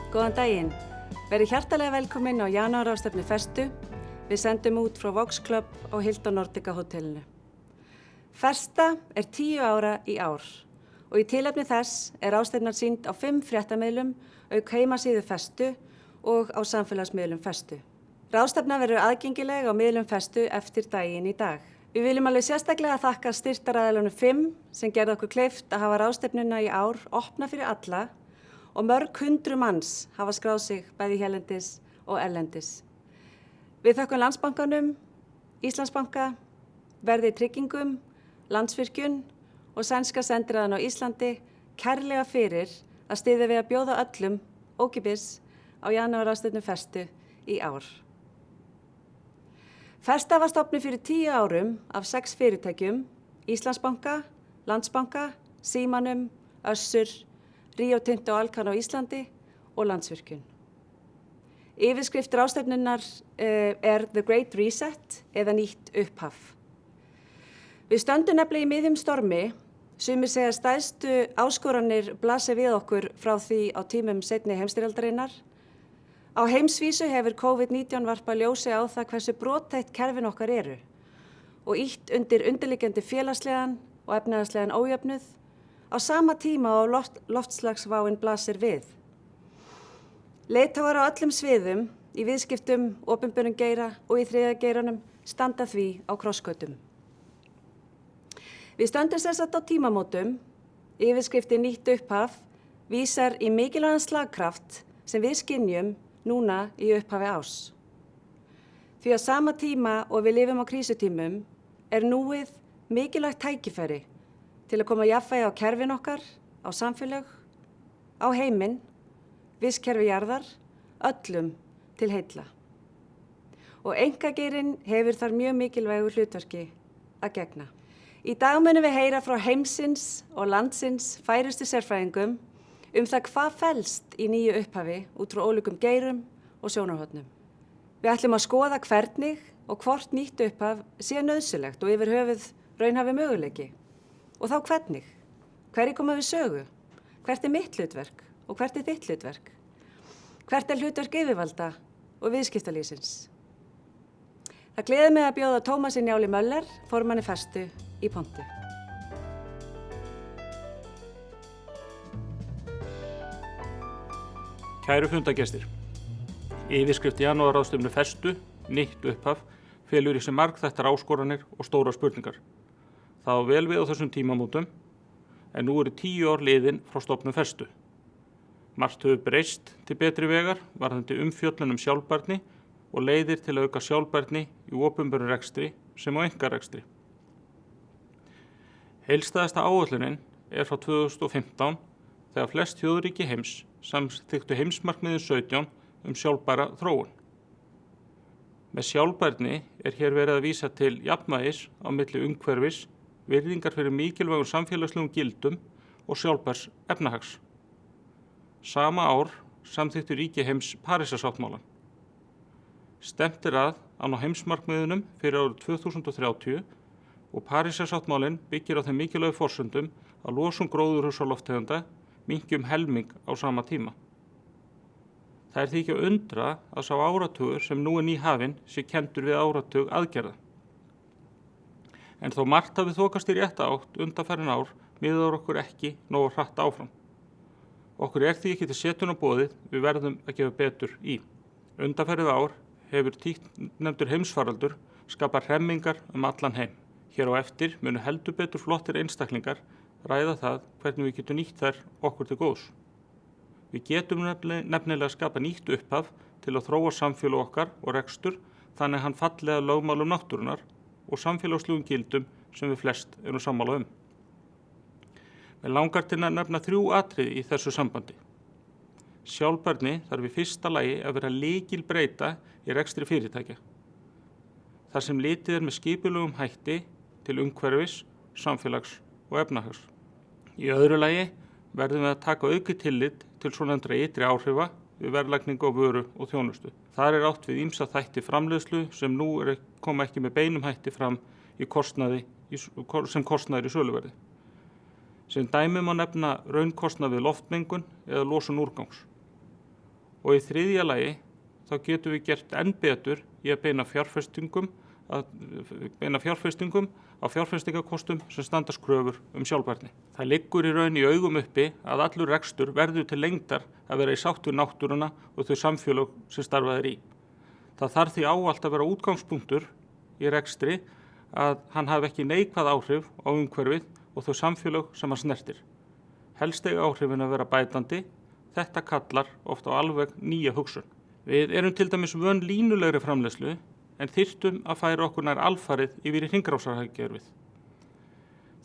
Góðan daginn. Verið hjartalega velkomin á Janúarráðstefna Festu. Við sendum út frá Vox Club á heild á Nordica hótelinu. Festa 10 ára í ár og í tilefni þess ráðstefnan sýnd á 5 fréttamiðlum auk heimasíðu Festu og á samfélagsmiðlum Festu. Ráðstefna verður aðgengileg á miðlum Festu eftir daginn í dag. Við viljum alveg sérstaklega þakka styrktaraðilunum 5 sem gerði okkur kleift að hafa ráðstefnuna í ár opna fyrir alla og mörg 100 manns hafa skráð sig bæði hérlendis og erlendis. Við þökkum Landsbankanum, Íslandsbanka, Verði tryggingum, Landsvirkjun og sænska sendiráðan á Íslandi kærlega fyrir að styðja við að bjóða öllum ókeypis á Janúarráðstefnu Festu í ár. Festa var stofnuð fyrir 10 árum af 6 fyrirtækjum, Íslandsbanka, Landsbanka, Símanum, Össur, Rio Tinto Alcan á Íslandi og Landsvirkjun. Yfirskrift ráðstefnunnar The Great Reset eða Nýtt upphaf. Við stöndum nefnilega í miðjum stormi, sumir segja stærstu áskoranir blasi við okkur frá því á tímum seinni heimsstyrjaldarinnar. Á heimsvísu hefur COVID-19 varpað ljósi á það hversu brothætt kerfin okkar eru og ýtt undir undirliggjandi félagslegan og efnahagslegan ójöfnuð á sama tíma og loftslagsváin blasir við. Leiðtogar á öllum sviðum, í viðskiptum, opinberum geira og í þriðja geiranum standa því á krossgötum. Við stöndum sem sagt á tímamótum, yfirskriftin Nýtt upphaf vísar í mikilvægan slagkraft sem við skynjum núna í upphafi árs. Því á sama tíma og við lifum á krísutímum núið mikilvægt tækifæri til að koma jafnvægi á kerfin okkar, á samfélög, á heiminn, vistkerfi jarðar, öllum til heilla. Og einkageirinn hefur þar mjög mikilvægu hlutverki að gegna. Í dag munum við heyra frá heimsins og landsins færustu sérfræðingum það hvað felst í nýju upphafi út frá ólíkum geirum og sjónarhornum. Við ætlum að skoða hvernig og hvort nýtt upphaf sé nauðsynlegt og yfir höfuð raunhafi möguleiki. Og þá hvernig? Hverjir koma við sögu? Hvert mitt hlutverk og hvert þitt hlutverk? Hvert hlutverk yfirvalda og viðskiptalífsins? Það gleður mig að bjóða Tómasi Njáli Möller, formanni Festu, í pontu. Kæru fundagestir. Yfirskrift Janúarráðstefnu Festu, Nýtt upphaf, felur í sig margþættar áskoranir og stórar spurningar. Það á vel við á þessum tímamótum, en nú eru 10 ár liðin frá stofnun Festu. Margt hefur breyst til betri vegar varðandi umfjöllun sjálfbærni og leiðir til að auka sjálfbærni í opinberum rekstri sem á einkarekstri. Heildstæðasta áætlunin frá 2015 þegar flest þjóðríki heims samþykktu heimsmarkmiðin 17 sjálfbæra þróun. Með sjálfbærni hér verið að vísa til jafnvægis á milli umhverfis, virðingar fyrir mikilvægum samfélagslegum gildum og sjálfbærs efnahags. Sama ár samþykktu ríki heims Parísarsáttmálann. Stefnt að ná heimsmarkmiðunum fyrir árið 2030 og Parísarsáttmálinn byggir á þeim mikilvægu forsendum að losun gróðurhúsalofttegunda minnki helming á sama tíma. Það því ekki að undra að sá áratugur sem nú nýhafinn sé kenndur við áratug aðgerða. En þó margt hafi þokast í rétta átt undanfarin ár miðar okkur ekki nógu hratt áfram. Okkur því ekki til setuna boðið, við verðum að gefa betur í. Undanfarið ár hefur títtnefndur heimsfaraldur skapað hremmingar allan heim. Hér á eftir munu heldur betur flottir einstaklingar ræða það hvernig við getum nýtt þær okkur til góðs. Við getum nefnilega að skapa nýtt upphaf til að þróa samfélag okkar og rekstur þannig hann falli að lögmálum náttúrunnar og samfélagslegum gildum sem við flest erum sammála Mig langar til að nefna 3 atriði í þessu sambandi. Sjálfbærni þarf í fyrsta lagi að vera lykilbreyta í rekstri fyrirtækja. Þar sem litið með skipulegum hætti til umhverfis, samfélags og efnahags. Í öðru lagi verðum við að taka aukið tillit til svonefndra ytri áhrifa við verðlagningu á vöru og þjónustu. Þar átt við ýmsa þætti framleiðslu sem nú koma ekki með beinum hætti fram sem kostnaður í söluverði. Sem dæmi má nefna raunkostnað við loftmengun eða losun úrgangs. Og í þriðja lagi þá getum við gert enn betur í að beina fjárfestingum á fjárfestingakostum sem standast kröfur sjálfbærni. Það liggur í raun í augum uppi að allur rekstur verður til lengdar að vera í sátt við náttúruna og þau samfélög sem starfað í. Það þarf því ávallt að vera útgangspunktur í rekstri að hann hafi ekki neikvæð áhrif á umhverfið og þau samfélög sem hann snertir. Helst eiga áhrifin að vera bætandi, þetta kallar oft á alveg nýja hugsun. Við erum til dæmis vön línulegri framleiðslu en þyrftum að færa okkur nær alfarið yfir í hringrásarhagkerfið.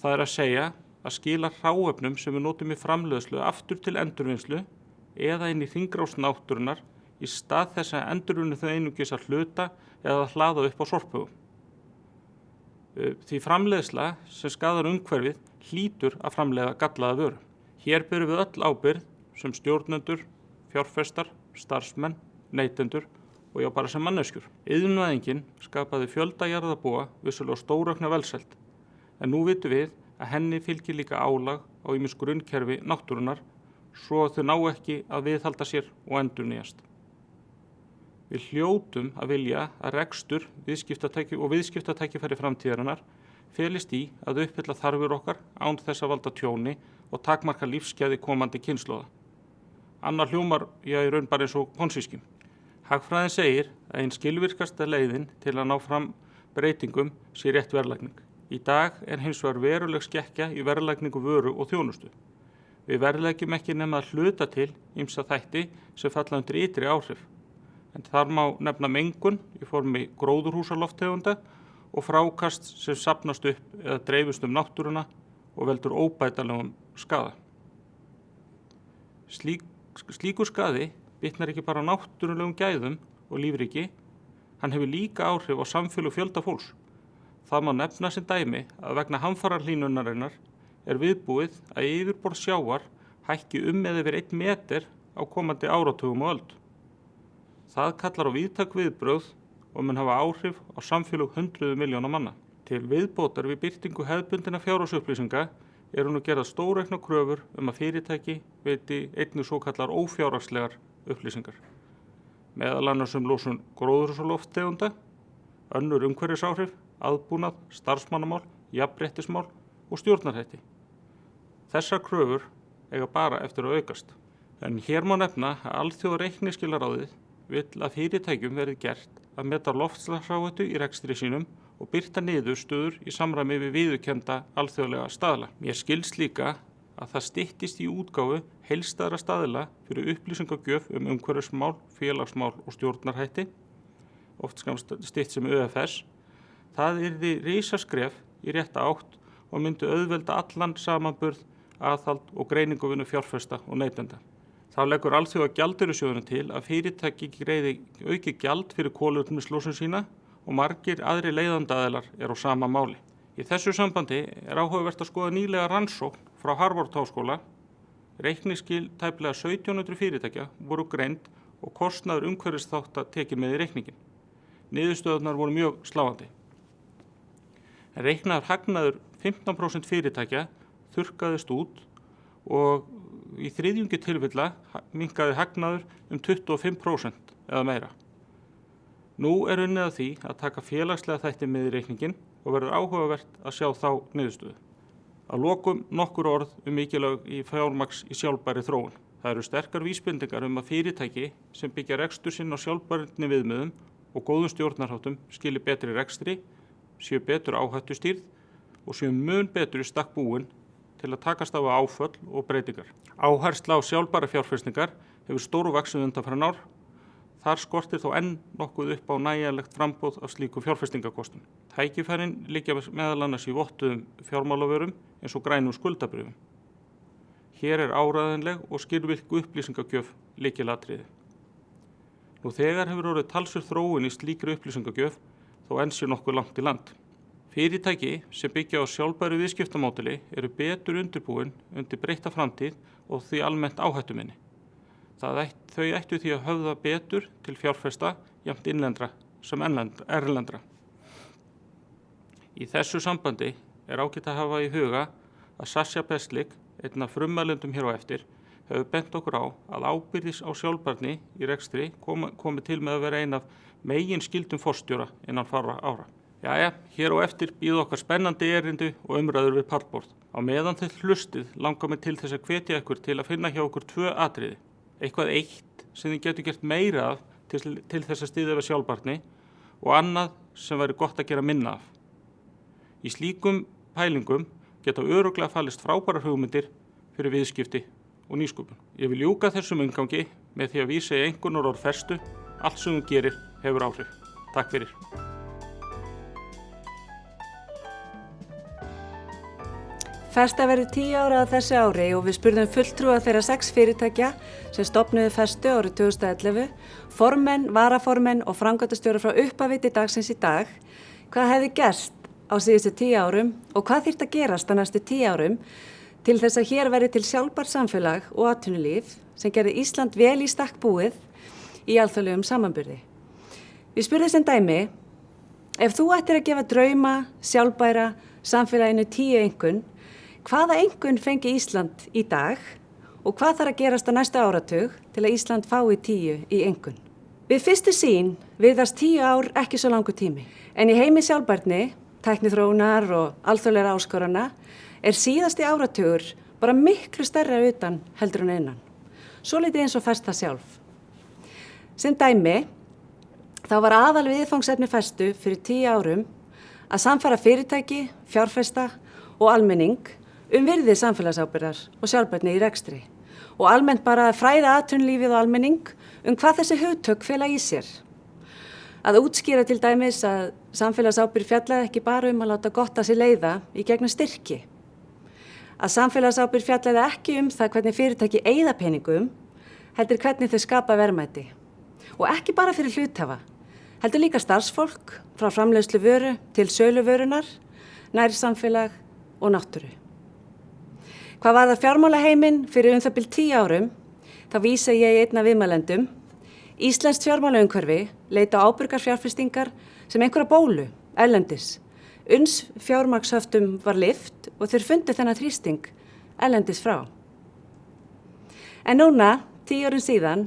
Það að segja að skila hráefnum sem við notum í framleiðslu aftur til endurvinnslu eða inn í hringrás náttúrunnar í stað þess að endurvinna þau einungis að hluta eða að hlaða upp á sorphögum. Því framleiðsla sem skaðar umhverfið hlýtur að framleiða gallaða vöru. Hér berum við öll ábyrgð sem stjórnendur, fjárfestar, starfsmenn, neytendur og já bara sem manneskjur. Iðnaðingin skapaði fjölda jarðarbúa vissulega stóraukna velsæld, en nú vitum við að henni fylgir líka álag á ýmis grunnkerfi náttúrunnar svo að þau ná ekki að viðhalda sér og endurnýjast. Við hljótum að vilja að rekstur, viðskiptatækifæri framtíðarinnar felist í að uppfylla þarfir okkar án þess að valda tjóni og takmarka lífsgæði komandi kynslóða. Annar hljómar í raun bara eins og Ponzi-skím. Hagfræðin segir að ein skilvirkasta leiðin til að ná fram breytingum sé rétt verðlagning. Í dag hins vegar veruleg skekkja í verðlagningu vöru og þjónustu. Við verðleggjum ekki nema að hluta til ýmsa þætti sem falla undir ytri áhrif. En þar má nefna mengun í formi gróðurhúsalofttegunda og frákast sem safnast upp eða dreifist náttúruna og veldur óbætanlegum skaða. Slíkur skaði bitnar ekki bara á náttúrulegum gæðum og lífríki, hann hefur líka áhrif á samfélög fjölda fólks. Það má nefna sem dæmi að vegna hamfarahlýnunarinnar viðbúið að yfirborð sjávar hækki eða yfir 1 meter á komandi áratugum og öld. Það kallar á víðtæk viðbrögð og mun hafa áhrif á samfélög hundruð milljóna manna. Til viðbótar við birtingu hefðbundinna fjárhagsupplýsinga nú gerðar stórauknar kröfur að fyrirtæki veiti einnig svokallar ófjárhagslegar upplýsingar. Meðal annars losun gróðurhúsalofttegunda, önnur umhverfisáhrif, aðbúnað, starfsmannamál, jafnréttismál og stjórnarhætti. Þessar kröfur eiga bara eftir að aukast. En hér má nefna að alþjóðareikningsskilaráðið vill að fyrirtækjum verði gert að meta loftslagsáhættu í rekstri sínum og birta niðurstöður í samræmi við viðurkennda alþjóðlega staðla. Mér skilst líka að það styttist í útgáfu heildstæðra staðla fyrir upplýsingagjöf umhverfismál, félagsmál og stjórnarhætti, oft stytt sem ÖFS. Það yrði risaskref í rétta átt og myndi auðvelda allan samanburð, aðhald og greininguvinnu fjárfesta og neytenda. Þá leggur alþjóðagjaldeyrissjóðurinn til að fyrirtæki greiði aukið gjald fyrir kolefnislosun sína og margir aðri leiðandaaðilar á sama máli. Í þessu sambandi áhugavert að skoða nýlega rannsókn frá Harvard-háskóla. Reikningsskil tæplega 1700 fyrirtækja voru greind og kostnaður umhverfisþátta tekin með í reikningin. Niðurstöðurnar voru mjög sláandi. Reiknaður hagnaður 15% fyrirtækja þurrkaðist út og í þriðjungi tilfella minnkaði hagnaður 25% eða meira. Nú unnið að því að taka félagslega þætti með í reikningin og verður áhugavert að sjá þá niðurstöðu. Að lokum nokkur orð mikilvæg í fjármagns í sjálfbærri þróun. Það eru sterkar vísbendingar að fyrirtæki sem byggja rekstur sinn á sjálfbærni viðmiðum og góðum stjórnarháttum skili betri rekstri, séu betur áhættustýrð og séu mun betur í stakk búin til að takast á við áföll og breytingar. Áhersla á sjálfbæra fjárfestingar hefur stórvaxið undanfarin ár. Þar skortir þó enn nokkuð upp á nægjanlegt framboð af slíku fjárfestingakostum. Tækifærin liggja meðal annars í vottuðum fjármálavörum eins og grænum skuldabréfum. Hér áreiðanleg og skilvirk upplýsingagjöf lykilatriði. Nú þegar hefur orðið talsverð þróun í slíkri upplýsingagjöf þó enn sé nokkuð langt í land. Fyrirtæki sem byggja á sjálfbæru viðskiptamódeli betur undirbúin undir breytta framtíð og því almennt áhættuminni. Þau ættu því að höfða betur til fjárfesta jafnt innlendra sem erlendra. Í þessu sambandi ágætt að hafa í huga að Sasha Beslik, einn af frummælendum hér á eftir, hefur bent okkur á að ábyrgðis á sjálfbærni í rekstri komi til með að vera ein af megin skyldum forstjóra innan fárra ára. Jæja, hér á eftir býða okkar spennandi erindu og umræður við pallborð. Á meðan þið hlustið langar mig til þess að hvetja ykkur til að finna hjá okkur 2 atriði. Eitthvað eitt sem þið getur gert meira af til þess að styðja við sjálfbærni og annað sem væri gott að gera minna af. Í slíkum pælingum geta örugglega falist frábærar hugmyndir fyrir viðskipti og nýsköpun. Ég vil ljúka þessum umgangi með því að vísa í einkunnarorð Festu, allt sem þú gerir hefur áhrif. Takk fyrir. Festa verður 10 ára á þessu ári og við spurðum fulltrúa þeirra 6 fyrirtækja sem stofnuðu Festu árið 2011, formenn, varaformenn og framkvæmdastjóra frá upphafi til dagsins í dag, hvað hefði gerst á síðustu 10 árum og hvað þyrfti að gerast á næstu 10 árum til þess að hér verði til sjálfbært samfélag og atvinnulíf sem gerði Ísland vel í stakk búið í alþjóðlegum samanburði. Við spurðum sem dæmi, ef þú ættir að gefa drauma, sjálfbæra, samfélaginu 10 einkunn, hvaða einkunn fengi Ísland í dag og hvað þarf að gerast á næsta áratug til að Ísland fái 10 í einkunn? Við fyrstu sýn virðast 10 ár ekki svo langur tími, en í heimi sjálfbærni, tækniþróunar og alþjóðlegra áskorana síðasti áratugur bara miklu stærra utan heldur en innan. Svolítið eins og Festa sjálf. Sem dæmi, þá var aðal viðfangsefni Festu fyrir 10 árum að samfara fyrirtæki, fjárfesta og almenning virði samfélagsábyrgðar og sjálfbærni í rekstri og almennt bara að fræða atvinnulífið og almenning hvað þessi hugtök fela í sér. Að útskýra til dæmis að samfélagsábyrgð fjallaði ekki bara að láta gott að sér leiða í gegnum styrki. Að samfélagsábyrgð fjallaði ekki það hvernig fyrirtæki eyða peningum, heldur hvernig þau skapa verðmæti. Og ekki bara fyrir hluthafa, heldur líka starfsfólk frá framleiðslu vöru til sölu vörunar, nærsamfélag og náttúru. Hvað var það fjármálaheiminn fyrir það bil 10 árum, þá vísa ég í einn af viðmælendum. Íslenskt fjármálaumhverfi leita á ábyrgar fjárfestingar sem einhverja bólu, erlendis. Uns fjármagnshöftum var lyft og þeir fundu þennan þrýsting erlendis frá. En núna, 10 árum síðan,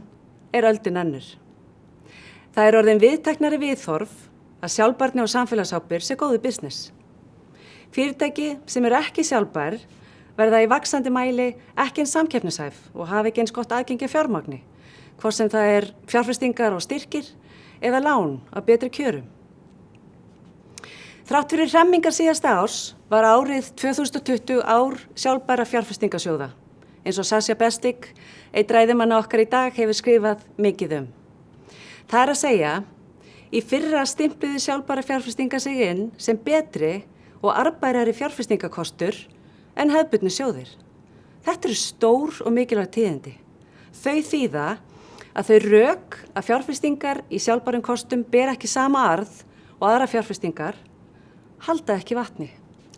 öldin önnur. Það orðin viðteknari viðhorf að sjálfbærni og samfélagsábyrgð sé góðu business. Fyrirtæki sem ekki sjálfbær verða í vaxandi mæli ekki eins samkeppnishæf og hafa ekki eins gott aðgengi að fjármagni, hvort sem það fjárfestingar og styrkir eða lán á betri kjörum. Þrátt fyrir hremmingar síðasta árs var árið 2020 ár sjálfbæra fjárfestingasjóða, eins og Sasja Bestig, einn ræðumanna okkar í dag, hefur skrifað mikið um. Það að segja, í fyrra stimpluðu sjálfbæra fjárfestingar sig inn sem betri og arðbærari fjárfestingakostur en hefðbundnu sjóðir. Þetta stór og mikilvæg tíðindi. Þau þýða að þau rök að fjárfestingar í sjálfbærum kostum ber ekki sama arð og aðra fjárfestingar halda ekki vatni.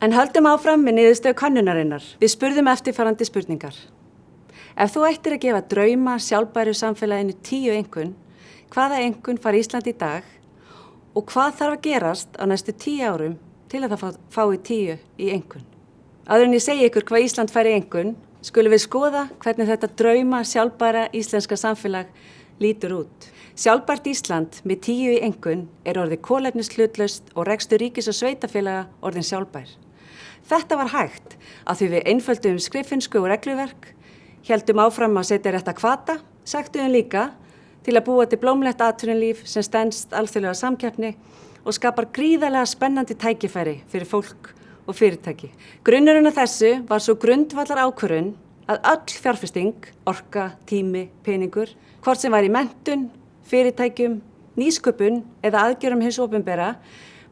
En höldum áfram með niðurstöðu könnunarinnar. Við spurðum eftirfarandi spurningar. Ef þú ættir að gefa drauma sjálfbæru samfélaginu 10 einkunn, hvaða einkunn fær Ísland í dag og hvað þarf að gerast á næstu 10 árum til að það fái 10 í einkunn? Áður en ég segi ykkur hvað Ísland fær í einkunn, skulum við skoða hvernig þetta drauma sjálfbæra íslenska samfélag lítur út. Sjálfbært Ísland með 10 í einkunn orðið kolefnishlutlaust og rekstur ríkis og sveitafélaga orðin sjálfbær. Þetta var hægt að því við einföldum skriffinnsku og regluverk, héldum áfram að setja rétta hvata, sagtum líka til að búa til blómlegt atvinnulíf sem stenst alþjóðlega samkeppni og skapar gríðarlega spennandi tækifæri fyrir fólk og fyrirtæki. Grunnurinn af þessu var svo grundvallar ákvörðun að öll fjárfesting, orka, tími, peningur, hvort sem var í menntun, fyrirtækjum, nýsköpun eða aðgjörum hins opinbera,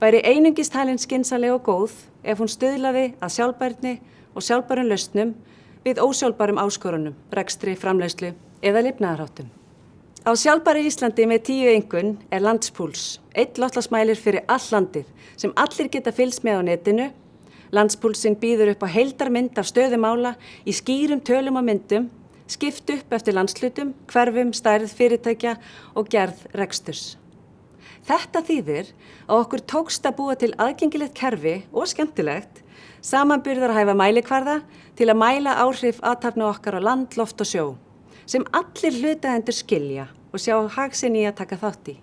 væri einungis talin skynsamleg og góð ef hún stuðlaði að sjálfbærni og sjálfbærum lausnum við ósjálfbærum áskorunum, rekstri, framleiðslu eða lifnaðarháttum. Á sjálfbæru Íslandi með 10 einkunn landspúls, einn loftslagsmælir fyrir all landið sem allir geta fylgst með á netinu. Landspúlsinn býður upp á heildarmynd af stöðu mála í skýrum tölum og myndum, skipt upp eftir landshlutum, hverfum, stærð fyrirtækja og gerð reksturs. Þetta þýðir að okkur tókst að búa til aðgengilegt kerfi og skemmtilegt samanburðarhæfa mælikvarða til að mæla áhrif athafna okkar á land, loft og sjó, sem allir hlutaðendur skilja og sjá haginn í að taka þátt í.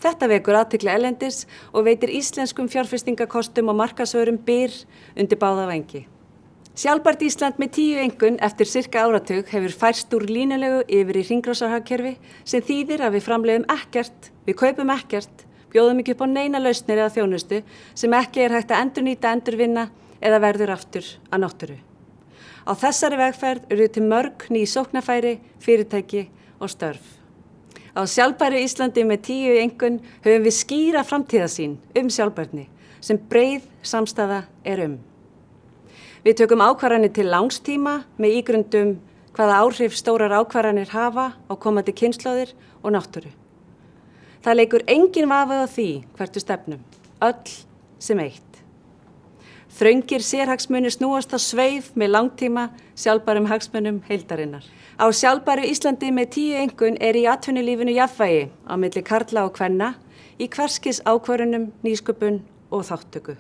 Þetta vekur athygli erlendis og veitir íslenskum fjárfestingakostum og markaðsvörum byr undir báða vængi. Sjálfbært Ísland með 10 einkunn eftir sirka áratug hefur færst úr línulegu yfir í hringrásarhagkerfi sem þýðir að við framleiðum ekkert, við kaupum ekkert, bjóðum ekki upp á neina lausnir eða þjónustu sem ekki er hægt að endurnýta, endurvinna eða verður aftur að náttúru. Á þessari vegferð eru til mörg ný sóknarfæri, fyrirtæki og störf. Á sjálfbæru Íslandi með 10 einkunn höfum við skýra framtíðarsýn sjálfbærni sem breið samstaða er Við tökum ákvarðanir til langstíma með ígrundum hvaða áhrif stórar ákvarðanir hafa á komandi kynslóðir og náttúru. Það leikur engin vafi á því hvert við stefnum, öll sem eitt. Þröngir sérhagsmunir snúast á sveif með langtíma sjálfbærum hagsmunum heildarinnar. Á sjálfbæru Íslandi með 10 einkunn er í atvinnulífinu jafnvægi á milli karla og kvenna í hverskis ákvörðunum, nýsköpun og þátttöku.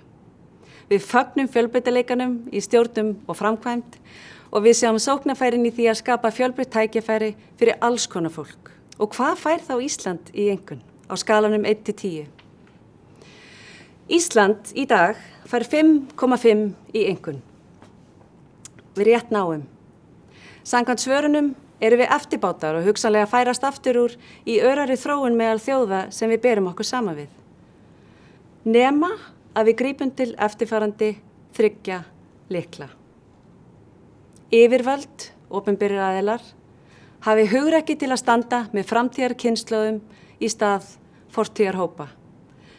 Við fögnum fjölbreytileikanum í stjórnum og framkvæmd og við sjáum sóknarfærin í því að skapa fjölbreytt tækifæri fyrir alls konar fólk. Og hvað fær þá Ísland í einkunn á skalanum 1 til 10? Ísland í dag fær 5,5 í einkunn. Við rétt náum. Samkvæmt svörunum erum við eftirbátar og hugsanlega færast aftur úr í örari þróun meðal þjóða sem við berum okkur saman við. Nema að við grípum til eftirfarandi 3 lykla. Yfirvöld, opinberir aðilar, hafi hugrekki til að standa með framtíðarkynslóðum í stað fortíðarhópa.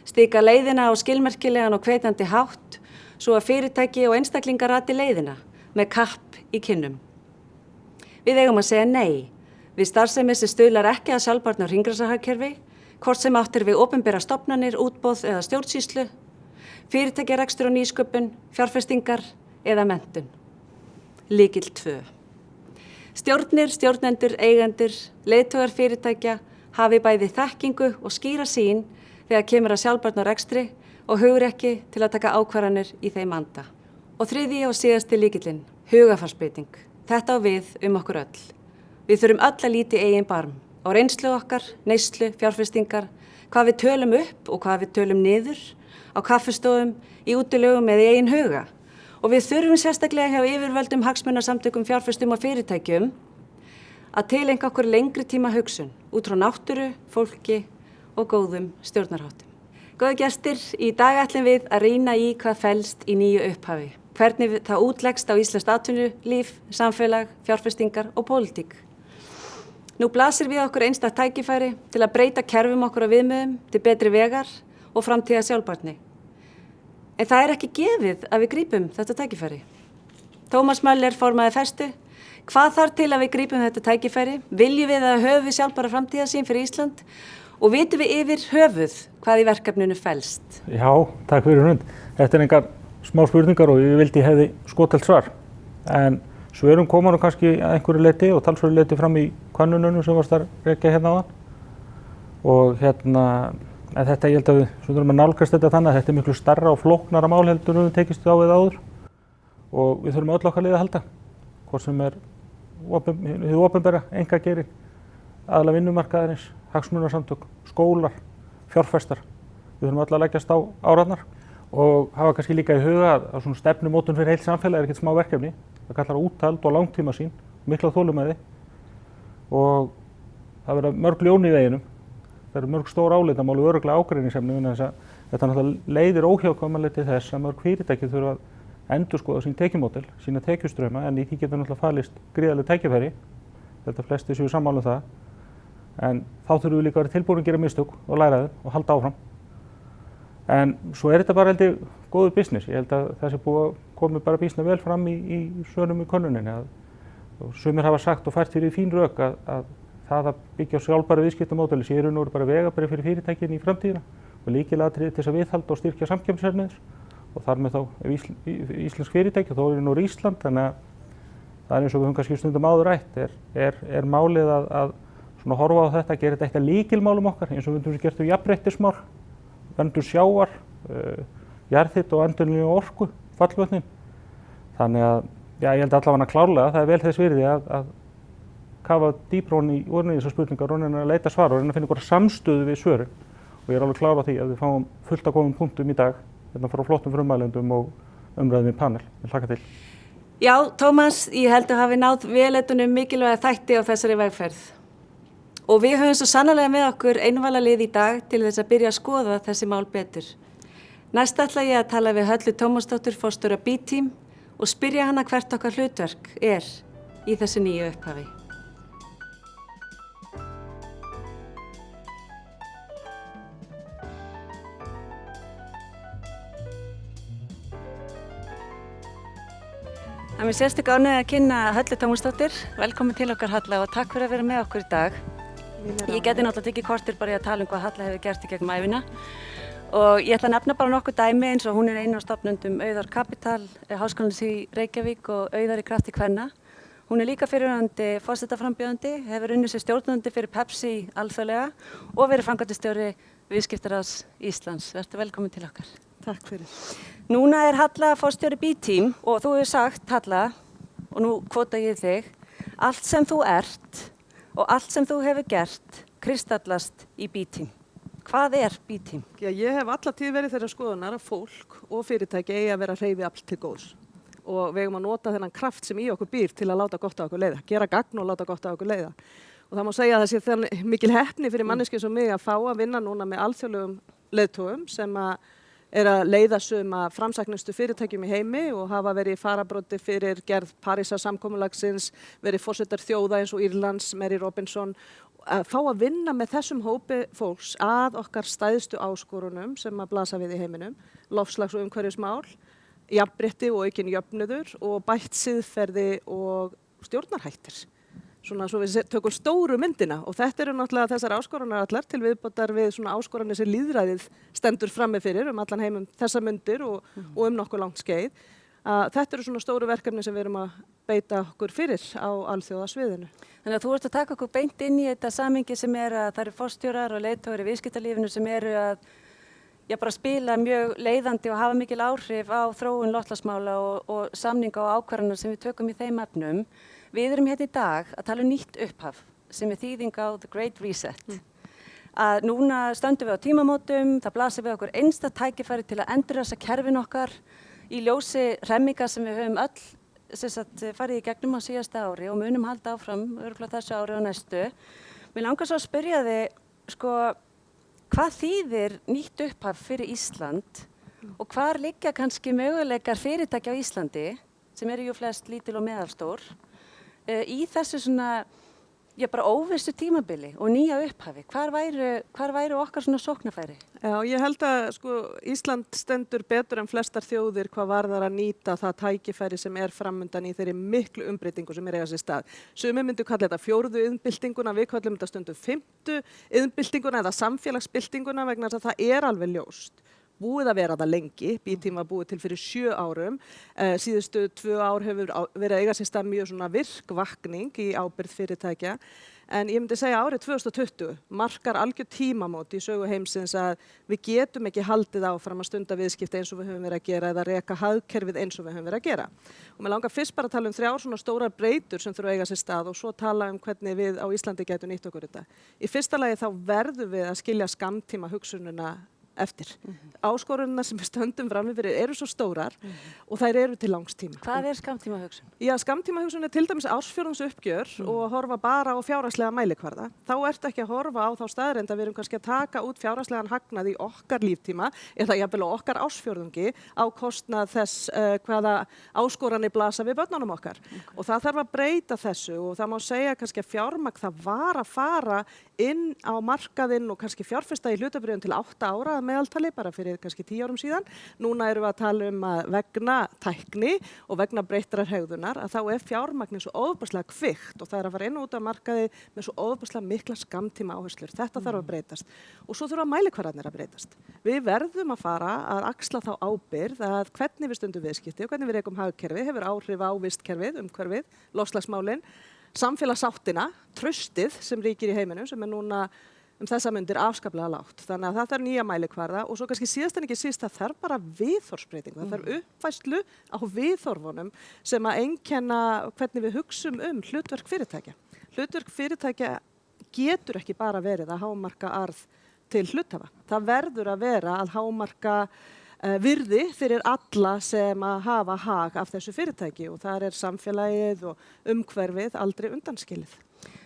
Stika leiðina á skilmerkilegan og hvetjandi hátt svo að fyrirtæki og einstaklingar rati leiðina með kapp í kinnum. Við eigum að segja nei við starfsemi sem stuðlar ekki að sjálfbærni og hringrásarhagkerfi, hvort sem átt við opinbera stofnanir, útboð eða stjórnsýslu, fyrirtækjarekstur og nýsköpun, fjárfestingar eða menntun. Lykill 2. Stjórnir, stjórnendur, eigendur, leiðtogar fyrirtækja hafi bæði þekkingu og skýra sýn þegar kemur að sjálfbærni og rekstri og hugrekki til að taka ákvarðanir í þeim anda. Og 3. og síðasti lykillinn, hugarfarsbreyting. Þetta á við okkur öll. Við þurfum öll að líta í eigin barm á reynslu okkar, neyslu, fjárfestingar, hvað við tölum upp og hvað við tölum niður, á kaffistofum, í útilögum eða í eigin huga. Og við þurfum sérstaklega hjá yfirvöldum, hagsmunasamtökum, fjárfestum og fyrirtækjum að tileinka okkur lengri tíma hugsun út frá náttúru, fólki og góðum stjórnarháttum. Góðu gestir, í dag ætlum við að rýna í hvað felst í nýju upphafi. Hvernig það útleggst á íslenskt atvinnulíf, samfélag, fjárfestingar og pólitík. Nú blasir við okkur einstakt tækifæri til að breyta kerfum okkur á viðmiðum til betri vegar og framtíða sjálfbærni. En það er ekki gefið að við grípum þetta tækifæri. Tómas Möller formaði Festu. Hvað þarf til að við grípum þetta tækifæri? Viljum við að höfum við sjálfbæra framtíðarsýn fyrir Ísland? Og vitum við yfir höfuð hvað í verkefninu felst? Já, takk fyrir hund. Þetta er engar smá spurningar og ég vildi hefði skotelt svar. En svörum koma nú kannski að einhverju leyti og talsverðu leyti fram í könnunum sem varst að rekja hérna áðan. Og en þetta ég held að við þurfum að nálgast þetta þannig að þetta er miklu stærra og flóknara mál heldur en við tekist á við áður. Og við þurfum öll okkar leið að halda. Hvort sem er hið opinbera, einkageirinn, aðalega vinnumarkaðarins, hagsmunasamtök, skólar, fjárfestar. Við þurfum öll að leggjast á árarnar og hafa kannski líka í huga að svona stefnumótun fyrir heilt samfélag er ekkert smá verkefni. Það kallar úthald og langtímasýn, mikla þolinmæði og það verða mörg ljón í veginum. Það eru mörg stór álitamál og örugglega ágreiningsefni vegna þess að þetta náttúrulega leiðir óhjákvæmilega til þess að mörg fyrirtæki þurfa að endurskoða sín tekjumódel, sína tekjustrauma en í því getur náttúrulega falist gríðarleg tækifæri. Þetta flestir séu sammála um það. En þá þurfum við líka að vera tilbúin að gera mistök og læra þeim og halda áfram. En svo er þetta bara held ég góður business. Ég held að það sé búið að koma bara býsna vel fram í svörum í könnuninni. Sumir hafa sagt og fært fyrir fín rök að það að byggja á sjálfbæru viðskiptamódeli sé í raun og veru bara vegabréf fyrir fyrirtækin í framtíðina og lykilatriði til þess að viðhalda og styrkja samkeppnishæfni þess og þar með þá íslensk fyrirtæki, þó er nú Ísland, þannig að það er eins og við höfum kannski stundum áður rætt, er málið að svona horfa á þetta, gera þetta eitt af lykilmálum okkar eins og við höfum gert jafnréttismál, verndun sjávar, jarðhita og endurnýjanlega orku. fallvötnin. Þannig að, já, ég held allavega klárlega að það vel þess virði að kafa dýpra ofan í þessar spurningar og reyna að leita svar og reyna að finna einhverja samstöðu við svörin. Og ég alveg klár á því að við fáum fullt að góðum punktum í dag, frá flottum frumælendum og umræðum í panel. Ég hlakka til. Já, Tómas, ég held að hafi náð véleitunum mikilvæga þætti á þessari vegferð. Og við höfum svo sannarlega með okkur einvalalið í dag til þess að byrja að skoða þessi mál betur. Næst ætla ég að tala við Hallu Tómasdóttir, forstjóra B-Team og spyrja hana hvert okkar hlutverk í þessu nýju upphafi. Það er mér sérstök ánægja að kynna Hallu Tómasdóttir. Velkomin til okkar Halla og takk fyrir að vera með okkur í dag. Ég geti náttúrulega tekið kortir bara í að tala um hvað Halla hefur gert í gegnum ævina. Og ég ætla að nefna bara nokkuð dæmi eins og hún er einn af stofnendum Auðar Kapital, Háskólans í Reykjavík og Auðar í krafti kvenna. Hún er líka fyrrverandi forsetaframbjóðandi, hefur unnið sér stjórnandi fyrir Pepsi alþjóðlega og verið framkvæmdastjóri Viðskiptaráðs Íslands. Vertu velkomin til okkar. Takk fyrir. Núna er Halla forstjóri B-Team og þú hefur sagt, Halla, og nú kvota ég þig, allt sem þú ert og allt sem þú hefur gert kristallast í B-Team. Hvað er B-Team? Já, ég hef alla tíð verið þeirra skoðunar að fólk og fyrirtæki eigi að vera hreyfiafl til góðs. Og við eigum að nota þennan kraft sem í okkur býr til að láta gott á okkur leiða. Gera gagn og láta gott á okkur leiða. Og það má segja að það sé þannig mikil heppni fyrir manneskju sem mig að fá að vinna núna með alþjóðlegum leiðtogum sem er að leiða suma framsæknustu fyrirtækjum í heimi og hafa verið í farabroddi fyrir gerð Parísarsamkomulagsins, verið forsetar þjóða eins og Írlands, Mary Robinson, að fá að vinna með þessum hópi fólks að okkar stæðstu áskorunum sem að blasa við í heiminum, loftslags- og umhverfismál, jafnrétti og aukin jöfnuður og bætt siðferði og stjórnarhættir. Svona svo við tökum stóru myndina og þetta eru náttúrulega þessar áskoranir allar til viðbótar við svona áskoranir sem lýðræðið stendur frammi fyrir allan heimum þessa myndir og nokkuð langt skeið. Þetta eru svona stóru verkefni sem við erum að beita okkur fyrir á alþjóðasviðinu. Þannig að þú ert að taka okkur beint inn í þetta samhengi sem að það eru forstjórar og leiðtogar í viðskiptalífinu sem eru að bara spila mjög leiðandi og hafa mikil áhrif á þróun loftslagsmála og samninga og ákvarðanir sem við tökum í þeim efnum. Við erum hérna í dag að tala um nýtt upphaf sem er þýðing á The Great Reset. Að núna stöndum við á tímamótum, það blasir við okkur einstakt tækifæri til að endurræsa kerfin okkar í ljósi hremminga sem við höfum öll farið í gegnum á síðasta ári og munum halda áfram örugglega þessu ári og næstu. Mér langar svo að spyrja þig, hvað þýðir nýtt upphaf fyrir Ísland og hvar liggja kannski möguleikar fyrirtækja á Íslandi, sem eru jú flest lítil og meðalstór, í þessu svona, bara óvissu tímabili og nýja upphafi. Hvar væru okkar svona sóknarfæri? Já, ég held að Ísland stendur betur en flestar þjóðir hvað varðar að nýta það tækifæri sem er framundan í þeirri miklu umbreytingu sem er eiga sér stað. Sumir myndu kalla þetta 4. iðnbyltinguna, við kallum þetta stundum 5. iðnbyltinguna eða samfélagsbyltinguna vegna þess að það er alveg ljóst. Búið að vera það lengi, B-Team var búið til fyrir 7 árum. Síðustu 2 ár hefur verið að eiga sér stað mjög svona virkvakning í ábyrgð fyrirtækja. En ég myndi segja árið 2020 markar algjör tímamót í sögu heimsins að við getum ekki haldið áfram að stunda viðskipti eins og við höfum verið að gera eða reka hagkerfið eins og við höfum verið að gera. Og mér langar fyrst bara að tala um 3 svona stórar breytur sem þurfa að eiga sér stað og svo tala um hvernig við á Íslandi getum nýtt okkur þetta. Í fyrsta lagi þá verðum við að skilja skammtíma hugsununa eftir. Áskorunina sem við stöndum frammi fyrir eru svo stórar og þær eru til langs tíma. Hvað er skammtíma hugsun? Já, skammtíma hugsun er til dæmis ársfjórðungsuppgjör og horfa bara á fjárhagslega mælikvarða. Þá ertu ekki að horfa á þá staðreynd að við erum kannski að taka út fjárhagslegan hagnað í okkar líftíma eða jafnvel á okkar ársfjórðungi á kostnað þess hvaða áskoranir blasa við börnunum okkar. Og það þarf að breyta þessu og það má segja kannski að fjármagn það var að fara inn á markaðinn og kannski fjárfesta í hlutabréfum til 8 ára meðaltali bara fyrir kannski 10 árum síðan. Núna erum við að tala um að vegna tækni og vegna breyttrar hegðunar að þá er fjármagnin svo ofboðslega kvikt og það er að fara inn og út af markaði með svo ofboðslega mikla skammtíma áherslur. Þetta þarf að breytast. Og svo þurfa mælikvarðarnir að breytast. Við verðum að fara að axla þá ábyrgð að hvernig við stundum viðskipti og hvernig við rekum hagkerfið hefur áhrif á vistkerfið, umhverfið, loftslagsmálin, samfélagssáttina, traustið sem ríkir í heiminum sem er núna þessa mundir afskaplega lágt. Þannig að það þarf nýja mælikvarða og svo kannski síðast en ekki síst það þarf bara viðhorfsbreytingu. Það þarf uppfærslu á viðhorfunum sem að einkenna hvernig við hugsum hlutverk fyrirtækja. Hlutverk fyrirtækja getur ekki bara verið að hámarka arð til hluthafa. Það verður að vera að hámarka virði fyrir alla sem að hafa hag af þessu fyrirtæki og þar samfélagið og umhverfið aldrei undanskilið.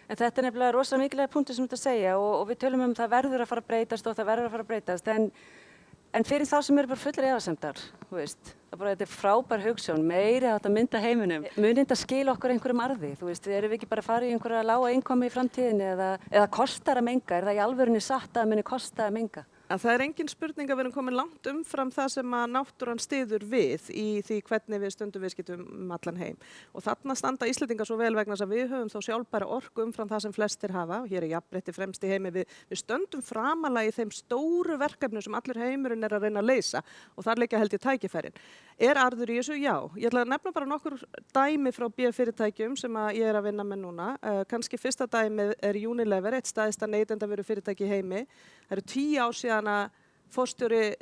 En þetta nefnilega rosalega mikilvægur punktur sem þetta segja og við tölum það verður að fara að breytast og það verður að fara að breytast en fyrir þá sem eru bara fullir efasemdar, þú veist, þetta frábær hugsjón, meiri að mynda heiminum. Muni þetta skila okkur einhverjum arði, þú veist, erum við ekki bara að fara í einhverja lága innkomi í framtíðinni eða kostar að menga, það í alvörunni satt að muni kosta að menga? En það engin spurning að við erum komin langt umfram það sem að náttúran styður við í því hvernig við stundum viðskiptum allan heim. Og þarna standa Íslendingar svo vel vegna þess að við höfum þá sjálfbæra orku umfram það sem flestir hafa. Og hér jafnrétti fremst í heimi. Við stöndum framalega í þeim stóru verkefnum sem allur heimurinn að reyna að leysa. Og þar liggja held ég tækifærin. Arður í þessu? Já. Ég ætla að nefna bara nokkur dæmi frá B-fyrirtækjum sem að ég að vinna með núna. Kannski fyrsta dæmið Unilever, eitt stærsta neytendavörufyrirtæki í heimi. Það eru 10 ár síðan að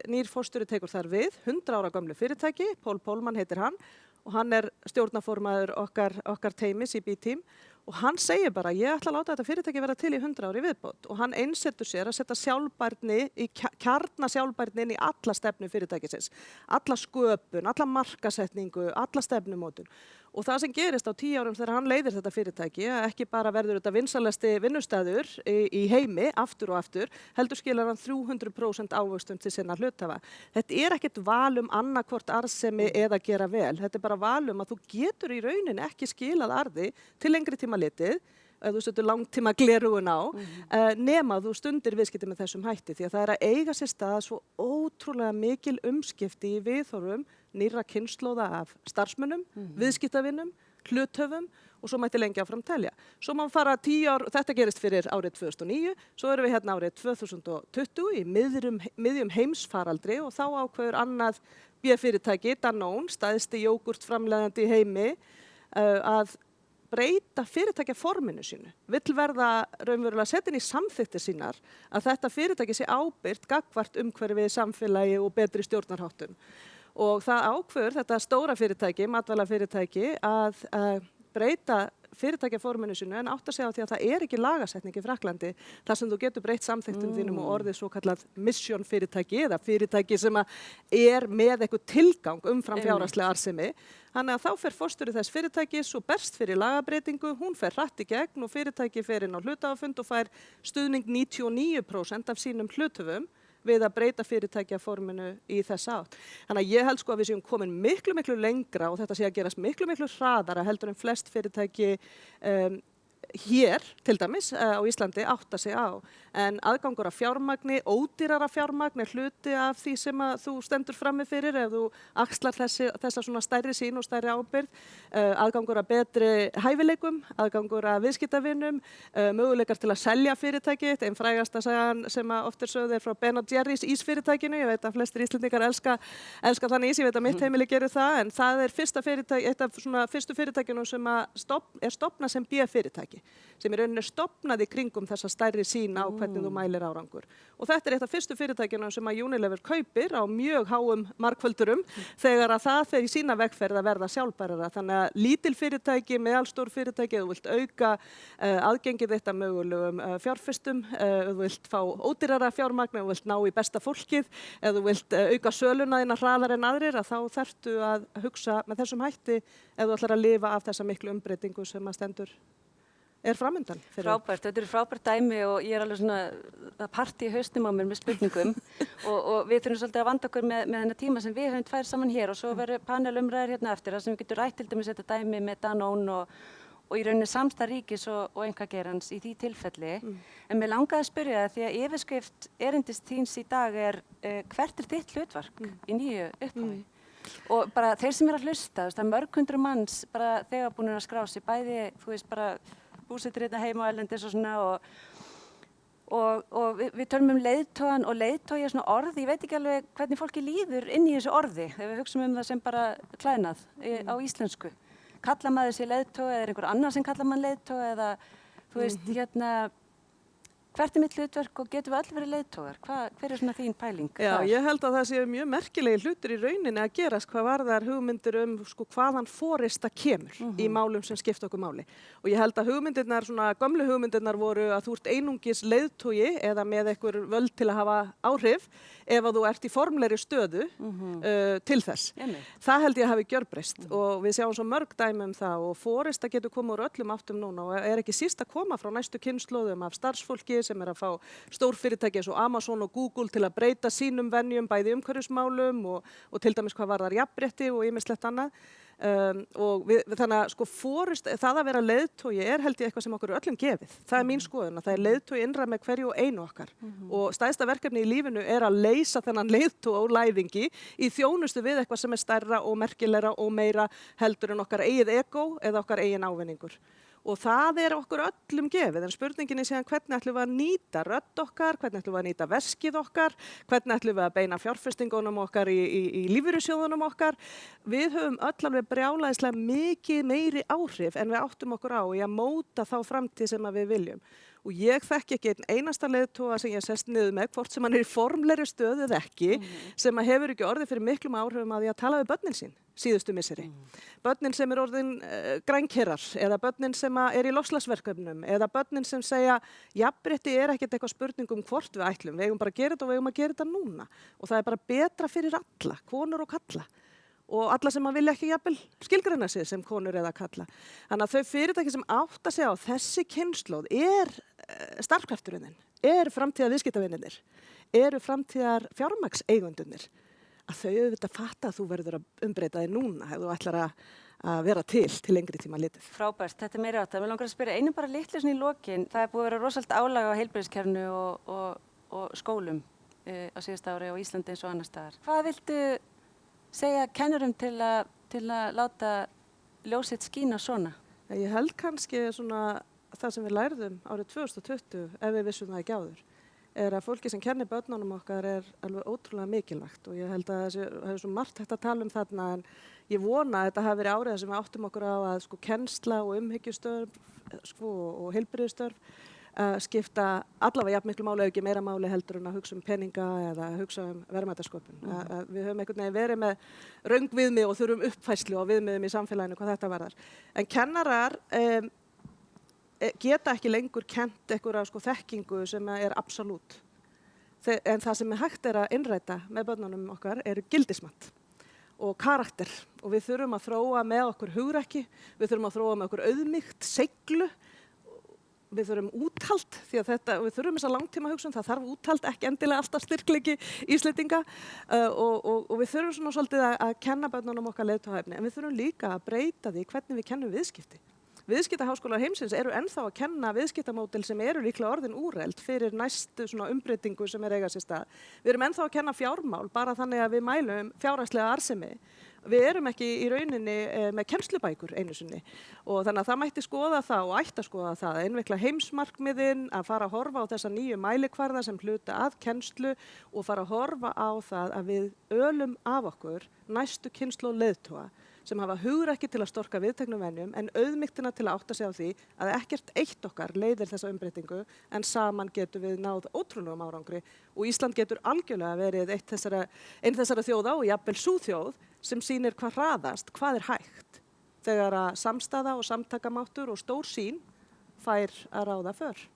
nýr forstjóri tekur þar við, 100 ára gamlu fyrirtæki, Pól Pólmann heitir hann og hann stjórnarformaður okkar teymis í B-team og hann segir bara ég ætla að láta þetta fyrirtæki vera til í 100 ári viðbót og hann einsetur sér að setja sjálfbærni, kjarna sjálfbærni inn í alla stefnu fyrirtækisins, alla sköpun, alla markasetningu, alla stefnumótun. Og það sem gerist á 10 árum þegar hann leiðir þetta fyrirtæki, ekki bara verður þetta vinsalasti vinnustæður í heimi, aftur og aftur, heldur skilar hann 300% ávöxtun til sinna hluthafa. Þetta ekkert val annarkvort arðsemi eða gera vel. Þetta bara val að þú getur í rauninni ekki skilað arði til lengri tíma litið, ef þú setur langtíma gleraugun á, nema þú stundir viðskipti með þessum hætti því að það að eiga sér stað svo ótrúlega mikil umskipti í viðhorfum nýrra kynslóða af starfsmönnum, viðskiptavinnum, hluthöfum og svo mætti lengi áfram telja. Svo má fara 10 ár, þetta gerist fyrir árið 2009, svo erum við hérna árið 2020 í miðjum heimsfaraldri og þá ákveður annað B-fyrirtæki, Danone, stærsti jógurtframleiðandi í heimi, að breyta fyrirtækjaforminu sínu. Vill verða raunverulega setja inn í samþykktir sínar að þetta fyrirtæki sé ábyrgt gagnvart umhverfið, samfélagi og betri stjórnarháttum. Og það ákveður þetta stóra fyrirtæki, matvælafyrirtæki, að breyta fyrirtækjaforminu sínu en átt að segja á því að það ekki lagasetning í Frakklandi þar sem þú getur breytt samþykktum þínum og orðið svo kallað mission fyrirtæki eða fyrirtæki sem með eitthvað tilgang umfram fjárhagslega arðsemi. Þannig að þá fer forstjóri þess fyrirtækis og berst fyrir lagabreytingu, hún fer hratt í gegn og fyrirtæki fer inn á hluthafafund og fær stuðning 99% af sínum hluthöfum við að breyta fyrirtækjaforminu í þessa átt. Þannig að ég held að við séum komin miklu lengra og þetta sé að gerast miklu hraðara heldur en flest fyrirtæki hér, til dæmis, á Íslandi átta sig á. En aðgangur af fjármagni, ódýrara fjármagn hluti af því sem að þú stendur frammi fyrir ef þú axlar þessa svona stærri sýn og stærri ábyrgð, aðgangur af betri hæfileikum, aðgangur af viðskiptavinum, möguleikar til að selja fyrirtæki, einn frægasta sagan sem oft sögð frá Ben & Jerry's ísfyrirtækinu, ég veit að flestir Íslendingar elska þannig ís, ég veit að mitt heimili gerir það, en það eitt af svona fyrstu fyrirtækjunum sem stofnað sem B-fyrirtæki, sem í rauninni stofnað í kringum þessa stærri sýn á hvernig þú mælir árangur. Og þetta eitt af fyrstu fyrirtækjunum sem að Unilever kaupir á mjög háum margföldurum þegar að það fer í sína vegferð að verða sjálfbærara. Þannig að lítil fyrirtæki, meðalstór fyrirtæki, ef þú vilt auka aðgengið þitt að mögulegum fjárfestum, ef þú vilt fá ódýrara fjármagn, ef þú vilt ná í besta fólkið, ef þú vilt auka söluna þína hraðar en aðrir, að þá þarftu að hugsa með þessum hætti ef þú ætlar að lifa af þessa miklu umbreytingu sem að stendur framundan. Frábært, þetta frábært dæmi og ég alveg svona það partí í hausnum á mér með spurningum og við þurfum svolítið að vanda okkur með þennan tíma sem við höfum tvær saman hér og svo verður panelumræður hérna eftir þar sem við getum rætt til dæmis þetta dæmi með Danone og í rauninni samstarf ríkis og einkageirans í því tilfelli. En mér langaði að spyrja það því að yfirskrift erindis þíns í dag hvert þitt hlutverk í nýju upphafi? Og bara þeir sem að hlusta, það mörg hundruð manns bara þegar búin að skrá sig bæði, þú veist bara búsettir hérna heima og erlendis og svona og við tölum leiðtogan og leiðtogi svona orð, ég veit ekki alveg hvernig fólki líður inn í þessu orði þegar við hugsum það sem bara klæðnað á íslensku. Kallar maður sér leiðtoga eða einhver annar sem kallar mann leiðtoga eða þú veist hérna Hvert mitt hlutverk og getum við öll verið leiðtogar? Hver svona þín pæling? Já, ég held að það sé mjög merkilegi hlutur í rauninni að gerast hvað varðar hugmyndir hvaðan forista kemur í málum sem skipta okkur máli. Og ég held að hugmyndirnar, svona gömlu hugmyndirnar voru að þú ert einungis leiðtogi eða með einhver völd til að hafa áhrif ef að þú ert í formlegri stöðu til þess. Það held ég að hafi gjörbreyst og við sjáum svo mörg dæmi það og forista getur komið úr öllum áttum núna og er ekki síst að koma frá næstu kynslóðum af starfsfólki sem að fá stórfyrirtæki eins og Amazon og Google til að breyta sínum venjum bæði umhverfismálum og til dæmis hvað varðar jafnrétti og ýmislegt annað. Þannig að það að vera leiðtogi held ég eitthvað sem okkur er öllum gefið. Það er mín skoðun að það er leiðtogi innra með hverju og einu okkar og stærsta verkefni í lífinu er að leysa þennan leiðtoga og læðingi í þjónustu við eitthvað sem er stærra og merkilegra og meira heldur en okkar eigið ego eða okkar eigin ávinningur. Og það er okkur öllum gefið, en spurningin er síðan hvernig ætlum við að nýta rödd okkar, hvernig ætlum við að nýta veskið okkar, hvernig ætlum við að beina fjárfestingunum okkar í lífeyrissjóðunum okkar. Við höfum öll alveg brjálæðislega mikið meiri áhrif en við áttum okkur á í að móta þá framtíð sem við viljum. Og ég þekki ekki einn einasta leiðtoga sem ég sest niður með, hvort sem hann er í formlegri stöðu eða ekki, sem að hefur ekki orðið fyrir miklum áhrifum að því að tala við börnin sín síðustu misseri. Börnin sem er orðin grænkerar eða börnin sem er í loftslagsverkefnum eða börnin sem segja jafnrétti er ekkert eitthvað spurning hvort við ætlum. Við eigum bara að gera þetta og við eigum að gera þetta núna. Og það er bara betra fyrir alla, konur og kalla. Og alla sem vilja ekki jafnvel skilgreina sig sem konur eða kalla. Þannig að þau fyrirtæki sem átta sig á þessi kynslóð starfskrafturinn, framtíðar viðskiptavinirnir, eru framtíðar fjármagnseigendurnir, að þau auðvitað fatta að þú verður að umbreyta þig núna ef þú ætlar að vera til lengri tíma litið. Frábært, þetta er meiri átt. Mér langar að spyrja einu bara litlu svona í lokin. Það er búið að vera rosalega álag á heilbrigðiskerfinu og skólum á síðasta ári á Íslandi eins og annars staðar. Hvað viltu segja kennurum til að láta ljósitt skína svona? Ég held kannski svona það sem við lærðum árið 2020, ef við vissum það ekki áður, að fólki sem kennir börnunum okkar alveg ótrúlega mikilvægt og ég held að það er svo margt hægt að tala um þarna en ég vona að þetta hafi verið árið sem við áttum okkur á að kennsla og umhyggjustörf og heilbrigðisstörf skipta allavega jafn miklu máli ef ekki meira máli heldur en að hugsa um peninga eða hugsa um verðmætasköpun. Við höfum einhvern veginn verið með röng viðmið og þurfum uppfærslu á viðmiðum í samfélaginu hvað þetta varðar. En kennarar geta ekki lengur kennt einhverja þekkingu sem er absolút. En það sem hægt að innræta með börnunum okkar gildismat og karakter og við þurfum að þróa með okkur hugrekki, við þurfum að þróa með okkur auðmýkt, seiglu, við þurfum úthald því að við þurfum þessa langtíma hugsun, það þarf úthald ekki endilega alltaf styrkleiki Íslendinga og við þurfum svona svolítið að kenna börnunum okkar leiðtogahæfni en við þurfum líka að breyta því hvernig við kennum viðskipti. Viðskiptaháskólar heimsins eru ennþá að kenna viðskiptamódel sem eru líklega orðin úreld fyrir næstu svona umbreytingu sem eiga sér stað. Við erum ennþá að kenna fjármál bara þannig að við mælum fjárhagslega arðsemi. Við erum ekki í rauninni með kennslubækur einu sinni og þannig að það mætti skoða það og ætti að skoða það, innvikla heimsmarkmiðin, að fara að horfa á þessa nýju mælikvarða sem hluta að kennslu og fara að horfa á það að við ölum af okkur næstu kynslóð leiðtoga sem hafa hugrekki til að storka viðteknum venjum en auðmýktina til að átta sig á því að ekkert eitt okkar leiðir þessa umbreytingu en saman getum við náð ótrúlegum árangri og Ísland getur algjörlega verið einn þessara þjóða og jafnvel sú þjóð sem sýnir hvað hraðast, hvað er hægt þegar að samstaða og samtakamáttur og stór sýn fær að ráða för.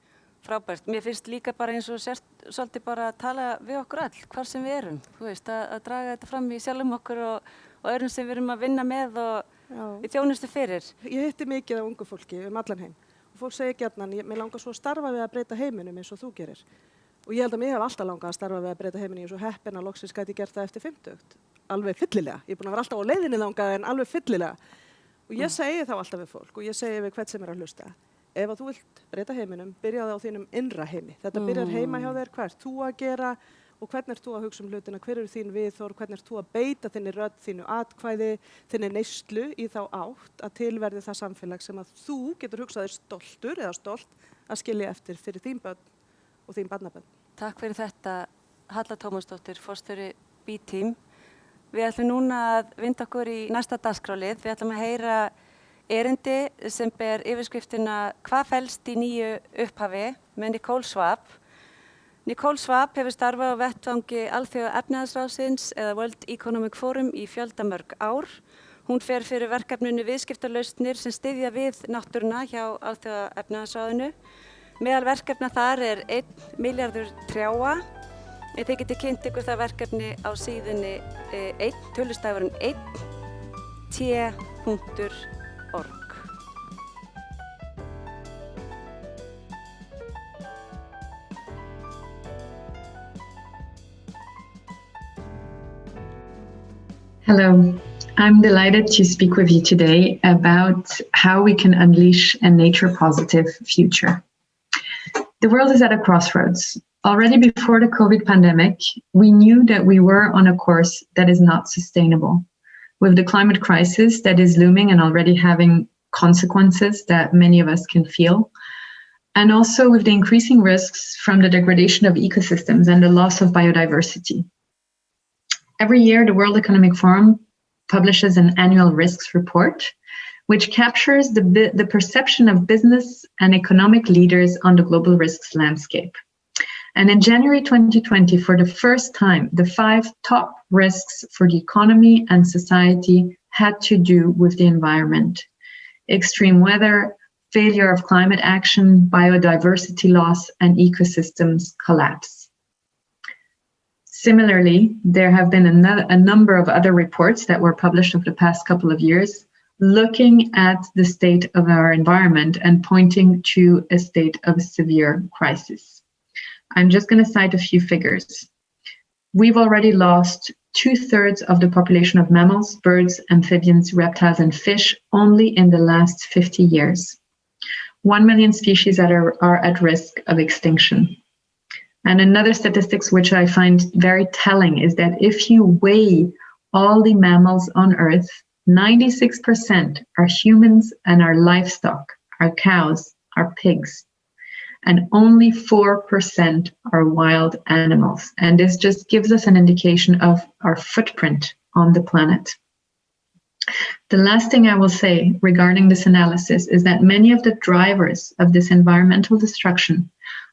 Frábært. Mér finnst líka bara eins og svolítið bara að tala við okkur all, hvar sem við erum, þú veist, að draga þetta fram í sjálfum okkur og öðrum sem við erum að vinna með og í þjónustu fyrir. Ég hitti mikið af ungu fólki allan heim og fólk segir gjarnan, mér langar svo að starfa við að breyta heiminum eins og þú gerir. Og ég held að mér hef alltaf langað að starfa við að breyta heiminum eins og heppin að loksins gæti gert það eftir 50. Alveg fyllilega. Ég er búin að vera alltaf á leiðinni þangað en alveg fyllilega. Og ég segi þá alltaf við fólk og ég segi við hvern sem er að hlusta. Ef að þú vilt breyta heiminum, byrjaðu á þínum innra heimi. Þetta byrjar heima hjá þér, hvað ert þú að gera og hvernig ert þú að hugsa um hlutina, hver eru þín viðhorf, hvernig ert þú að beita þinni rödd, þínu atkvæði, þinni neyslu í þá átt að tilverði það samfélag sem að þú getur hugsað þér stoltur eða stolt að skilja eftir fyrir þín börn og þín barnabörn. Takk fyrir þetta, Halla Tómasdóttir, forstjóri B-Team. Við ætlum núna að vinda okkur í næsta dagskrálið. Við ætlum að heyra erindi sem ber yfirskriftina Hvað felst í nýju upphafi með Nicole Schwab. Nicole Schwab hefur starfað á vettvangi Alþjóða efnahagsráðsins eða World Economic Forum í fjöldamörg ár. Hún fer fyrir verkefninu viðskiptalausnir sem styðja við náttúruna hjá Alþjóða efnahagsráðinu. Meðal verkefna þar 1 milljarður trjáa. Þið getið kynnt ykkur það verkefni á síðunni 1, tölustafurinn 1, t.org. Hello, I'm delighted to speak with you today about how we can unleash a nature-positive future. The world is at a crossroads. Already before the COVID pandemic, we knew that we were on a course that is not sustainable. With the climate crisis that is looming and already having consequences that many of us can feel, and also with the increasing risks from the degradation of ecosystems and the loss of biodiversity. Every year, the World Economic Forum publishes an annual risks report, which captures the perception of business and economic leaders on the global risks landscape. And in January 2020, for the first time, the 5 top risks for the economy and society had to do with the environment: extreme weather, failure of climate action, biodiversity loss, and ecosystems collapse. Similarly, there have been a number of other reports that were published over the past couple of years looking at the state of our environment and pointing to a state of severe crisis. I'm just going to cite a few figures. We've already lost 2/3 of the population of mammals, birds, amphibians, reptiles, and fish only in the last 50 years. 1 million species are at risk of extinction. And another statistics which I find very telling is that if you weigh all the mammals on Earth, 96% are humans and are livestock, are cows, are pigs, and only 4% are wild animals. And this just gives us an indication of our footprint on the planet. The last thing I will say regarding this analysis is that many of the drivers of this environmental destruction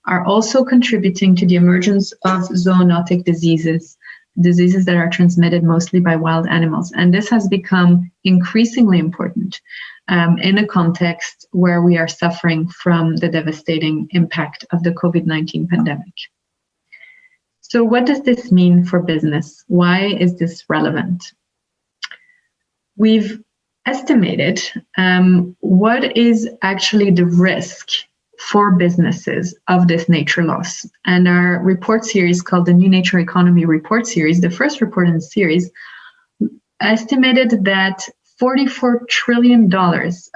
are also contributing to the emergence of zoonotic diseases that are transmitted mostly by wild animals. And this has become increasingly important in a context where we are suffering from the devastating impact of the COVID-19 pandemic. So what does this mean for business? Why is this relevant? We've estimated what is actually the risk for businesses of this nature loss. And our report series called the New Nature Economy Report Series, the first report in the series, estimated that $44 trillion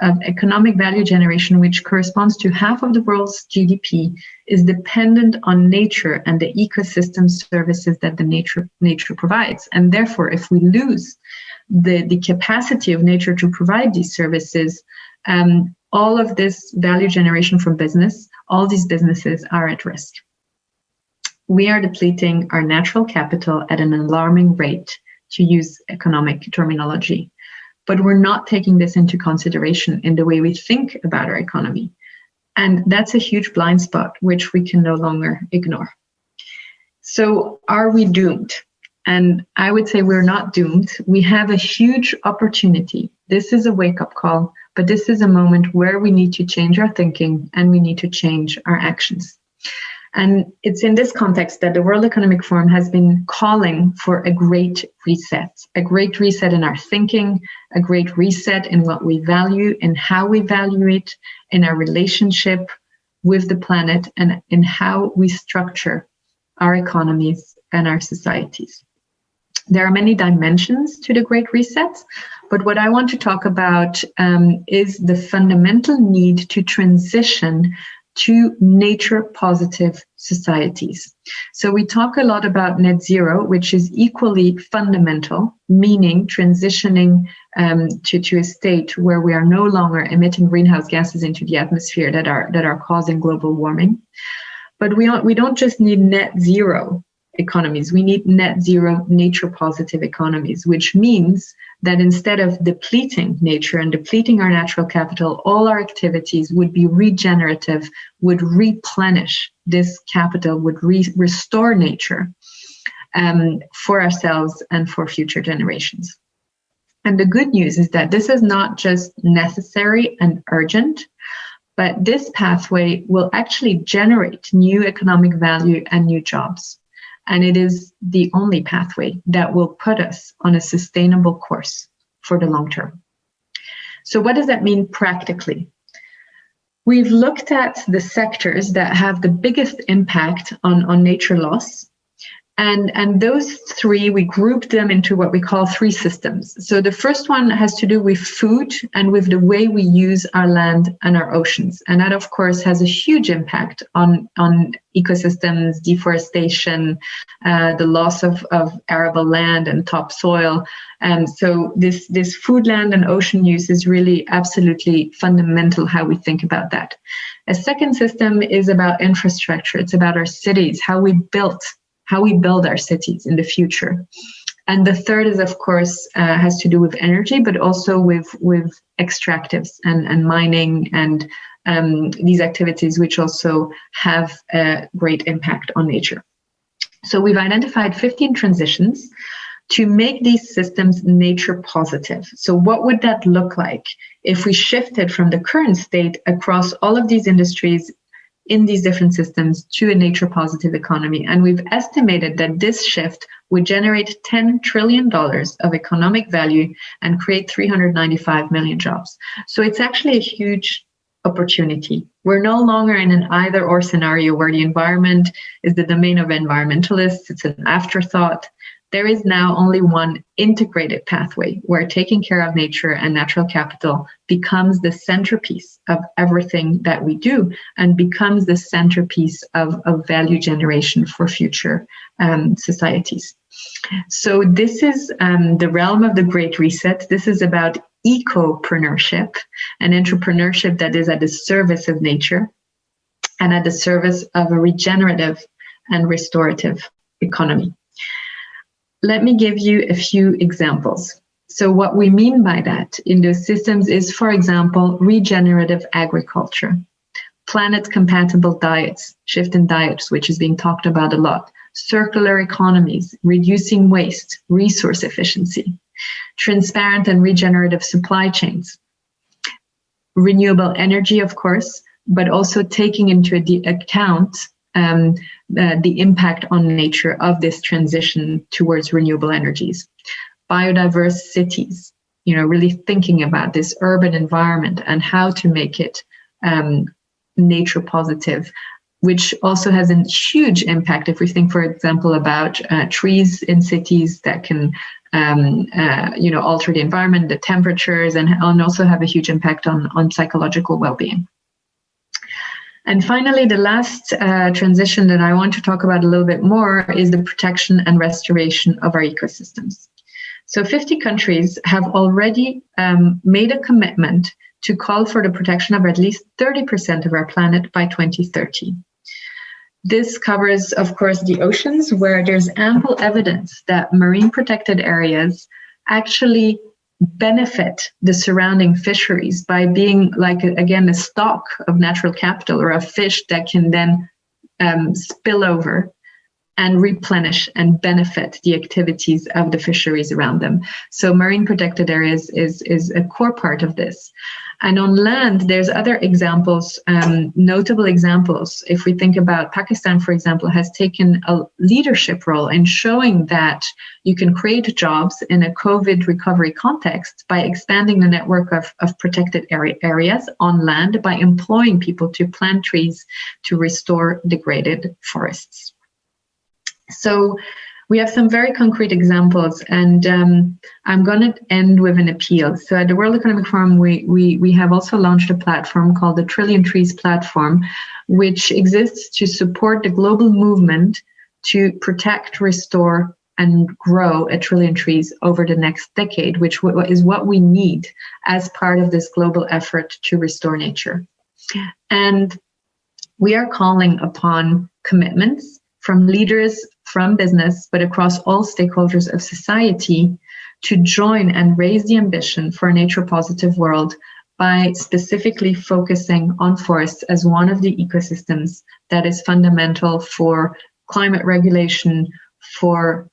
of economic value generation, which corresponds to half of the world's GDP, is dependent on nature and the ecosystem services that the nature provides. And therefore, if we lose the capacity of nature to provide these services, all of this value generation from business, all these businesses are at risk. We are depleting our natural capital at an alarming rate, to use economic terminology. But we're not taking this into consideration in the way we think about our economy. And that's a huge blind spot, which we can no longer ignore. So are we doomed? And I would say we're not doomed. We have a huge opportunity. This is a wake-up call, but this is a moment where we need to change our thinking and we need to change our actions. And it's in this context that the World Economic Forum has been calling for a great reset in our thinking, a great reset in what we value and how we value it, in our relationship with the planet, and in how we structure our economies and our societies. There are many dimensions to the Great Reset, but what I want to talk about is the fundamental need to transition to nature-positive societies. So we talk a lot about net zero, which is equally fundamental, meaning transitioning to a state where we are no longer emitting greenhouse gases into the atmosphere that are causing global warming. But we don't just need net zero. economies. We need net zero, nature positive economies, which means that instead of depleting nature and depleting our natural capital, all our activities would be regenerative, would replenish this capital, would restore nature for ourselves and for future generations. And the good news is that this is not just necessary and urgent, but this pathway will actually generate new economic value and new jobs. And it is the only pathway that will put us on a sustainable course for the long term. So what does that mean practically? We've looked at the sectors that have the biggest impact on nature loss. And those three, we grouped them into what we call three systems. So the first one has to do with food and with the way we use our land and our oceans. And that, of course, has a huge impact on ecosystems, deforestation, the loss of arable land and topsoil. And so this food, land, and ocean use is really absolutely fundamental how we think about that. A second system is about infrastructure. It's about our cities, how we build our cities in the future. And the third is, of course, has to do with energy, but also with extractives and mining and these activities, which also have a great impact on nature. So we've identified 15 transitions to make these systems nature positive. So what would that look like if we shifted from the current state across all of these industries in these different systems to a nature positive economy? And we've estimated that this shift would generate $10 trillion of economic value and create 395 million jobs. So it's actually a huge opportunity. We're no longer in an either or scenario where the environment is the domain of environmentalists, it's an afterthought. There is now only one integrated pathway where taking care of nature and natural capital becomes the centerpiece of everything that we do and becomes the centerpiece of value generation for future societies. So this is the realm of the Great Reset. This is about ecopreneurship, an entrepreneurship that is at the service of nature and at the service of a regenerative and restorative economy. Let me give you a few examples. So what we mean by that in those systems is, for example, regenerative agriculture, planet-compatible diets, shift in diets, which is being talked about a lot, circular economies, reducing waste, resource efficiency, transparent and regenerative supply chains, renewable energy, of course, but also taking into account the impact on nature of this transition towards renewable energies. Biodiverse cities, really thinking about this urban environment and how to make it nature positive, which also has a huge impact if we think, for example, about trees in cities that can alter the environment, the temperatures, and also have a huge impact on psychological well-being. And finally, the last transition that I want to talk about a little bit more is the protection and restoration of our ecosystems. So 50 countries have already made a commitment to call for the protection of at least 30% of our planet by 2030. This covers, of course, the oceans, where there's ample evidence that marine protected areas actually benefit the surrounding fisheries by being again, a stock of natural capital or a fish that can then spill over and replenish and benefit the activities of the fisheries around them. So marine protected areas is a core part of this. And on land, there's other examples, notable examples. If we think about Pakistan, for example, has taken a leadership role in showing that you can create jobs in a COVID recovery context by expanding the network of protected areas on land by employing people to plant trees to restore degraded forests. So we have some very concrete examples, and I'm going to end with an appeal. So at the World Economic Forum, we have also launched a platform called the Trillion Trees Platform, which exists to support the global movement to protect, restore, and grow 1 trillion trees over the next decade, which is what we need as part of this global effort to restore nature. And we are calling upon commitments from leaders, from business, but across all stakeholders of society to join and raise the ambition for a nature positive world by specifically focusing on forests as one of the ecosystems that is fundamental for climate regulation, for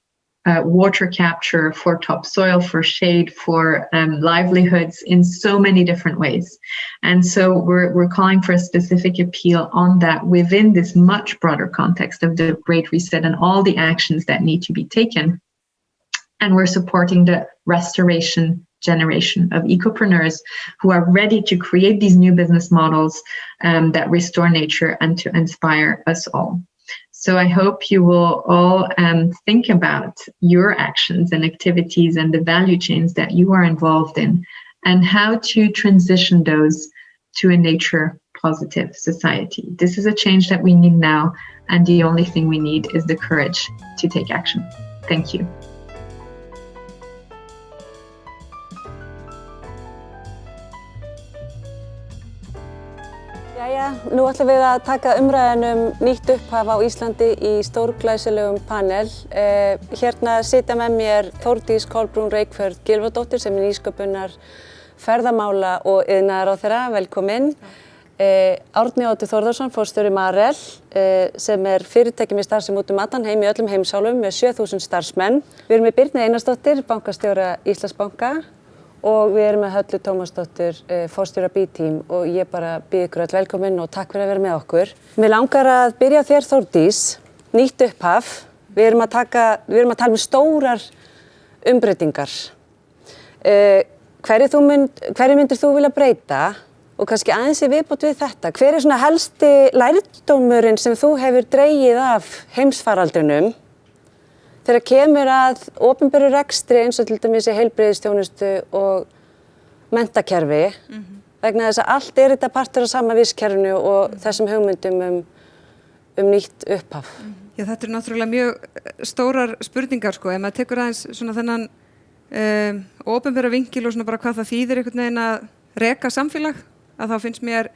water capture, for topsoil, for shade, for livelihoods in so many different ways. And so we're calling for a specific appeal on that within this much broader context of the Great Reset and all the actions that need to be taken. And we're supporting the restoration generation of ecopreneurs who are ready to create these new business models that restore nature and to inspire us all. So I hope you will all think about your actions and activities and the value chains that you are involved in and how to transition those to a nature positive society. This is a change that we need now, and the only thing we need is the courage to take action. Thank you. Jæja, nú ætlum við að taka umræðan nýtt upphaf á Íslandi í stórglæsilegum panel. Hérna sitja með mér Þórdís Kolbrún Reykfjörð Gylfadóttir sem nýsköpunar ferðamála og iðnaðarráðherra, velkomin. Árni Oddur Þórðarsson, forstjóri Marel, sem fyrirtæki með starfsemi út allan heim í öllum heimsálfum með 7000 starfsmenn. Við erum með Birnu Einarsdóttir, bankastjóra Íslandsbanka, og við erum með Hallu Tómasdóttir, forstjóra B-team, og ég bara býð ykkur öll velkomin og takk fyrir að vera með okkur. Mér langar að byrja á þér, Þórdís, nýtt upphaf. Við erum að tala um stórar umbreytingar. Hverju myndir þú vilja breyta? Og kannski aðeins í viðbót við þetta. Hver svona helsti lærdómurinn sem þú hefur dregið af heimsfaraldrinum þegar kemur að opinberu rekstri eins og til dæmis í heilbrigðisþjónustu og menntakerfi, vegna þess að allt þetta partur af sama vistkerfinu og þessum hugmyndum um nýtt upphaf? Já, þetta náttúrulega mjög stórar spurningar, sko. Ef maður tekur aðeins svona þennan opinbera vinkil og svona bara hvað það þýðir einhvern veginn að reka samfélag, að þá finnst mér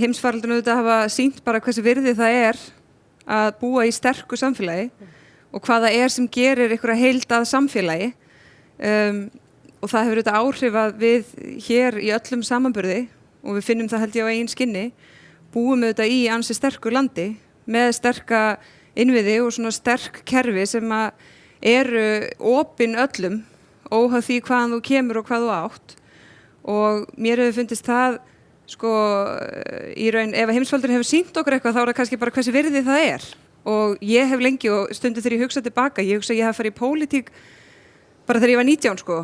heimsfaraldurinn auðvitað hafa sýnt bara hversu virði það að búa í sterku samfélagi og hvað það sem gerir einhverja heild að samfélagi. Og það hefur auðvitað áhrif að við hér í öllum samanburði, og við finnum það held ég á eigin skinni, búum auðvitað í ansi sterku landi með sterka innviði og svona sterk kerfi sem eru opin öllum, óháð því hvaðan þú kemur og hvað þú átt. Og mér hefur fundist það, sko, í raun, ef heimsfaraldurinn hefur sýnt okkur eitthvað, þá það kannski bara hversu virði það Og ég hef lengi, og stundum þegar ég hugsa tilbaka, ég hugsa að ég hef farið í pólitík bara þegar ég var 19, sko,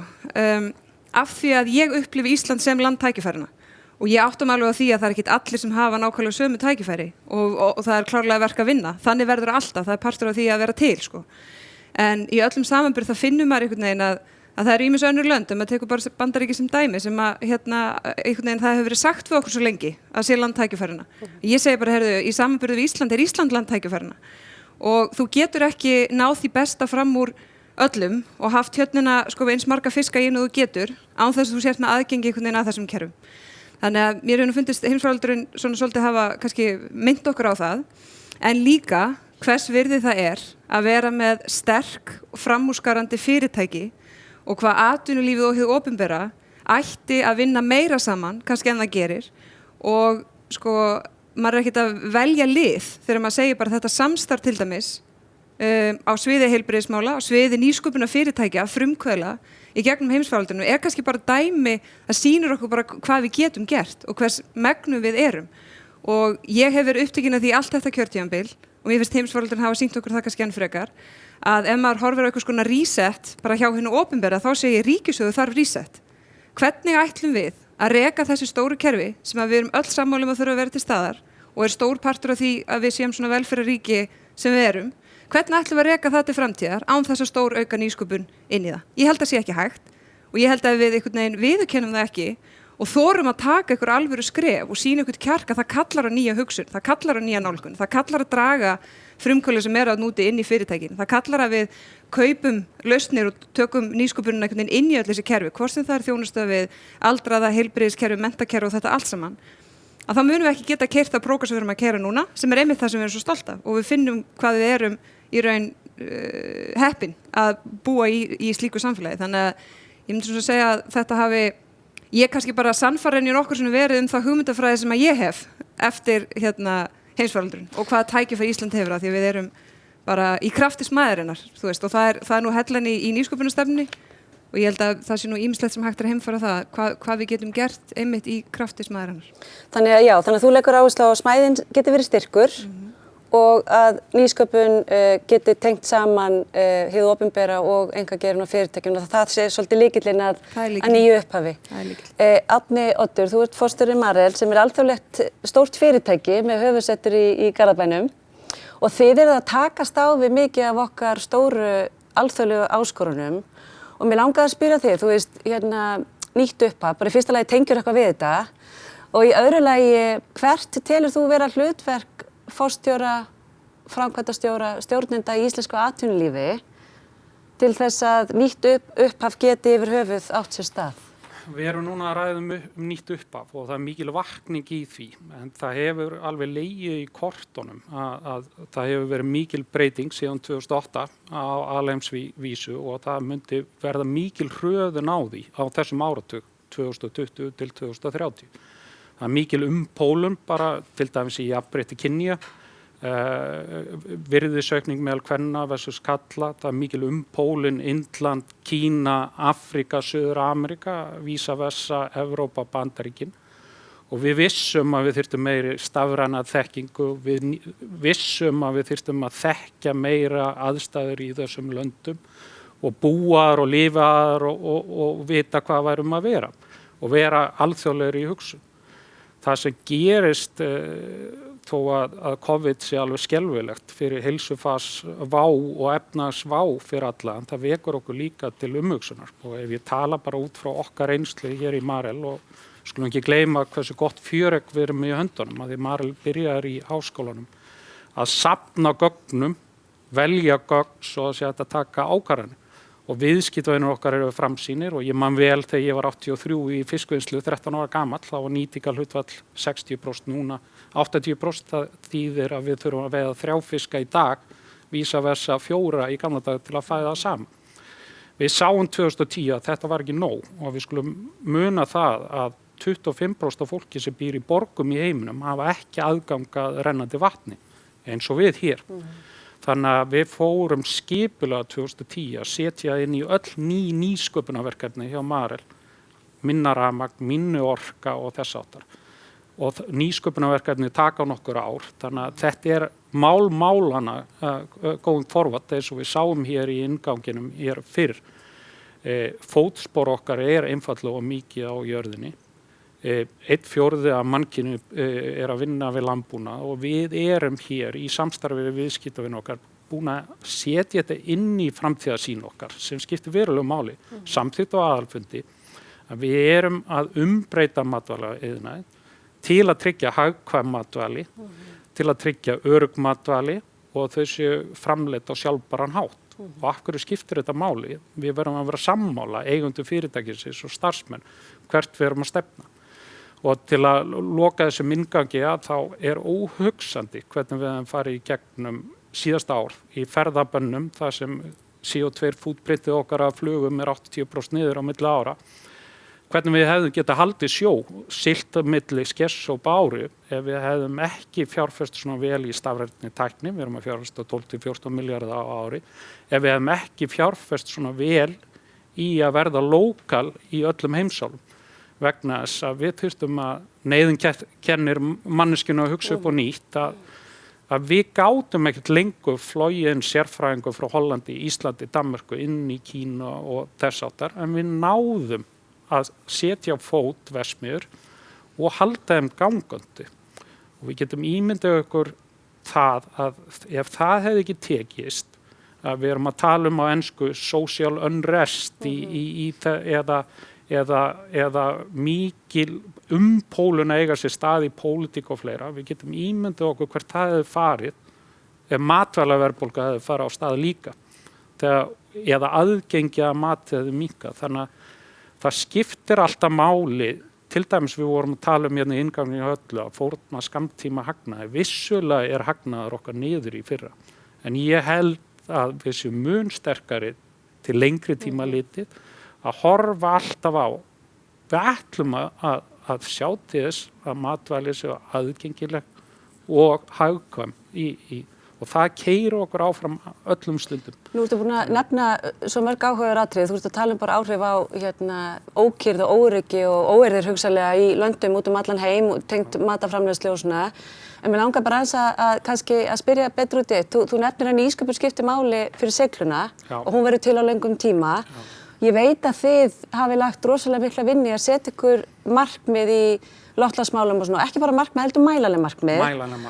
af því að ég upplifi Ísland sem land tækifærina. Og ég áttum alveg á því að það ekki allir sem hafa nákvæmlega sömu tækifæri og það klárlega verk að vinna. Þannig verður alltaf, það partur af því að vera til, sko. En í öllum samanburð þá finnum maður einhvern veginn að það eru ýmis önnur lönd, maður tekur bara Bandaríki sem dæmi, sem einhvern veginn það hefur verið sagt við okkur svo lengi að sé land tækifærina. Ég segi bara, heyrðu, í samanburði við Ísland Ísland land tækifærina. Og þú getur ekki náð því besta fram úr öllum og haft tjörnina, sko, eins marga fiska í einu þú getur, án þess að þú sért með aðgengi einhvern veginn að þessum kerfum. Þannig að mér hefur fundist heimsfaraldurinn svona svolítið hafa kannski minnt okkur á það, en líka hvers virði það að vera með sterk og framúrskarandi fyrirtæki og hvað atvinnulífið og hið opinbera ætti að vinna meira saman, kannski en það gerir. Og sko, maður ekkert að velja lið þegar maður segir bara þetta samstarf til dæmis á sviði heilbrigðismála, á sviði nýsköpunar fyrirtækja, frumkvöðla í gegnum heimsfaraldurinn kannski bara dæmi að sýnir okkur bara hvað við getum gert og hvers megnum við erum. Og ég hef verið upptekin af því allt þetta kjörtímabil og mér finnst heimsfaraldurinn hafa sýnt okkur það kannski enn frekar að ef maður horfir á eitthvað skona reset bara hjá hinu opinbera þá segir ríkissjóður þarf reset. Hvernig ætlum við að reka þessi stóru kerfi sem að við erum öll sammála að þurfa að vera til staðar og stór partur af því að við séum svona velferðarríki sem við erum. Hvernig ætlum við að reka það til framtíðar án þess að stór auka nýsköpun inn í það? Ég held að sé ekki hægt og ég held að við einhvern veginn viðurkennum það ekki og þorum að taka einhver alvöru skref og sýna einhvern kjark að það kallar á nýja hugsun, það kallar á nýja nálgun, það kallar að draga frumkvöðli sem að núti inn í fyrirtækin. Það kallar að við kaupum lausnir og tökum nýsköpunina einhvern veginn inn í öll þessi kerfi, hvort sem það þjónusta við aldraða, heilbrigðiskerfi, menntakerfi og þetta allt saman. að þá munum við ekki geta keyrt það prógram sem við erum að keyra núna, sem einmitt það sem við erum svo stolt af og við finnum hvað við erum í raun heppin að búa í slíku samfélagi. Þannig að ég myndi svona segja að þetta hafi, ég kannski bara sannfærin í nokkur svona verið það hugmyndafræði sem að ég hef eftir heimsfaraldurinn og hvaða tækifæri Ísland hefur því að við erum bara í krafti smæðarinnar, þú veist, og það er nú hellan í nýsköpunarstefnunni og ég held að það sé nú ýmislegt sem hægt að heimfæra það hvað við getum gert einmitt í krafti smæðarinnar. Þannig að þú leggur áherslu á að smæðin geti verið styrkur og að nýsköpun geti tengt saman hið opinbera og einkageirann og fyrirtækjum og það sé svolítið lykillinn að nýju upphafi. Árni Oddur, þú ert forstjóri Marel sem alþjóðlegt stórt fyrirtæki með höfuðsetur í Garðabænum og þið eruð að takast á við mikið af okkar stóru alþjóðlegu áskorunum og mér langaði að spyrja þig, þú veist, nýtt upphaf, bara í fyrsta lagi tengjur eitthvað við þetta og í öðru lagi hvert telur þú vera hlutverk forstjóra, framkvæmdastjóra, stjórnenda í íslensku atvinnulífi til þess að nýtt upphaf geti yfir höfuð átt sér stað? Við erum núna að ræða nýtt upphaf og það mikil vakning í því en það hefur alveg legið í kortunum að það hefur verið mikil breyting síðan 2008 á heimsvísu og það myndi verða mikil hröðun á því á þessum áratug 2020 til 2030. Það er mikil pólun bara til dæmis í jafnrétti kynja, virðisaukning meðal kvenna versus karla, það er mikil pólun Indland, Kína, Afrika, Suður-Ameríka, vísa versa, Evrópa, Bandaríkin og við vissum að við þyrftum meiri stafræna þekkingu, við vissum að við þyrftum að þekkja meira aðstæður í þessum löndum og búaðar og lifaðar og vita hvað værum að vera og vera alþjóðlegri í hugsun. Það sem gerist þó að COVID sé alveg skelfilegt fyrir heilsufarsvá og efnahagsvá fyrir alla, en það vekur okkur líka til umhugsunar og ef ég tala bara út frá okkar reynslu hér í Marel og skulum ekki gleyma hversu gott fjöregg við erum í höndunum að því Marel byrjar í háskólanum að safna gögnum, velja gögn svo að sé hægt að taka ákvarðanir. Og viðskiptavinir okkar eru framsýnir og ég man vel þegar ég var 83 í fiskvinnslu, 13 ára gamall, þá var nýtingarhlutfall 60%, núna 80%, það þýðir að við þurfum að veiða 3 fiska í dag, vísa versa 4 í gamla dag til að fæða það saman. Við sáum 2010 að þetta var ekki nóg og við skulum muna það að 25% af fólki sem býr í borgum í heiminum hafa ekki aðgang að rennandi vatni, eins og við hér. Þannig að við fórum skipulega 2010 að setja inn í öll nýsköpunarverkefni hjá Marel, minna rafmagn, minni orka og þess áttar. Og nýsköpunarverkefni taka nokkur ár, þannig að þetta málana going forward, eins og við sáum hér í innganginum hér fyrr. Fótspor okkar einfaldlega mikið á jörðinni. 1/4 af mannkyninu að vinna við landbúnað og við erum hér í samstarfi við viðskiptavini okkar búin að setja þetta inn í framtíðarsýn okkar sem skiptir verulegu máli, samþykkt á aðalfundi að við erum að umbreyta matvælaiðnaði til að tryggja hagkvæm matvæli, til að tryggja örugg matvæli og þau séu framleidd á sjálfbæran hátt. Og af hverju skiptir þetta máli? Við verðum að vera sammála, eigendur fyrirtækisins og starfsmenn, hvert við erum að stefna. Og til að loka þessum inngangi að þá óhugsandi hvernig við hefum farið í gegnum síðasta ár í ferðabönnum þar sem CO2 footprintið okkar af flugum 80% niður á milli ára. Hvernig við hefðum getað haldið sjó, siglt á milli Skess og Báru ef við hefðum ekki fjárfest svona vel í stafrænni tækni, við erum að fjárfesta 12-14 milljarða á ári, ef við hefðum ekki fjárfest svona vel í að verða lokal í öllum heimsálfum. Vegna þess að við þurftum að neyðin kennir manneskinu að hugsa upp á nýtt að við gátum ekkert lengur flogið sérfræðingur frá Hollandi, Íslandi, Danmörku inn í Kína og þess áttar en við náðum að setja á fót verksmiðjur og halda þeim gangandi. Og við getum ímyndað okkur það að ef það hefði ekki tekist að við erum að tala á ensku social unrest eða mikil pólun að eiga sér stað í pólitík og fleira. Við getum ímyndað okkur hvert það hefði farið ef matvælaverðbólga hefði farið á stað líka eða aðgengi að mat hefði minnkað. Þannig að það skiptir alltaf máli til dæmis við vorum að tala hérna í innganginum í öllu að fórna skammtíma hagnaði. Vissulega hagnaður okkar niður í fyrra. En ég held að við séum mun sterkari til lengri tíma litið að horfa alltaf á. Við ætlum að sjá til þess að matvæli séu aðgengileg og hagkvæm og það keyrir okkur áfram öllum stundum. Nú ertu búin að nefna svo mörg áhugaður atriði. Þú ert að tala bara áhrif á ókyrrð og óöryggi og óeirðir hugsanlega í löndum út allan heim og tengt mataframleiðslu og svona. En mér langar bara aðeins að kannski að spyrja betur út í þetta. Þú nefnir að nýsköpun skiptir máli fyrir segluna og hún verður til á löngum tíma. Já. Ég veit að þið hafi lagt rosalega mikla vinnu að setja ykkur markmið í loftslagsmálum og svona, ekki bara markmið, heldur mælanleg markmið.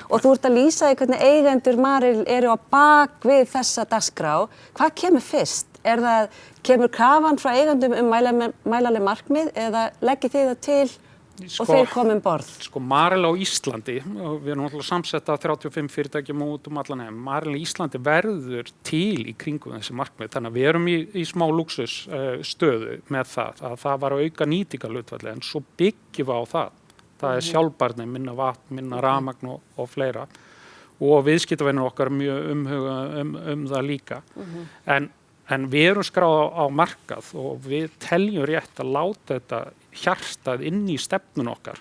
Og þú ert að lýsa því hvernig eigendur Marel eru á bak við þessa dagskrá. Hvað kemur fyrst? Kemur krafan frá eigendum mælanleg markmið eða leggið þið það til og þeir komum borð? Marel á Íslandi, við erum alltaf samsetta 35 fyrirtækjum út allan heim. Marel á Íslandi verður til í kringum þessi markmið, þannig að við erum í smá lúxus stöðu með það, að það var að auka nýtingarhlutfalli, en svo byggjum við á það. Það sjálfbærni, minna vatn, minna rafmagn og fleira. Og viðskiptavinir okkar mjög umhuga það líka. En við erum skráð á markað og við teljum rétt að láta þetta hjartað inn í stefnun okkar.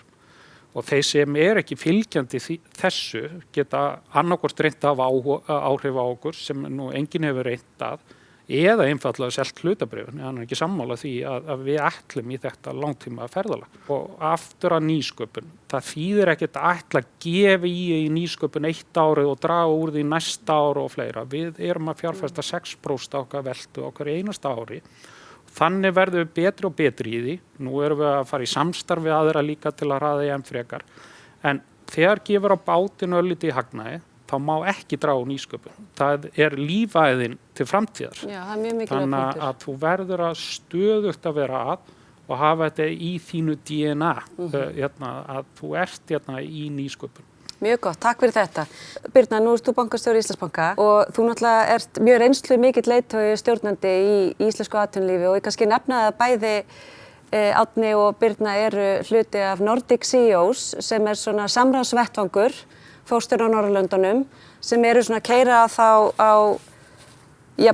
Og þeir sem ekki fylgjandi þessu geta annarkvort reynt að hafa áhrif á okkur sem nú enginn hefur reynt að, eða einfaldlega selt hlutabréfin. Hann ekki sammála því að við ætlum í þetta langtíma ferðalag. Og aftur að nýsköpun. Það þýðir ekkert að ætla að gefa í nýsköpun 1 árið og draga úr því næsta ár og fleira. Við erum að fjárfesta 6% okkar veltu okkar í einasta ári. Þannig verðum við betri og betri í því. Nú erum við að fara í samstarf við aðra líka til að hraða í frekar. En þegar gefur á bátinn örlítið í hagnaði, þá má ekki draga nýsköpun. Það lífæðin til framtíðar. Já, það mjög mikilvægt punktur. Þannig að þú verður að stöðugt að vera og hafa þetta í þínu DNA, að þú ert í nýsköpun. Mjög gott, takk fyrir þetta. Birna, nú ert þú bankastjóri Íslandsbanka og þú náttúrulega ert mjög reynslu mikill leiðtogi stjórnandi í íslensku atvinnulífi og ég kannski nefna að bæði Árni og Birna eru hluti af Nordic CEOs sem svona samráðsvettvangur fórstjóra á Norðurlöndunum sem eru svona að keyra þá á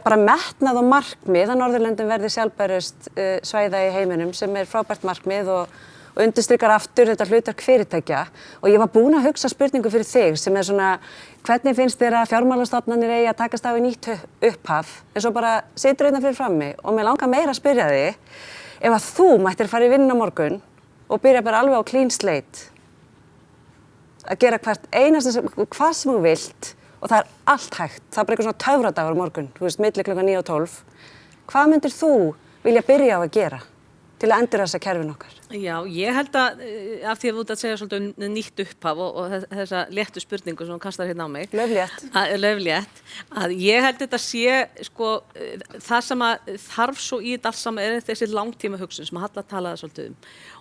bara metnað og markmið að Norðurlöndum verði sjálfbærust svæða í heiminum sem frábært markmið og undirstrikar aftur þetta hlutverk fyrirtækja og ég var búin að hugsa spurningu fyrir þig sem svona hvernig finnst þér að fjármálastofnanir eigi að takast á í nýtt upphaf en svo bara situr hérna fyrir frammi og mér langar meira að spyrja þig ef að þú mættir fara í vinnuna á morgun og byrja bara alveg á clean slate að gera hvað sem þú vilt og það allt hægt, það bara eitthvað svona töfradagur á morgun, þú veist, milli klukkan 9 og 12. Hvað myndir þú vilja byrja á að gera til að endurræsa kerfin okkar? Já, ég held að af því að þú ert að segja svolítið nýtt upphaf og þessa léttu spurningu sem þú kastar hérna á mig. Löflétt. Að ég held þetta sé, það sem að þarf svo í þetta alls saman þessi langtíma hugsun sem Halla talaði svolítið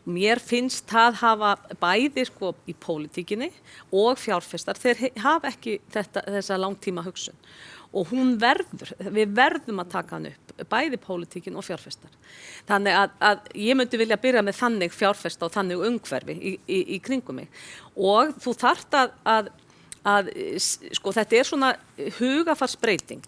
Og mér finnst það hafa bæði í pólitíkinni og fjárfestar, þeir hafa ekki þessa langtíma hugsun. Og við verðum að taka hann upp, bæði pólitíkin og fjárfestar. Þannig að ég myndi vilja byrja með þannig fjárfesta og þannig umhverfi í kringum mig. Og þú þarft þetta svona hugafarsbreyting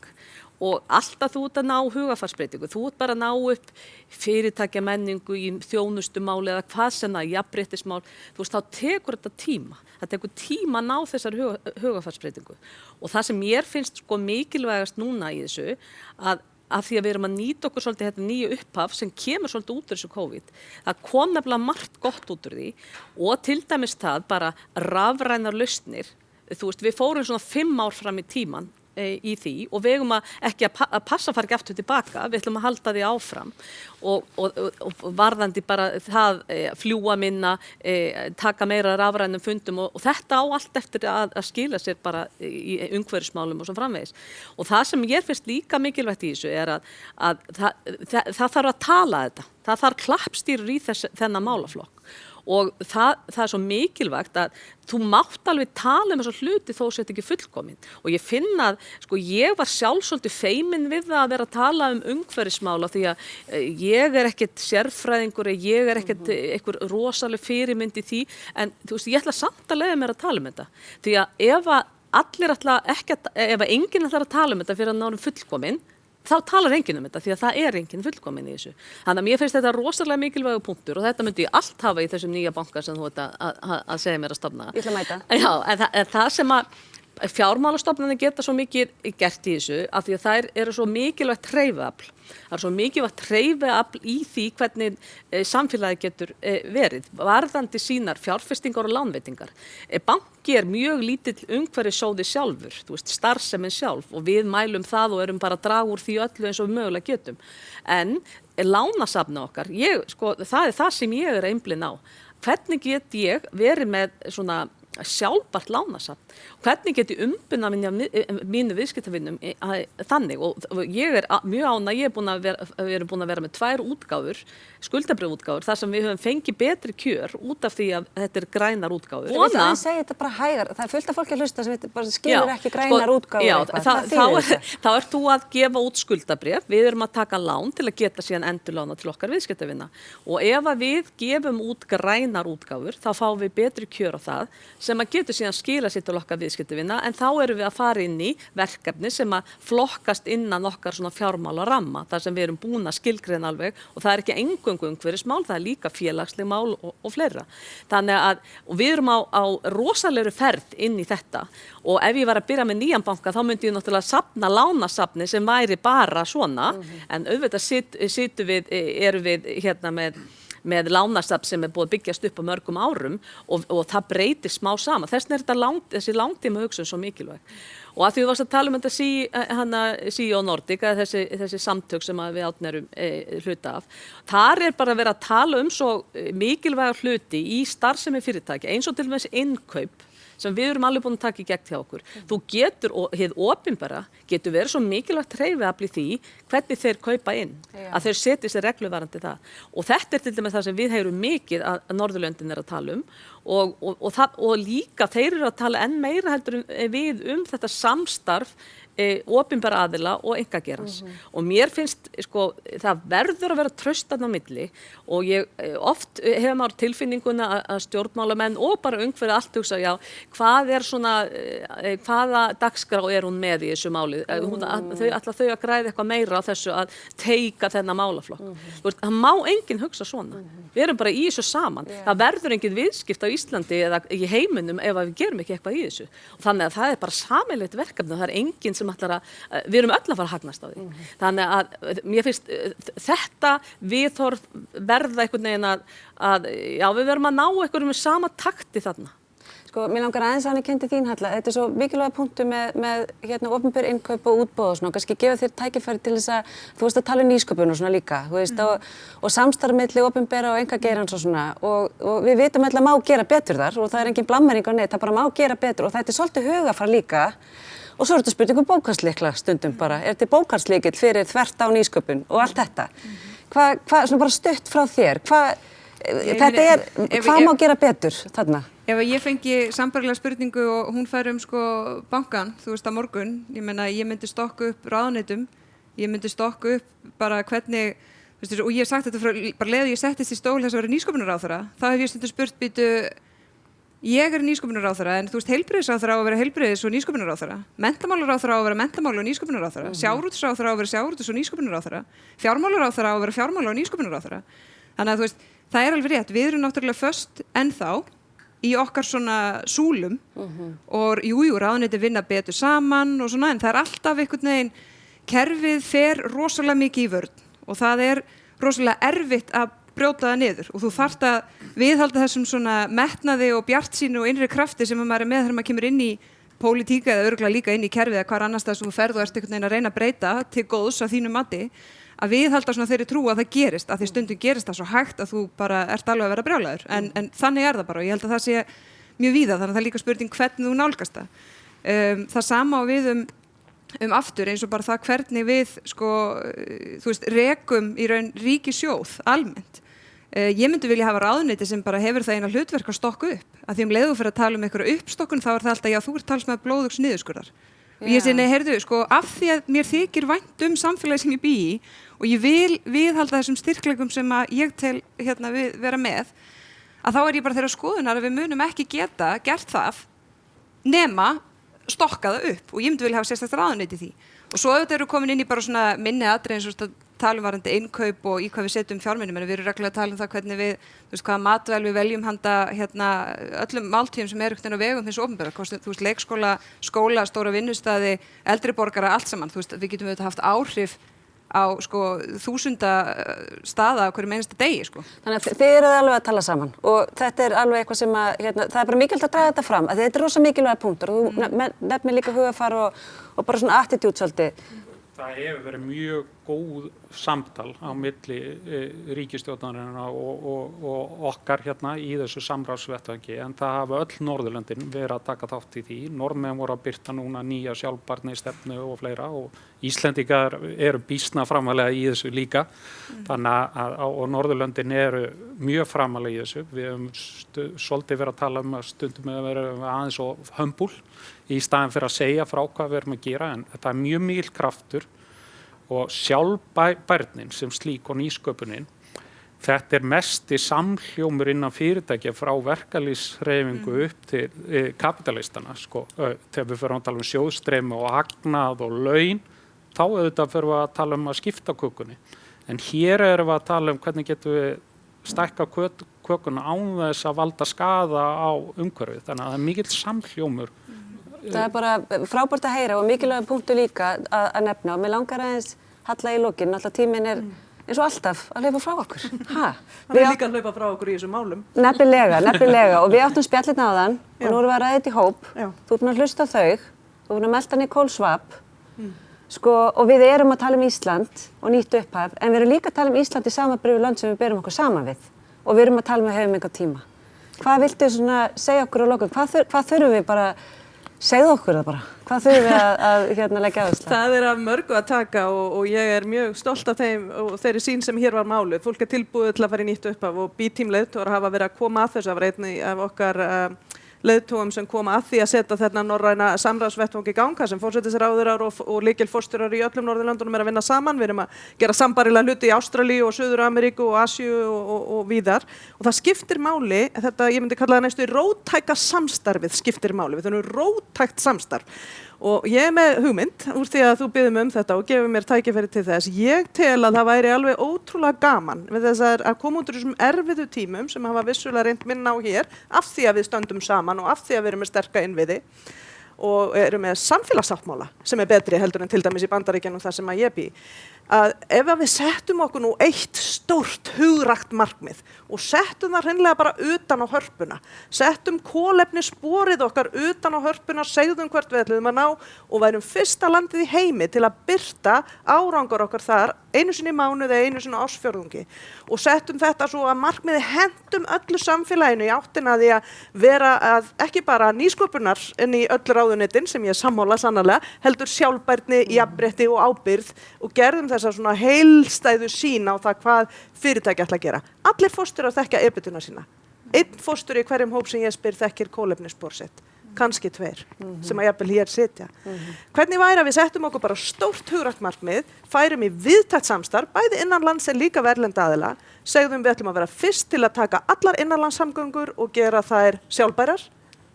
og alltaf þú ert að ná hugafarsbreytingu. Þú ert bara að ná upp fyrirtækjamenningu í þjónustumáli eða hvað sem það, jafnréttismál. Þú veist, þá tekur þetta tíma. Það tekur tíma að ná þessar hugafarsbreytingu. Og það sem mér finnst mikilvægast núna í þessu, að því að við erum að nýta okkur svolítið þetta nýju upphaf sem kemur svolítið út úr þessu COVID. Það kom nefnilega margt gott út úr því og til dæmis það bara rafrænar lausnir. Þú veist, við fórum svona 5 ár fram í tíman í því og við eigum ekki að passa að fara ekki aftur tilbaka, við ætlum að halda því áfram og varðandi bara það fljúa minna, taka meira rafrænum fundum og þetta á allt eftir að skila sér bara í umhverfismálum og svo framvegis. Og það sem ég finnst líka mikilvægt í þessu að það þarf að tala þetta, það þarf klappstýrur í þennan málaflokk og það svo mikilvægt að þú mátt alveg tala þessa hluti þó sér ekki fullkomin og ég finn að sko ég var sjálf svolítið feimin við það að vera að tala umhverfismála því að ég ekkert sérfræðingur, ég ekkert einhver rosaleg fyrirmynd í því en þú veist ég ætla samt að leyfa mér að tala þetta því að ef enginn ætlar að tala þetta fyrir að náum fullkomin þá talar enginn þetta því að það enginn fullkomin í þessu. Þannig að mér finnst þetta rosalega mikilvægur punktur og þetta myndi ég allt hafa í þessum nýja banka sem þú ert að segja mér að stofna. Ég ætla að mæta. Já, en það sem að fjármálastofnanir geta svo mikið gert í þessu af því að þær eru svo mikilvægt hreyfiafl. Það er svo mikilvægt hreyfiafl í því hvernig samfélagið getur verið, varðandi sínar fjárfestingar og lánveitingar. Banki mjög lítill umhverfissjóði sjálfur, þú veist, starfsemin sjálf og við mælum það og erum bara að draga úr því öllu eins og við mögulega getum. En lánasafnið okkar, það það sem ég að einblína á. Hvernig get ég verið með svona sjálfbært lánasafn? Hvernig get ég umbuna mínu viðskiptavinnum þannig og ég mjög ánægð, við erum búin að vera með 2 útgáfur, skuldabréfaútgáfur, þar sem við höfum fengið betri kjör út af því að þetta grænar útgáfur. Ég vil að segja þetta bara hægar, það fullt af fólki að hlusta sem bara skilur ekki grænar útgáfur. Já, þá ert þú að gefa út skuldabréf, við erum að taka lán til að geta síðan endurlána til okkar viðskiptavinna og ef að við gefum út grænar útgáfur, þá fáum við betri kjör á það sem að getur síðan skila sér til okkar viðskiptavinna en þá erum við að fara inn í verkefni sem að flokkast innan okkar svona fjármálaramma þar sem við erum búin að skilgreina alveg og það ekki eingöngu umhverfismál, það líka félagsleg mál og fleira. Þannig að og við erum á rosalegri ferð inn í þetta og ef ég var að byrja með nýjan banka þá myndi ég náttúrulega safna lánasafni sem væri bara svona en auðvitað erum við hérna með lánasafn sem búið að byggjast upp á mörgum árum og það breytir smá saman. Þess vegna þessi langtíma hugsun svo mikilvæg. Og að því þú varst að tala þetta CEO Nordic, þessi samtök sem við Árni erum hluta af, þar bara verið að tala svo mikilvæga hluti í starfsemi fyrirtækja, eins og til dæmis innkaup, sem við erum alveg búin að taka í gegn hjá okkur. Þú getur, og hið opinbera getur verið svo mikilvægt hreyfiafl í því hvernig þeir kaupa inn, að þeir setja sér regluvarandi það. Og þetta til dæmis það sem við heyrum mikið að Norðurlöndin að tala og líka þeir eru að tala enn meira heldur við þetta samstarf opinbera aðila og einkageirans. Og mér finnst, það verður að vera traust þarna á milli og ég oft hefur maður tilfinninguna að stjórnmálamenn og bara umhverfið allt hugsa, já, hvaða dagskrá hún með í þessu máli? Ætla þau að græða eitthvað meira á þessu að teika þennan málaflokk. Það má enginn hugsa svona. Við erum bara í þessu saman. Það verður enginn viðskipt á Íslandi eða í heiminum ef við gerum ekki eitthvað í þessu. Og þannig að það bara sameiginlegt verkefni, það enginn sem við erum öll að fara að hagnast á því. Þannig að mér finnst þetta viðhorf verða einhvern veginn að við verum að ná einhverjum með sama takti þarna. Mér langar aðeins að hann kynnti þín, Halla. Þetta svo mikilvæga punktur með opinber innkaup og útboð og svona, kannski gefa þér tækifæri til þess að þú veist að tala nýsköpun og svona líka, þú veist, og samstarf milli opinbera og einkageirans og svona og við vitum að má gera betur þar og það engin blammering á neitt, það bara má gera betur og þetta svolítið hugafar líka. Og svo er þetta spurning bókhaldslykkla stundum bara. Er þetta bókhaldslykill fyrir þvert á nýsköpun og allt þetta? Hvað svona bara stutt frá þér? Hvað má gera betur þarna? Ef ég fengi sambærilega spurningu og hún fær bankan, þú veist, á morgun, ég myndi stokka upp ráðuneytum, ég myndi stokka upp bara hvernig, og ég hef sagt þetta bara leið og ég settist í stól þess að vera nýsköpunarráðherra, þá hef ég stundum spurt býtu, ég nýsköpunarráðherra en þú veist heilbrigðisráðherra á að vera heilbrigðis- og nýsköpunarráðherra, menntamálaráðherra á að vera menntamála- og nýsköpunarráðherra, sjávarútvegsráðherra á að vera sjávarútvegs- og nýsköpunarráðherra, fjármálaráðherra á að vera fjármála- og nýsköpunarráðherra. Þannig að þú veist, það alveg rétt, við erum náttúrulega föst ennþá í okkar svona súlum og ráðuneyti vinna betur saman og svona en það alltaf einhvern veginn, kerfið fer rosalega mikið í vörn og það rosalega erfitt að brjóta það niður og þú þarft að viðhalda þessum svona metnaði og bjartsýni og innri krafti sem maður með þegar maður kemur inn í pólitíka eða örugglega líka inn í kerfið eða hvar annars það sem þú ferð og ert einhvern veginn að reyna að breyta til góðs að þínu mati að viðhalda svona þeirri trú að það gerist að því stundum gerist það svo hægt að þú bara ert alveg að vera brjálaður en þannig það bara og ég held að það sé mjög víða þannig að það líka spurning hvernig þú nálgast það. Það sama á við aftur eins og bara það hvernig við þú veist rekum í raun ríkissjóð almennt Ég myndi vilja hafa ráðuneyti sem bara hefur það eina hlutverk að stokka upp. Að því leiðu fyrir að tala einhverja uppstokkun, þá það alltaf, já, þú talsmaður blóðugs niðurskurðar. Og ég segi, nei, heyrðu, sko, af því að mér þykir vænt samfélagi sem ég bý í og ég vil viðhalda þessum styrkleikum sem að ég tel vera með, að þá ég bara þeirra skoðunar að við munum ekki geta gert það nema stokka það upp og ég myndi vilja hafa sérstakt ráðuneyti í því. Og svo auðvitað eru komin inn í bara svona minni atriði eins og tala varðandi innkaup og í hvað við setjum fjármunum, en við erum reglulega að tala það hvernig við, hvaða matvæl við veljum handa öllum máltíðum sem einhvern veginn á vegum hins opinbera, leikskóla, skóla, stóra vinnustæði, eldri borgara, allt saman, við getum auðvitað haft áhrif á þúsunda staða á hverju einasta degi. Þannig að þið eruð alveg að tala saman og þetta alveg eitthvað sem að, það bara mikilvægt að draga þetta fram, að þetta rosa mikilvæga punktur og þú nefnir líka hugafar og bara svona attitút svolítið. Það hefur verið mjög góð samtal á milli ríkisstjórnarinnar og okkar í þessu samráðsvettvangi, en það hafa öll Norðurlöndin verið að taka þátt í því. Norðmenn voru að birta núna nýja sjálfbærni stefnu og fleira og Íslendingar eru býsna framalega í þessu líka. Þannig að Norðurlöndin eru mjög framalega í þessu. Við höfum svolítið verið að tala að stundum að vera aðeins og hömbul í staðin fyrir að segja frá hvað við erum að gera, en þetta mjög mikil kraftur og sjálfbærnin sem slík og nýsköpunin, þetta mesti samhljómur innan fyrirtækja frá verkalýðshreyfingu upp til kapitalistana. Þegar við förum að tala sjóðstreymi og hagnað og laun, þá auðvitað förum við að tala að skipta kökunni. En hér erum við að tala hvernig getum við stækka kökuna án þess að valda skaða á umhverfið. Þannig að það mikill samhljómur. Það bara frábært að heyra og mikilvægur punktur líka að nefna og mér langar aðeins Halla í lokin, alltaf tíminn eins og alltaf að hlaupa frá okkur. Það líka að hlaupa frá okkur í þessum málum. Nefnilega og við áttum spjallinn áðan og nú erum við að ræða þetta í hóp. Þú ert búin að hlusta á þau, þú ert búin að melda Nicole Schwab og við erum að tala Ísland og nýtt upphaf en við erum líka að tala Ísland í samanburði við lönd sem við berum okkur saman við og við erum að tala höfum einhver tíma. Hvað viltu segja okkur á lokum? Hvað þurfum við bara segðu okkur það bara. Hvað þurfum við að leggja áherslu? Það af mörgu að taka og ég mjög stolt af þeim og þeirri sín sem hér var máluð. Fólk tilbúið til að fara í nýtt upphaf og B-team leiðtogar hafa verið að koma að þessu af einni af okkar leiðtogum sem koma að því að setja þennan norræna samráðsvettvang í gang sem forsætisráðherrar og lykilforstjórar í öllum Norðurlöndunum að vinna saman. Við erum að gera sambærilega hluti í Ástralíu og Suður-Ameríku og Asíu og víðar. Og það skiptir máli, þetta ég myndi kalla það næstu róttæka samstarfið skiptir máli. Við þurfum róttækt samstarf. Og ég með hugmynd úr því að þú biður þetta og gefur mér tækifæri til þess. Ég tel að það væri alveg ótrúlega gaman við þessar að koma út úr þessum erfiðu tímum sem hafa vissulega reynt minna á hér af því að við stöndum saman og af því að við erum með sterka innviði og erum með samfélagssáttmála sem betri heldur en til dæmis í Bandaríkjunum þar sem að ég bý. Að ef við settum okkur nú eitt stórt hugrakt markmið og settum það hreinlega bara utan á hörpuna, settum kolefnissporið okkar utan á hörpuna, segðum hvert við ætluðum að ná og værum fyrsta landið í heimi til að birta árangur okkar þar einu sinni í mánuði, einu sinni á ársfjórðungi og settum þetta svo að markmiði hendum öllu samfélaginu í áttina því að vera að ekki bara nýsköpunar inn í öll ráðuneytin sem ég sammála sannarlega, heldur sjálfbærni, jafnrétti og ábyrgð og gerðum þessa svona heildstæðu sýn á það hvað fyrirtæki ætla að gera. Allir fóstjórar þekkja ebituna sína. Einn fóstjóri í hverjum hóp sem ég spyr þekkir kolefnisspor sitt. Kannski 2 sem að jafnvel hér sitja. Hvernig væri að við settum okkur bara stórt hugrakt markmið, færum í viðtækt samstarf, bæði innanlands en líka verðlenda aðila, segðum við ætlum að vera fyrst til að taka allar innanlandssamgöngur og gera þær sjálfbærar.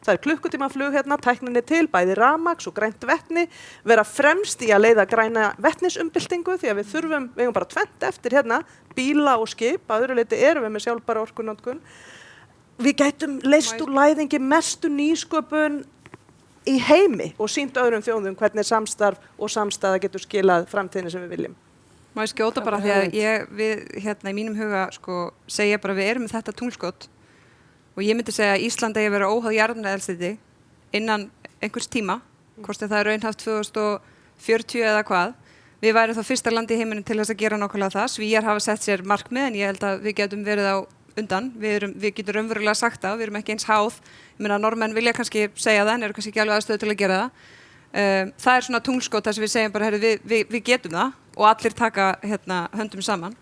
Það klukkutíma flug tækninni til, bæði rafmagns og grænt vetni, vera fremst í að leiða græna vetnisumbyltingu því að við eigum bara 2 eftir bíla og skip, að öðru leyti erum við með sjálfbæra orkunotkun. Við gætum leyst úr læðingi mestu nýsköpun í heimi og sýnt öðrum þjóðum hvernig samstarf og samstæða getur skilað framtíðinni sem við viljum. Má ég skjóta bara því að við í mínum huga segja bara við erum með þetta tunglskot og ég myndi segja að Ísland eigi að vera óháð jarðefnaeldsneyti innan einhvers tíma, hvort það er raunhæft 2040 eða hvað. Við værum þá fyrsta landi í heiminum til þess að gera nákvæmlega það. Svíar hafa sett sér markmið en ég held að við getum verið á undan. Við getum raunverulega sagt það, við erum ekki eins háð. Ég meina Norðmenn vilja kannski segja það en eru kannski ekki alveg aðstöðu til að gera það. Það svona tunglskot þar sem við segjum bara við getum það og allir taka höndum saman.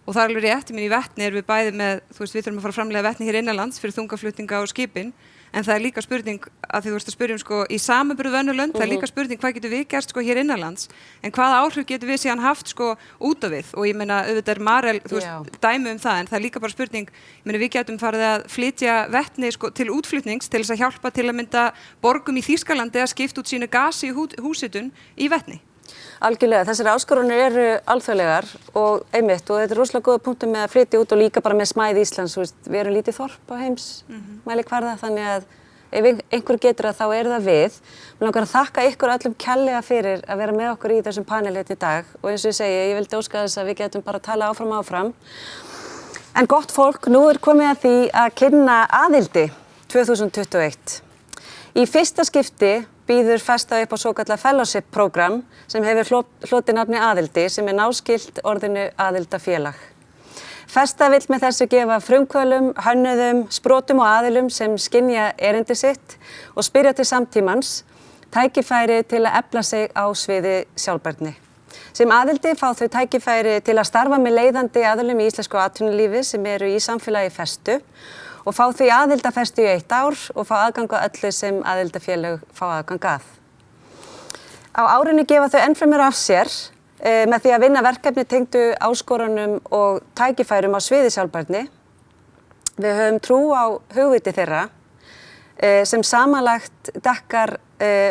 og það alveg rétt, í vetni erum við bæði með, við þurfum að fara að framleiða vetni hér innanlands fyrir þungaflutninga og skipin, en það líka spurning að því þú að spyrja í samanburði við önnur lönd, það líka spurning hvað getur við gert hér innanlands, en hvaða áhrif getur við síðan haft út á við, og ég meina auðvitað Marel, dæmi það, en það líka bara spurning, ég meina við getum farið að flytja vetni til útflutnings til þess að hjálpa til að mynda borgum í Þýskalandi að skipta út sínu gasi í húshitun í vetni. Algjörlega, þessar áskorunir eru alþjóðlegar og einmitt og þetta er rosalega góða punktur með að flytja út og líka bara með smæð Íslands, við erum lítið þorp á heimsmælikvarða þannig að ef einhver getur þá er það við. Mér langar að þakka ykkur öllum kærlega fyrir að vera með okkur í þessum paneli í dag og eins og ég segi, ég vildi óska þess að við getum bara að tala áfram. En gott fólk, nú er komið að því að kynna aðildi 2021. Í fyrsta skipti býður Festa upp á svokallað fellowship-prógram sem hefur hlotið nafni aðildi sem er náskylt orðinu aðildafélag. Festa vill með þessu gefa frumkvöðlum, hönnuðum, sprotum og aðilum sem skynja erindi sitt og spyrja til samtímans tækifæri til að efla sig á sviði sjálfbærni. Sem aðildi fá þau tækifæri til að starfa með leiðandi aðilum í íslensku atvinnulífi sem eru í samfélagi Festu og fá því aðildafestu í 1 ár og fá aðgang á öllu sem aðildafélög fá aðgang að. Á árinu gefa þau ennfremur af sér með því að vinna verkefni tengdu áskorunum og tækifærum á sviði sjálfbærni. Við höfum trú á hugviti þeirra sem samanlagt dekkar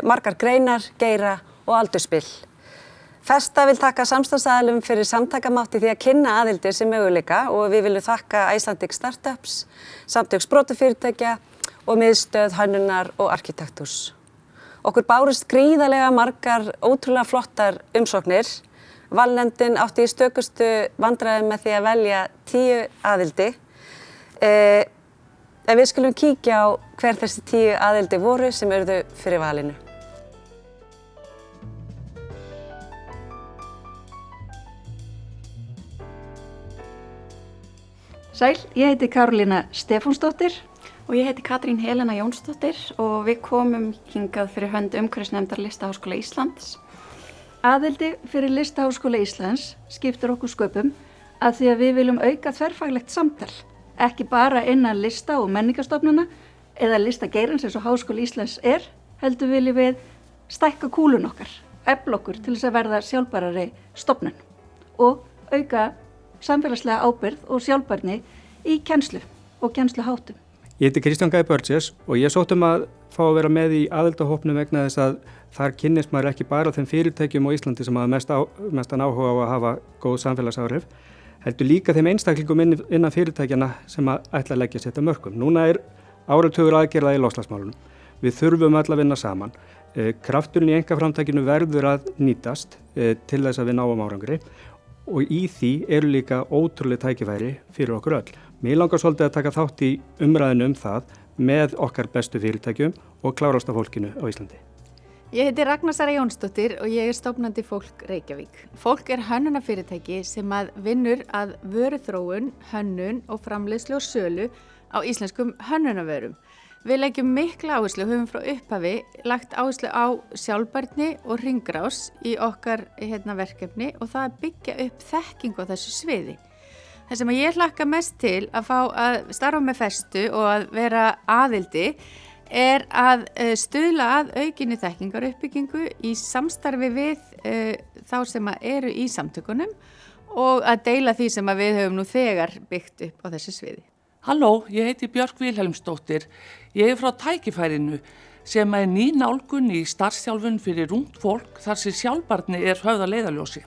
margar greinar, geira og aldursbil. Festa vil þakka samstarfsaðilum fyrir samtakamátti því að kynna aðildir sem möguleika og við viljum þakka Icelandic Startups, samtök sprotafyrirtækja og miðstöð hönnunar og arkitektúrs. Okkur bárust gríðarlega margar ótrúlega flottar umsóknir. Valnefndin átti í stökustu vandræðum með því að velja 10 aðildi. En við skulum kíkja á hver þessi 10 aðildi voru sem urðu fyrir valinu. Sæl, ég heiti Karolína Stefánsdóttir og ég heiti Katrín Helena Jónsdóttir og við komum hingað fyrir hönd umhverfisnefndar Listaháskóla Íslands. Aðildi fyrir Listaháskóla Íslands skiptir okkur sköpum að því að við viljum auka þverfaglegt samtal, ekki bara innan lista- og menningarstofnana eða listageirans eins og Háskóli Íslands heldur viljum við stækka kúlun okkar, efla okkur til þess að verða sjálfbærari stofnun og auka samfélagslega ábyrgð og sjálfbærni í kennslu og kennsluháttum. Ég heiti Kristján Gæði Börges og ég sótt að fá að vera með í aðildahópnum vegna þess að þar kynnist maður ekki bara þeim fyrirtækjum á Íslandi sem hafa mestan áhuga á að hafa góð samfélagsáhrif, heldur líka þeim einstaklingum innan fyrirtækjana sem ætla að leggja sitt af mörkum. Núna er áratugur aðgerða í loftslagsmálunum. Við þurfum öll að vinna saman. Krafturinn í einkaframtakinu verður að nýtast til þess að við náum árangri. Og í því eru líka ótrúlega tækifæri fyrir okkur öll. Mér langar svolítið að taka þátt í umræðinu það með okkar bestu fyrirtækjum og klárasta fólkinu á Íslandi. Ég heiti Ragnar Sara Jónsdóttir og ég stofnandi Fólk Reykjavík. Fólk hönnunarfyrirtæki sem vinnur að vöruþróun, hönnun og framleiðslu og sölu á íslenskum hönnunarvörum. Við leggjum mikla áherslu og höfum frá upphafi lagt áherslu á sjálfbærni og hringrás í okkar verkefni og það að byggja upp þekkingu á þessu sviði. Það sem ég hlakka mest til að fá að starfa með Festu og að vera aðildi að stuðla að aukinni þekkingaruppbyggingu í samstarfi við þá sem eru í samtökunum og að deila því sem við höfum nú þegar byggt upp á þessu sviði. Halló, ég heiti Björk Vilhelmsdóttir. Ég frá tækifærinu sem ný nálgun í starfsþjálfun fyrir ungt fólk þar sem sjálfbærni höfð að leiðarljósi.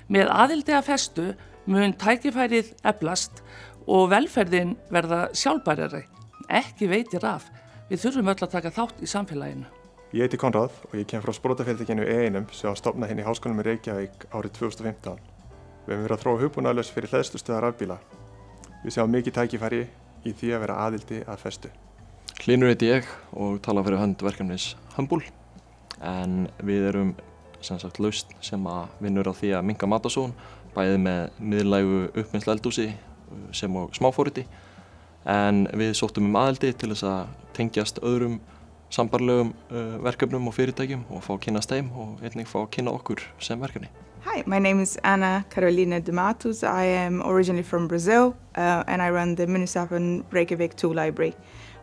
Með aðildi að Festu mun tækifærið eflast og velferðin verða sjálfbærari. Ekki veitir af. Við þurfum öll að taka þátt í samfélaginu. Ég heiti Konráð og ég kem frá sprotafyrirtækinu einum sem stofnað í Háskólanum í Reykjavík árið 2015. Við höfum verið að þróa hugbúnaðarlausn fyrir hleðslustöðvar rafbíla. Við sjáum mikið tækifæri í því að vera aðildi að Festu. Hlynur heiti ég og tala fyrir hönd verkefnis Humble en við erum lausn sem vinnur á því að minnka matasóun bæði með miðlægu uppvinnslu eldhúsi sem og smáforriti en við sóttum aðildi til þess að tengjast öðrum sambarlegum verkefnum og fyrirtækjum og fá að kynnast þeim og einnig fá að kynna okkur sem verkefni. Hi, my name is Ana Carolina de Matos. I am originally from Brazil and I run the Municipal Reykjavik Tool Library.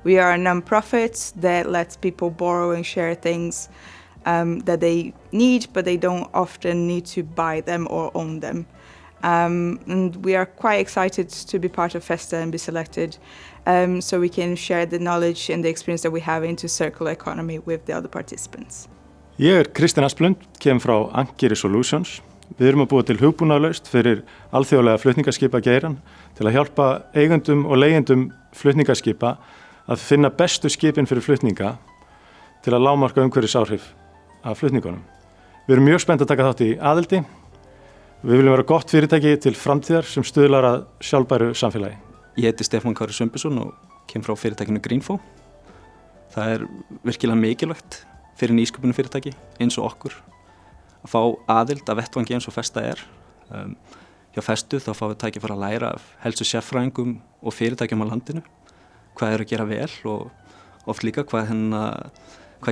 We are a non-profit that lets people borrow and share things that they need, but they don't often need to buy them or own them. And we are quite excited to be part of Festa and be selected so we can share the knowledge and the experience that we have into circular economy with the other participants. Ég Kristinn Asplund, kem frá Ankeri Solutions. Við erum að búa til hugbúnaðarlausn fyrir alþjóðlega flutningaskipageirann til að hjálpa eigendum og leigjendum flutningaskipa að finna bestu skipin fyrir flutninga til að lágmarka umhverfisáhrif af flutningunum. Við erum mjög spennt að taka þátt í aðildi. Við viljum vera gott fyrirtæki til framtíðar sem stuðlar að sjálfbæru samfélagi. Ég heiti Stefán Kári Sveinbjörnsson og kem frá fyrirtækinu Greenfo. Það virkilega mikilvægt fyrir nýsköpunarfyrirtæki eins og okkur að fá aðild að vettvangi eins og Festa Hjá Festu þá fáum við tækifæri að læra af helstu sérfræðingum og fyrirtækjum á landinu hvað að gera vel og oft líka hvað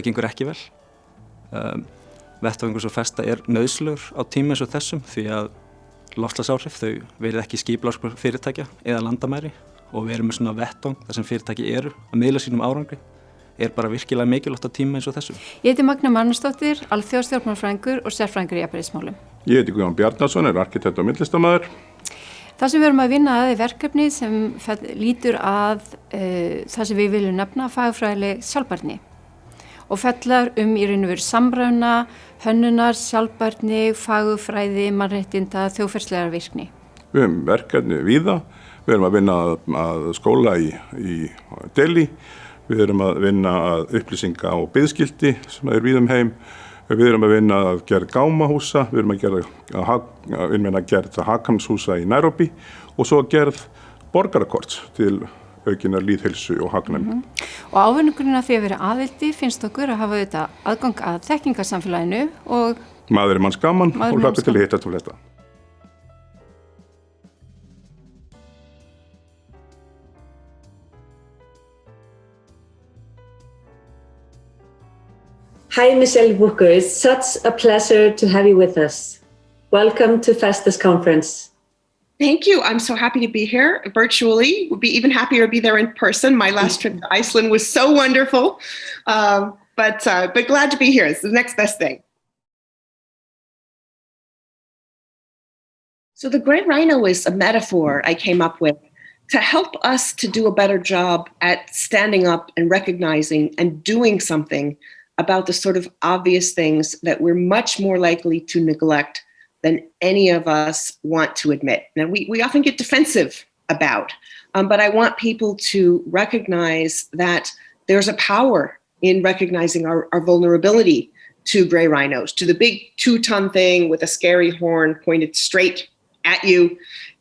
gengur ekki vel. Vettvangur svo Festa nauðslegur á tíma eins og þessum því að loftslagsáhrif þau verið ekki skipulagsbrot fyrirtækja eða landamæri og við erum með svona vettvang þar sem fyrirtæki eru að miðla sínum árangri bara virkilega mikilvægt á tíma eins og þessum. Ég heiti Magna Mannarsdóttir, alþjóðastjórnmálafræðingur og sérfræðingur í jafnréttismálum. Ég heiti Guðjón Bjarnason, arkitekt og myndlistarmaður. Það sem við erum að vinna að verkefni sem lítur að það sem við viljum nefna fagfræðileg sjálfbærni og fellar í raun og veru samræmna, hönnunar, sjálfbærni, fagfræði, mannréttinda, þjóðferðslegar virkni. Við erum verkefni víða, við erum að vinna að skóla í Delhi, við erum að vinna að upplýsinga og biðskilti sem víða heim, við erum að vinna að gera gámahúsa, við erum að gera hakamshúsa í Nairobi og svo gerð borgarakorts til aukinnar lýðheilsu og hagnæmi. Og ávinningurinn af því að vera aðildi finnst okkur að hafa þetta aðgang að þekkingarsamfélaginu og maður manns gaman og hlaupið til að hitta til flesta. Hi, Michele Wucker. It's such a pleasure to have you with us. Welcome to Festa's conference. Thank you. I'm so happy to be here virtually. Would be even happier to be there in person. My last trip to Iceland was so wonderful, but glad to be here. It's the next best thing. So the Gray Rhino is a metaphor I came up with to help us to do a better job at standing up and recognizing and doing something about the sort of obvious things that we're much more likely to neglect than any of us want to admit. Now, we often get defensive about, but I want people to recognize that there's a power in recognizing our vulnerability to gray rhinos, to the big 2-ton thing with a scary horn pointed straight at you.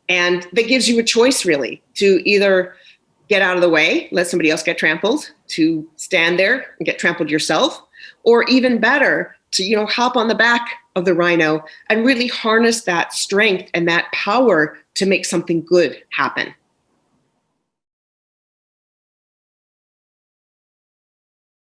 And that gives you a choice, really, to either get out of the way, let somebody else get trampled, to stand there and get trampled yourself, or even better, to hop on the back of the rhino and really harness that strength and that power to make something good happen.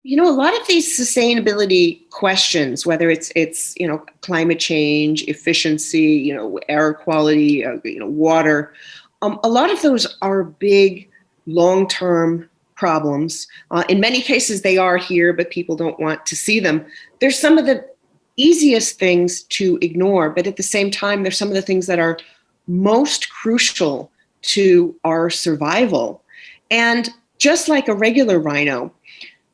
A lot of these sustainability questions, whether it's climate change, efficiency, air quality, water, a lot of those are big, long-term problems. In many cases, they are here, but people don't want to see them. They're some of the easiest things to ignore, but at the same time, they're some of the things that are most crucial to our survival. And just like a regular rhino,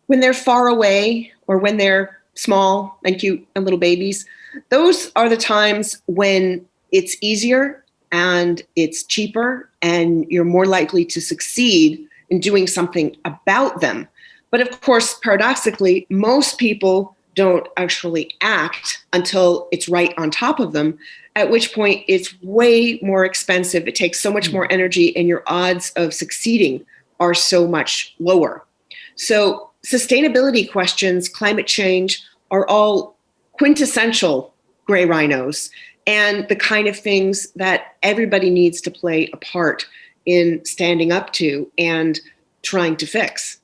when they're far away or when they're small and cute and little babies, those are the times when it's easier and it's cheaper and you're more likely to succeed in doing something about them. But of course, paradoxically, most people don't actually act until it's right on top of them, at which point it's way more expensive. It takes so much more energy and your odds of succeeding are so much lower. So sustainability questions, climate change are all quintessential gray rhinos and the kind of things that everybody needs to play a part in standing up to and trying to fix.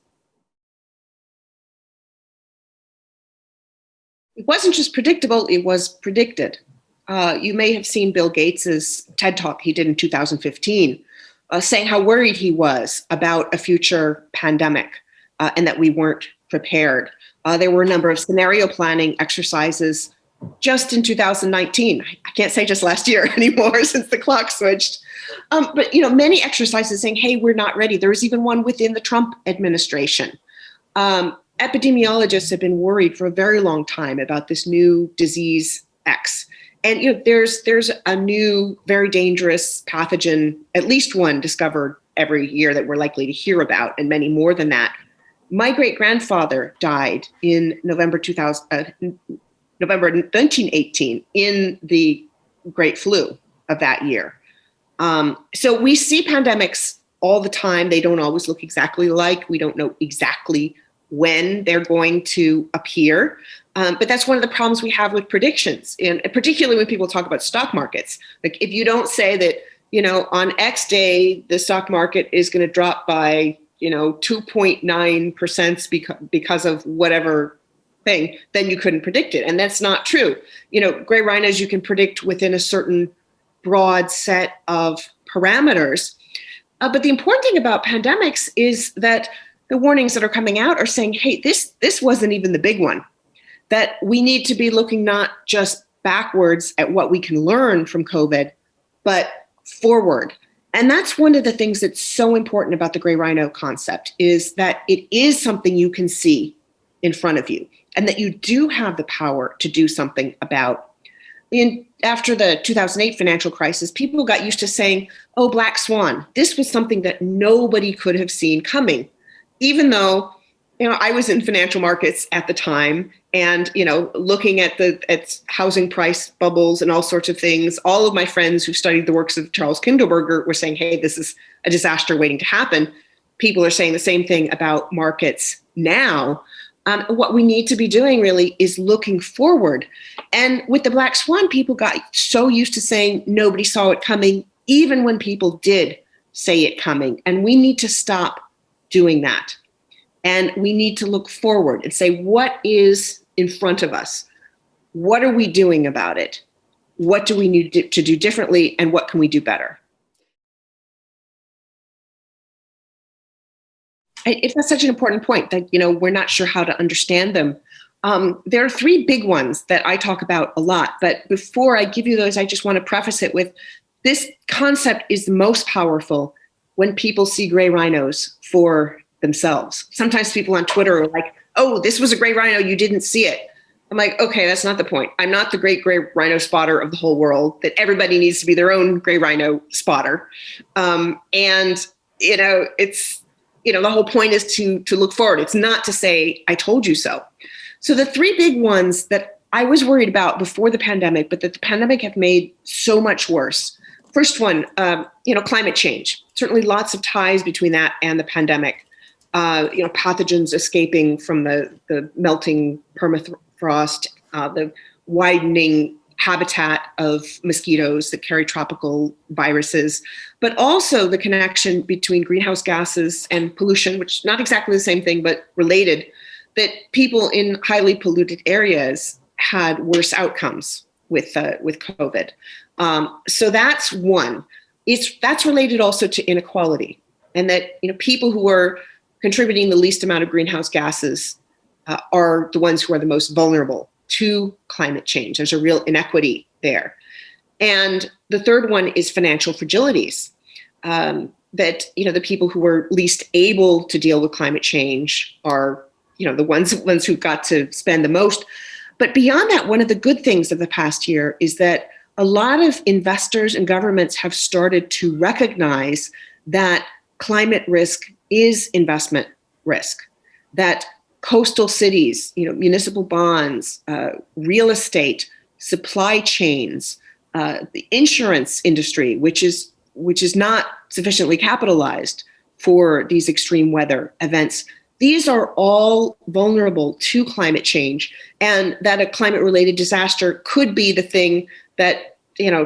It wasn't just predictable, it was predicted. You may have seen Bill Gates's TED Talk he did in 2015, saying how worried he was about a future pandemic and that we weren't prepared. There were a number of scenario planning exercises just in 2019. I can't say just last year anymore since the clock switched. But many exercises saying, hey, we're not ready. There was even one within the Trump administration. Epidemiologists have been worried for a very long time about this new disease X. And there's a new, very dangerous pathogen, at least one discovered every year that we're likely to hear about, and many more than that. My great-grandfather died in November 1918 in the Great Flu of that year. So we see pandemics all the time. They don't always look exactly alike. We don't know exactly when they're going to appear. But that's one of the problems we have with predictions, and particularly when people talk about stock markets. Like if you don't say that, on X day, the stock market is going to drop by, 2.9% because of whatever thing, then you couldn't predict it. And that's not true. Gray rhinos you can predict within a certain broad set of parameters. But the important thing about pandemics is that the warnings that are coming out are saying, hey, this wasn't even the big one, that we need to be looking not just backwards at what we can learn from COVID, but forward. And that's one of the things that's so important about the gray rhino concept, is that it is something you can see in front of you and that you do have the power to do something about. After the 2008 financial crisis, people got used to saying, oh, black swan. This was something that nobody could have seen coming, even though I was in financial markets at the time and, looking at housing price bubbles and all sorts of things. All of my friends who studied the works of Charles Kindleberger were saying, hey, this is a disaster waiting to happen. People are saying the same thing about markets now. What we need to be doing really is looking forward. And with the black swan, people got so used to saying nobody saw it coming, even when people did say it coming. And we need to stop doing that. And we need to look forward and say, what is in front of us? What are we doing about it? What do we need to do differently? And what can we do better? That's such an important point that, we're not sure how to understand them. There are three big ones that I talk about a lot. But before I give you those, I just want to preface it with this concept is the most powerful when people see gray rhinos for themselves. Sometimes people on Twitter are like, oh, this was a gray rhino, you didn't see it. I'm like, okay, that's not the point. I'm not the great gray rhino spotter of the whole world, that everybody needs to be their own gray rhino spotter. It's, the whole point is to look forward. It's not to say, I told you so. So the three big ones that I was worried about before the pandemic, but that the pandemic have made so much worse. First one, climate change. Certainly lots of ties between that and the pandemic. Pathogens escaping from the melting permafrost, the widening habitat of mosquitoes that carry tropical viruses, but also the connection between greenhouse gases and pollution, which is not exactly the same thing, but related, that people in highly polluted areas had worse outcomes with COVID. So that's one. That's related also to inequality, and that people who are contributing the least amount of greenhouse gases are the ones who are the most vulnerable to climate change. There's a real inequity there. And the third one is financial fragilities, that the people who are least able to deal with climate change are the ones who've got to spend the most. But beyond that, one of the good things of the past year is that a lot of investors and governments have started to recognize that climate risk is investment risk, that coastal cities, municipal bonds, real estate, supply chains, the insurance industry, which is not sufficiently capitalized for these extreme weather events. These are all vulnerable to climate change, and that a climate-related disaster could be the thing that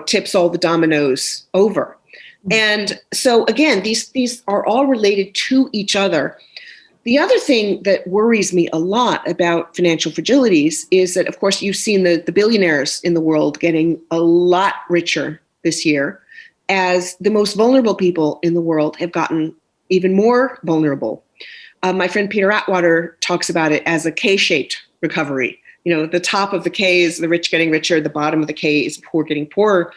tips all the dominoes over. And so again, these are all related to each other. The other thing that worries me a lot about financial fragilities is that, of course, you've seen the billionaires in the world getting a lot richer this year as the most vulnerable people in the world have gotten even more vulnerable. My friend Peter Atwater talks about it as a K-shaped recovery. You know, the top of the K is the rich getting richer, the bottom of the K is poor getting poorer.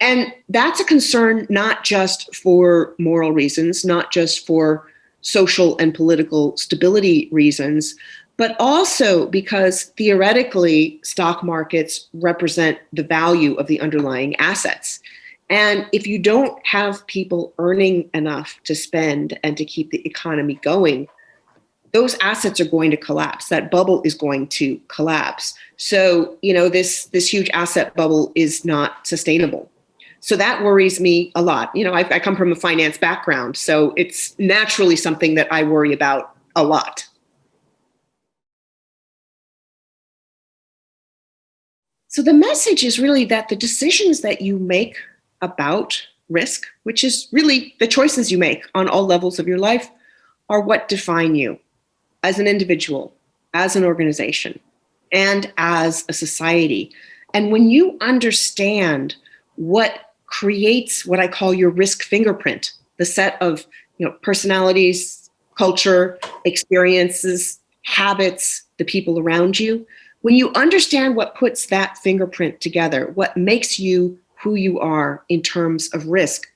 And that's a concern not just for moral reasons, not just for social and political stability reasons, but also because theoretically stock markets represent the value of the underlying assets. And if you don't have people earning enough to spend and to keep the economy going, those assets are going to collapse. That bubble is going to collapse. So, you know, this huge asset bubble is not sustainable. So that worries me a lot. You know, I come from a finance background, so it's naturally something that I worry about a lot. So the message is really that the decisions that you make about risk, which is really the choices you make on all levels of your life, are what define you as an individual, as an organization, and as a society. And when you understand what creates what I call your risk fingerprint, the set of, you know, personalities, culture, experiences, habits, the people around you, when you understand what puts that fingerprint together, what makes you who you are in terms of risk,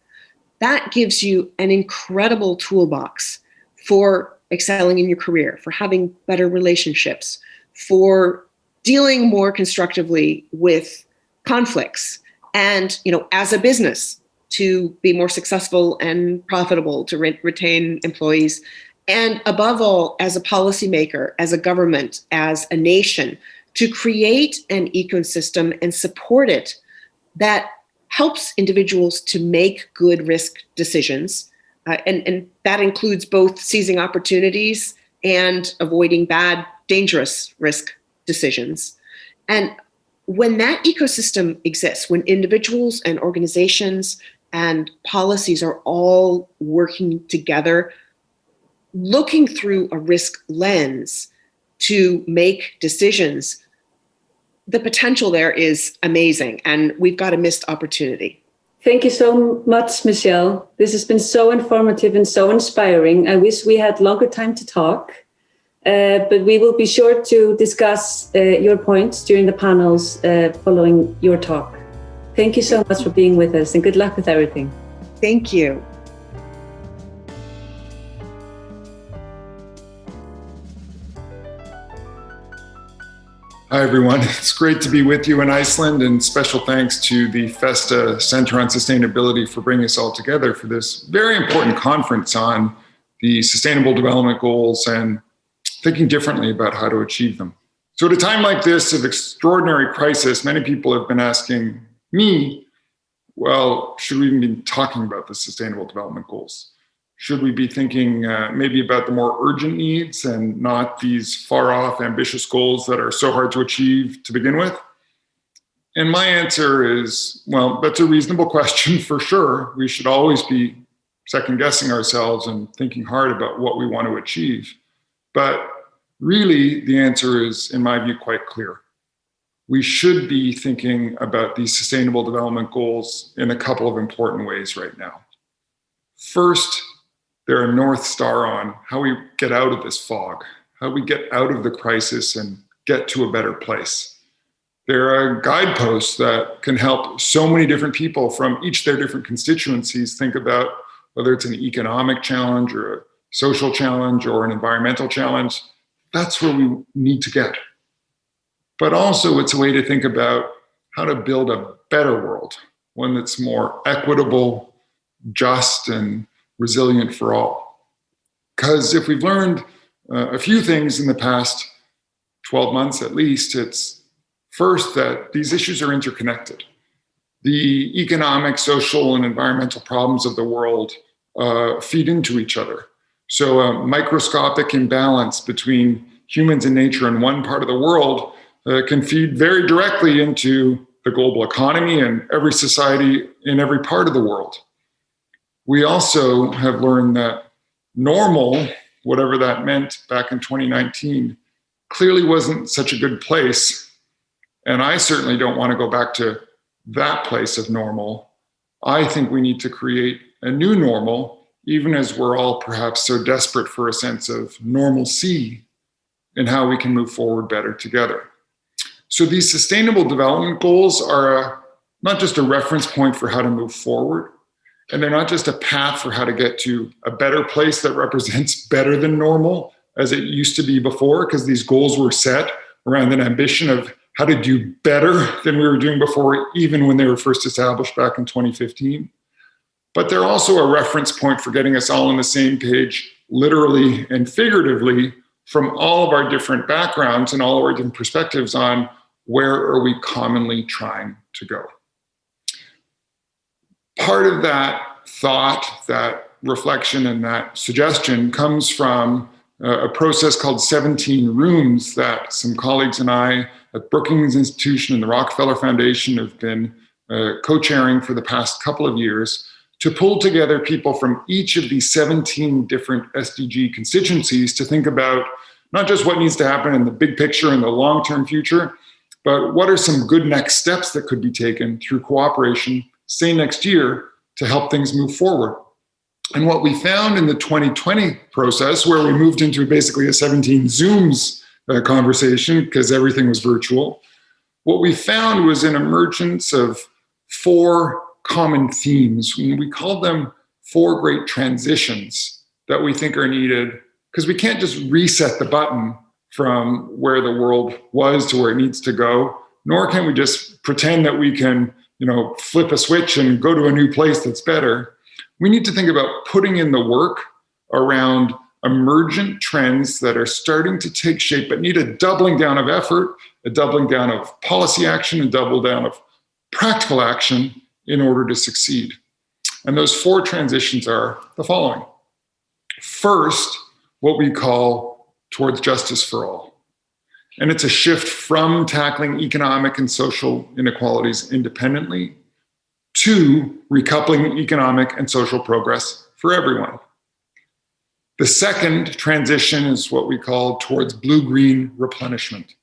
that gives you an incredible toolbox for excelling in your career, for having better relationships, for dealing more constructively with conflicts, and, you know, as a business to be more successful and profitable, to retain employees, and above all, as a policymaker, as a government, as a nation, to create an ecosystem and support it that helps individuals to make good risk decisions. And that includes both seizing opportunities and avoiding bad, dangerous risk decisions. And when that ecosystem exists, when individuals and organizations and policies are all working together, looking through a risk lens to make decisions, the potential there is amazing, and we've got a missed opportunity. Thank you so much, Michele. This has been so informative and so inspiring. I wish we had longer time to talk, but we will be sure to discuss your points during the panels following your talk. Thank you so much for being with us, and good luck with everything. Thank you. Hi, everyone. It's great to be with you in Iceland, and special thanks to the Festa Center on Sustainability for bringing us all together for this very important conference on the Sustainable Development Goals and thinking differently about how to achieve them. So at a time like this of extraordinary crisis, many people have been asking me, well, should we even be talking about the Sustainable Development Goals? Should we be thinking maybe about the more urgent needs and not these far-off ambitious goals that are so hard to achieve to begin with? And my answer is, well, that's a reasonable question for sure. We should always be second-guessing ourselves and thinking hard about what we want to achieve. But really, the answer is, in my view, quite clear. We should be thinking about these Sustainable Development Goals in a couple of important ways right now. First, they're a North Star on how we get out of this fog, how we get out of the crisis and get to a better place. They're a guidepost that can help so many different people from each their different constituencies think about whether it's an economic challenge or a social challenge or an environmental challenge. That's where we need to get. But also it's a way to think about how to build a better world, one that's more equitable, just, and resilient for all. Because if we've learned a few things in the past 12 months at least, it's first that these issues are interconnected. The economic, social, and environmental problems of the world feed into each other. So a microscopic imbalance between humans and nature in one part of the world can feed very directly into the global economy and every society in every part of the world. We also have learned that normal whatever that meant back in 2019, clearly wasn't such a good place. And I certainly don't want to go back to that place of normal. I think we need to create a new normal, even as we're all perhaps so desperate for a sense of normalcy in how we can move forward better together. So these sustainable development goals are not just a reference point for how to move forward, and they're not just a path for how to get to a better place that represents better than normal as it used to be before, because these goals were set around an ambition of how to do better than we were doing before, even when they were first established back in 2015. But they're also a reference point for getting us all on the same page, literally and figuratively, from all of our different backgrounds and all of our different perspectives on where are we commonly trying to go. Part of that thought, that reflection, and that suggestion comes from a process called 17 Rooms that some colleagues and I at Brookings Institution and the Rockefeller Foundation have been co-chairing for the past couple of years to pull together people from each of these 17 different SDG constituencies to think about not just what needs to happen in the big picture in the long-term future, but what are some good next steps that could be taken through cooperation, say next year, to help things move forward. And what we found in the 2020 process, where we moved into basically a 17 Zooms conversation because everything was virtual, what we found was an emergence of 4 common themes. We called them 4 great transitions that we think are needed, because we can't just reset the button from where the world was to where it needs to go, nor can we just pretend that we can, flip a switch and go to a new place that's better. We need to think about putting in the work around emergent trends that are starting to take shape, but need a doubling down of effort, a doubling down of policy action, a double down of practical action in order to succeed. And those 4 transitions are the following. First, what we call towards justice for all. And it's a shift from tackling economic and social inequalities independently to recoupling economic and social progress for everyone. The second transition is what we call towards blue-green replenishment.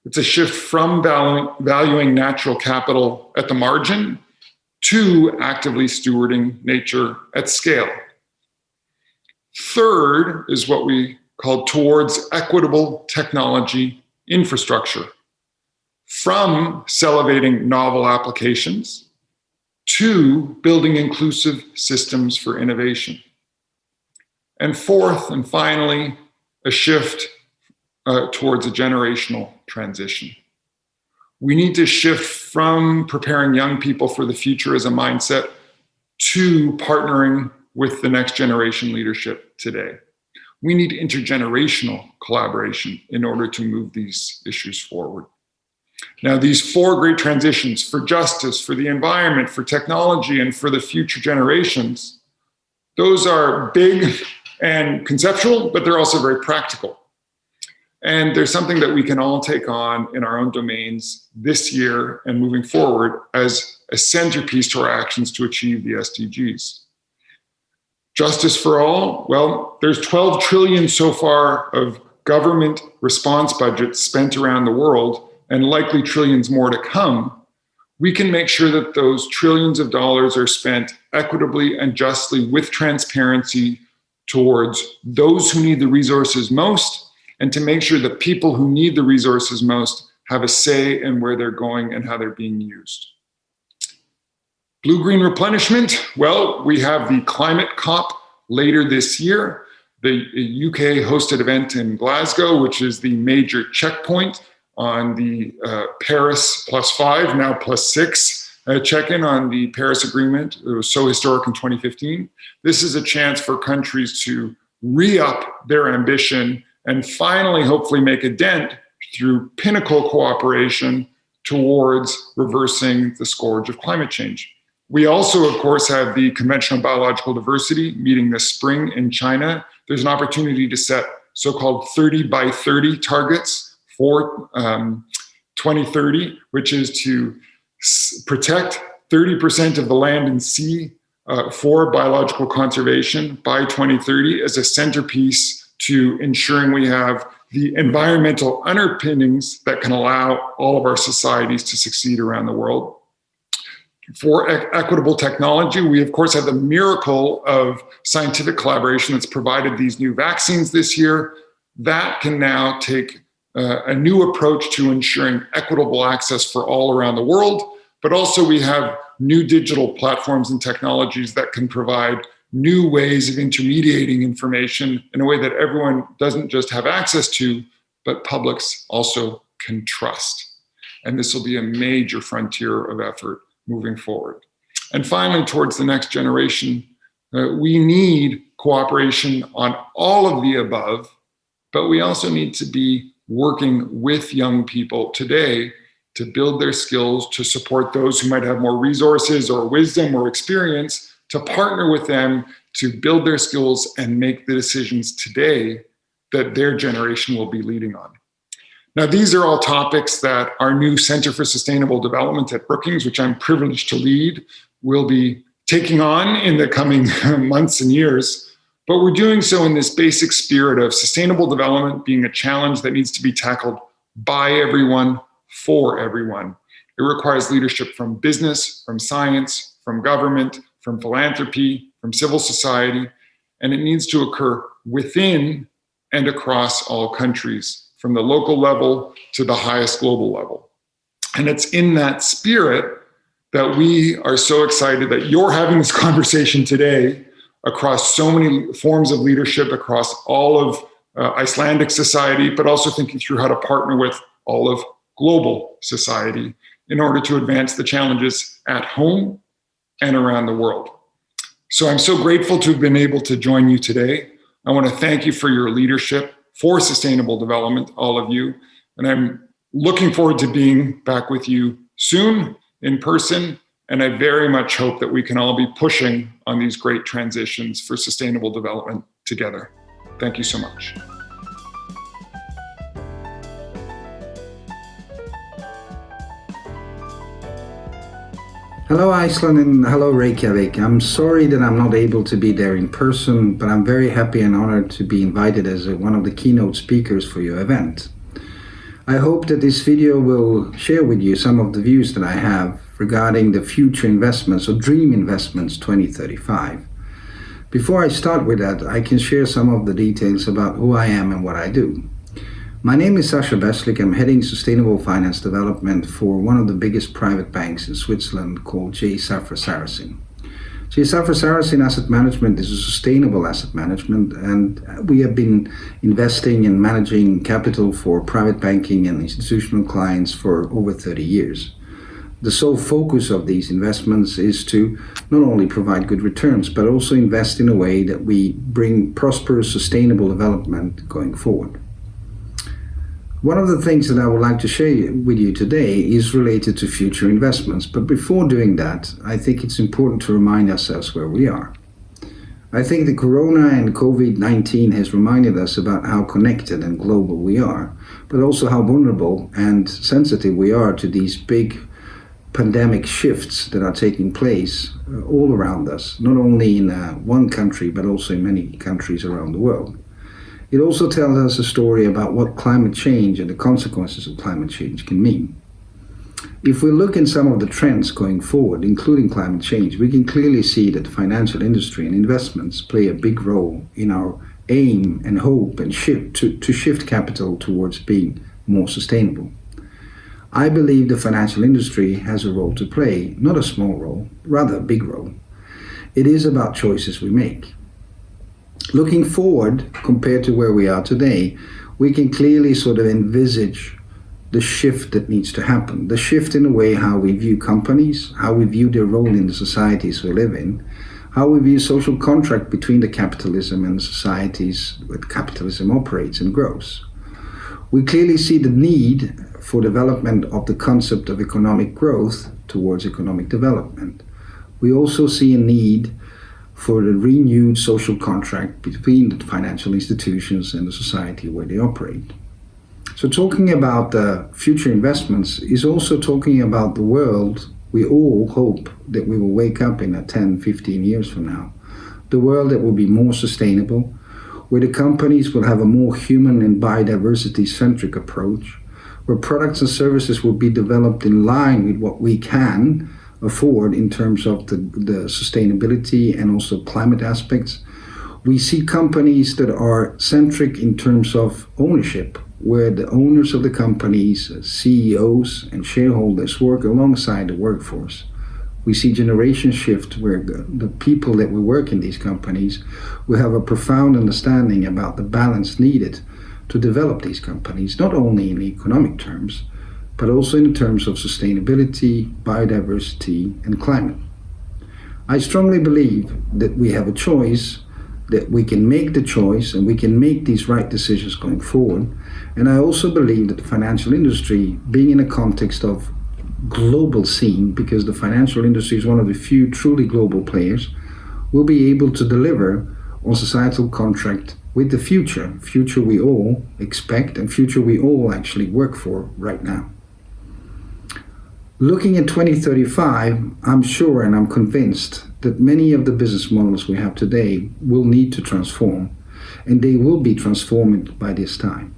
It's a shift from valuing natural capital at the margin to actively stewarding nature at scale. Third is what we call towards equitable technology infrastructure, from celebrating novel applications to building inclusive systems for innovation. And fourth, and finally, a shift towards a generational transition. We need to shift from preparing young people for the future as a mindset to partnering with the next generation leadership today. We need intergenerational collaboration in order to move these issues forward. Now, these 4 great transitions for justice, for the environment, for technology, and for the future generations, those are big and conceptual, but they're also very practical. And there's something that we can all take on in our own domains this year and moving forward as a centerpiece to our actions to achieve the SDGs. Justice for all, well, there's 12 trillion so far of government response budgets spent around the world, and likely trillions more to come. We can make sure that those trillions of dollars are spent equitably and justly with transparency towards those who need the resources most, and to make sure that people who need the resources most have a say in where they're going and how they're being used. Blue-green replenishment, well, we have the Climate COP later this year, the UK hosted event in Glasgow, which is the major checkpoint on the Paris +5, now +6 check-in on the Paris Agreement. It was so historic in 2015. This is a chance for countries to re-up their ambition and finally, hopefully, make a dent through pinnacle cooperation towards reversing the scourge of climate change. We also, of course, have the Convention on Biological Diversity meeting this spring in China. There's an opportunity to set so-called 30 by 30 targets for 2030, which is to protect 30% of the land and sea for biological conservation by 2030 as a centerpiece to ensuring we have the environmental underpinnings that can allow all of our societies to succeed around the world. For equitable technology, we of course have the miracle of scientific collaboration that's provided these new vaccines this year. That can now take a new approach to ensuring equitable access for all around the world, but also we have new digital platforms and technologies that can provide new ways of intermediating information in a way that everyone doesn't just have access to, but publics also can trust. And this will be a major frontier of effort moving forward. And finally, towards the next generation, we need cooperation on all of the above, but we also need to be working with young people today to build their skills, to support those who might have more resources or wisdom or experience, to partner with them to build their skills and make the decisions today that their generation will be leading on. Now, these are all topics that our new Center for Sustainable Development at Brookings, which I'm privileged to lead, will be taking on in the coming months and years. But we're doing so in this basic spirit of sustainable development being a challenge that needs to be tackled by everyone, for everyone. It requires leadership from business, from science, from government, from philanthropy, from civil society, and it needs to occur within and across all countries, from the local level to the highest global level. And it's in that spirit that we are so excited that you're having this conversation today across so many forms of leadership, across all of Icelandic society, but also thinking through how to partner with all of global society in order to advance the challenges at home and around the world. So I'm so grateful to have been able to join you today. I want to thank you for your leadership for sustainable development, all of you. And I'm looking forward to being back with you soon in person. And I very much hope that we can all be pushing on these great transitions for sustainable development together. Thank you so much. Hello Iceland and hello Reykjavik. I'm sorry that I'm not able to be there in person, but I'm very happy and honored to be invited as one of the keynote speakers for your event. I hope that this video will share with you some of the views that I have regarding the future investments or dream investments 2035. Before I start with that, I can share some of the details about who I am and what I do. My name is Sasha Beslik. I'm heading Sustainable Finance Development for one of the biggest private banks in Switzerland called Safra Saras. Safra Saras Asset Management is a sustainable asset management, and we have been investing and managing capital for private banking and institutional clients for over 30 years. The sole focus of these investments is to not only provide good returns, but also invest in a way that we bring prosperous, sustainable development going forward. One of the things that I would like to share with you today is related to future investments. But before doing that, I think it's important to remind ourselves where we are. I think the Corona and COVID-19 has reminded us about how connected and global we are, but also how vulnerable and sensitive we are to these big pandemic shifts that are taking place all around us, not only in one country, but also in many countries around the world. It also tells us a story about what climate change and the consequences of climate change can mean. If we look in some of the trends going forward, including climate change, we can clearly see that the financial industry and investments play a big role in our aim and hope and shift to shift capital towards being more sustainable. I believe the financial industry has a role to play, not a small role, rather a big role. It is about choices we make. Looking forward, compared to where we are today, we can clearly sort of envisage the shift that needs to happen. The shift in the way how we view companies, how we view their role in the societies we live in, how we view social contract between the capitalism and the societies where capitalism operates and grows. We clearly see the need for development of the concept of economic growth towards economic development. We also see a need for the renewed social contract between the financial institutions and the society where they operate. So talking about future investments is also talking about the world we all hope that we will wake up in 10, 15 years from now. The world that will be more sustainable, where the companies will have a more human and biodiversity-centric approach, where products and services will be developed in line with what we can afford in terms of the sustainability and also climate aspects. We see companies that are centric in terms of ownership, where the owners of the companies, CEOs and shareholders work alongside the workforce. We see generation shift where the people that will work in these companies will have a profound understanding about the balance needed to develop these companies, not only in economic terms, but also in terms of sustainability, biodiversity, and climate. I strongly believe that we have a choice, that we can make the choice and we can make these right decisions going forward. And I also believe that the financial industry, being in a context of global scene, because the financial industry is one of the few truly global players, will be able to deliver on societal contract with the future we all expect and future we all actually work for right now. Looking at 2035, I'm sure and I'm convinced that many of the business models we have today will need to transform, and they will be transformed by this time.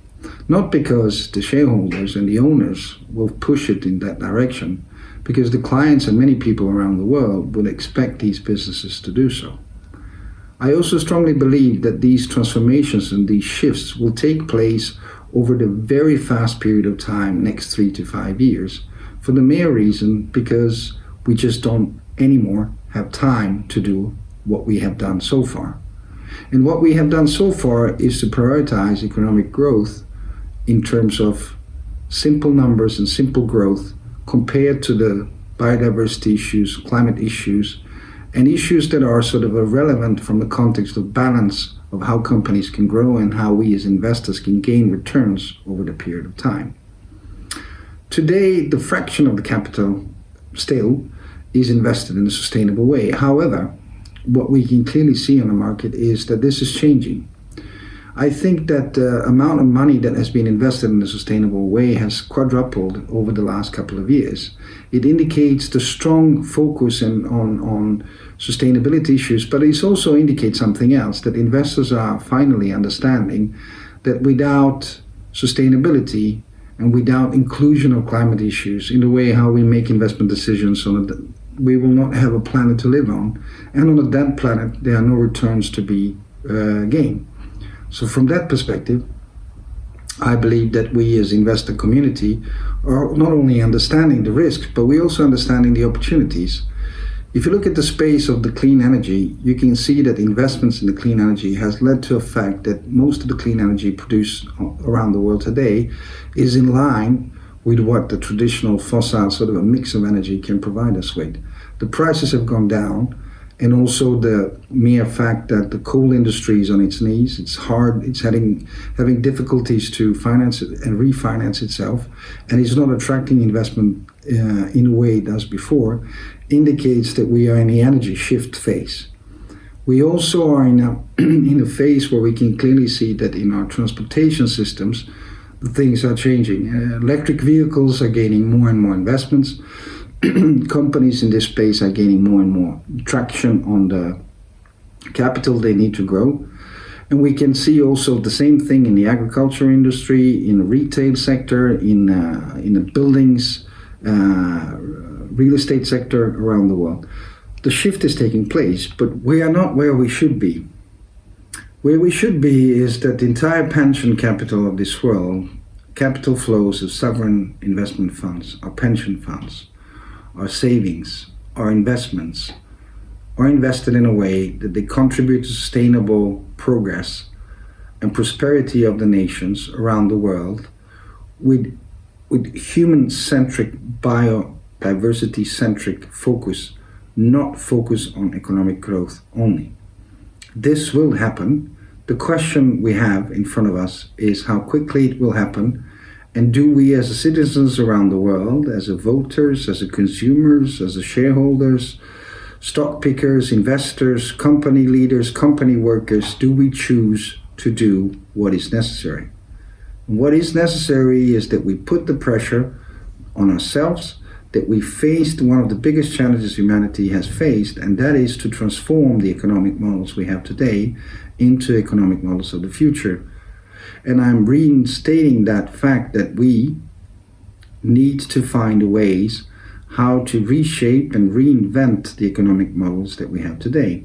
Not because the shareholders and the owners will push it in that direction, because the clients and many people around the world would expect these businesses to do so. I also strongly believe that these transformations and these shifts will take place over the very fast period of time, next 3 to 5 years, for the mere reason because we just don't anymore have time to do what we have done so far. And what we have done so far is to prioritize economic growth in terms of simple numbers and simple growth compared to the biodiversity issues, climate issues, and issues that are sort of irrelevant from the context of balance of how companies can grow and how we as investors can gain returns over the period of time. Today, the fraction of the capital still is invested in a sustainable way. However, what we can clearly see on the market is that this is changing. I think that the amount of money that has been invested in a sustainable way has quadrupled over the last couple of years. It indicates the strong focus on sustainability issues, but it also indicates something else, that investors are finally understanding that without sustainability and without inclusion of climate issues in the way how we make investment decisions we will not have a planet to live on. And on that planet, there are no returns to be gained. So from that perspective, I believe that we as investor community are not only understanding the risks, but we're also understanding the opportunities. If you look at the space of the clean energy, you can see that investments in the clean energy has led to a fact that most of the clean energy produced around the world today is in line with what the traditional fossil sort of a mix of energy can provide us with. The prices have gone down, and also the mere fact that the coal industry is on its knees, it's hard, it's having difficulties to finance it and refinance itself, and it's not attracting investment in a way it does before, indicates that we are in the energy shift phase. We also are in a phase where we can clearly see that in our transportation systems, things are changing. Electric vehicles are gaining more and more investments. Companies in this space are gaining more and more traction on the capital they need to grow. And we can see also the same thing in the agriculture industry, in the retail sector, in the buildings, real estate sector around the world. The shift is taking place, but we are not where we should be. Where we should be is that the entire pension capital of this world, capital flows of sovereign investment funds, our pension funds, our savings, our investments, are invested in a way that they contribute to sustainable progress and prosperity of the nations around the world with human-centric, biodiversity-centric focus, not focus on economic growth only. This will happen. The question we have in front of us is how quickly it will happen, and do we as citizens around the world, as voters, as consumers, as shareholders, stock pickers, investors, company leaders, company workers, do we choose to do what is necessary? And what is necessary is that we put the pressure on ourselves, that we faced one of the biggest challenges humanity has faced, and that is to transform the economic models we have today into economic models of the future. And I'm reinstating that fact that we need to find ways how to reshape and reinvent the economic models that we have today.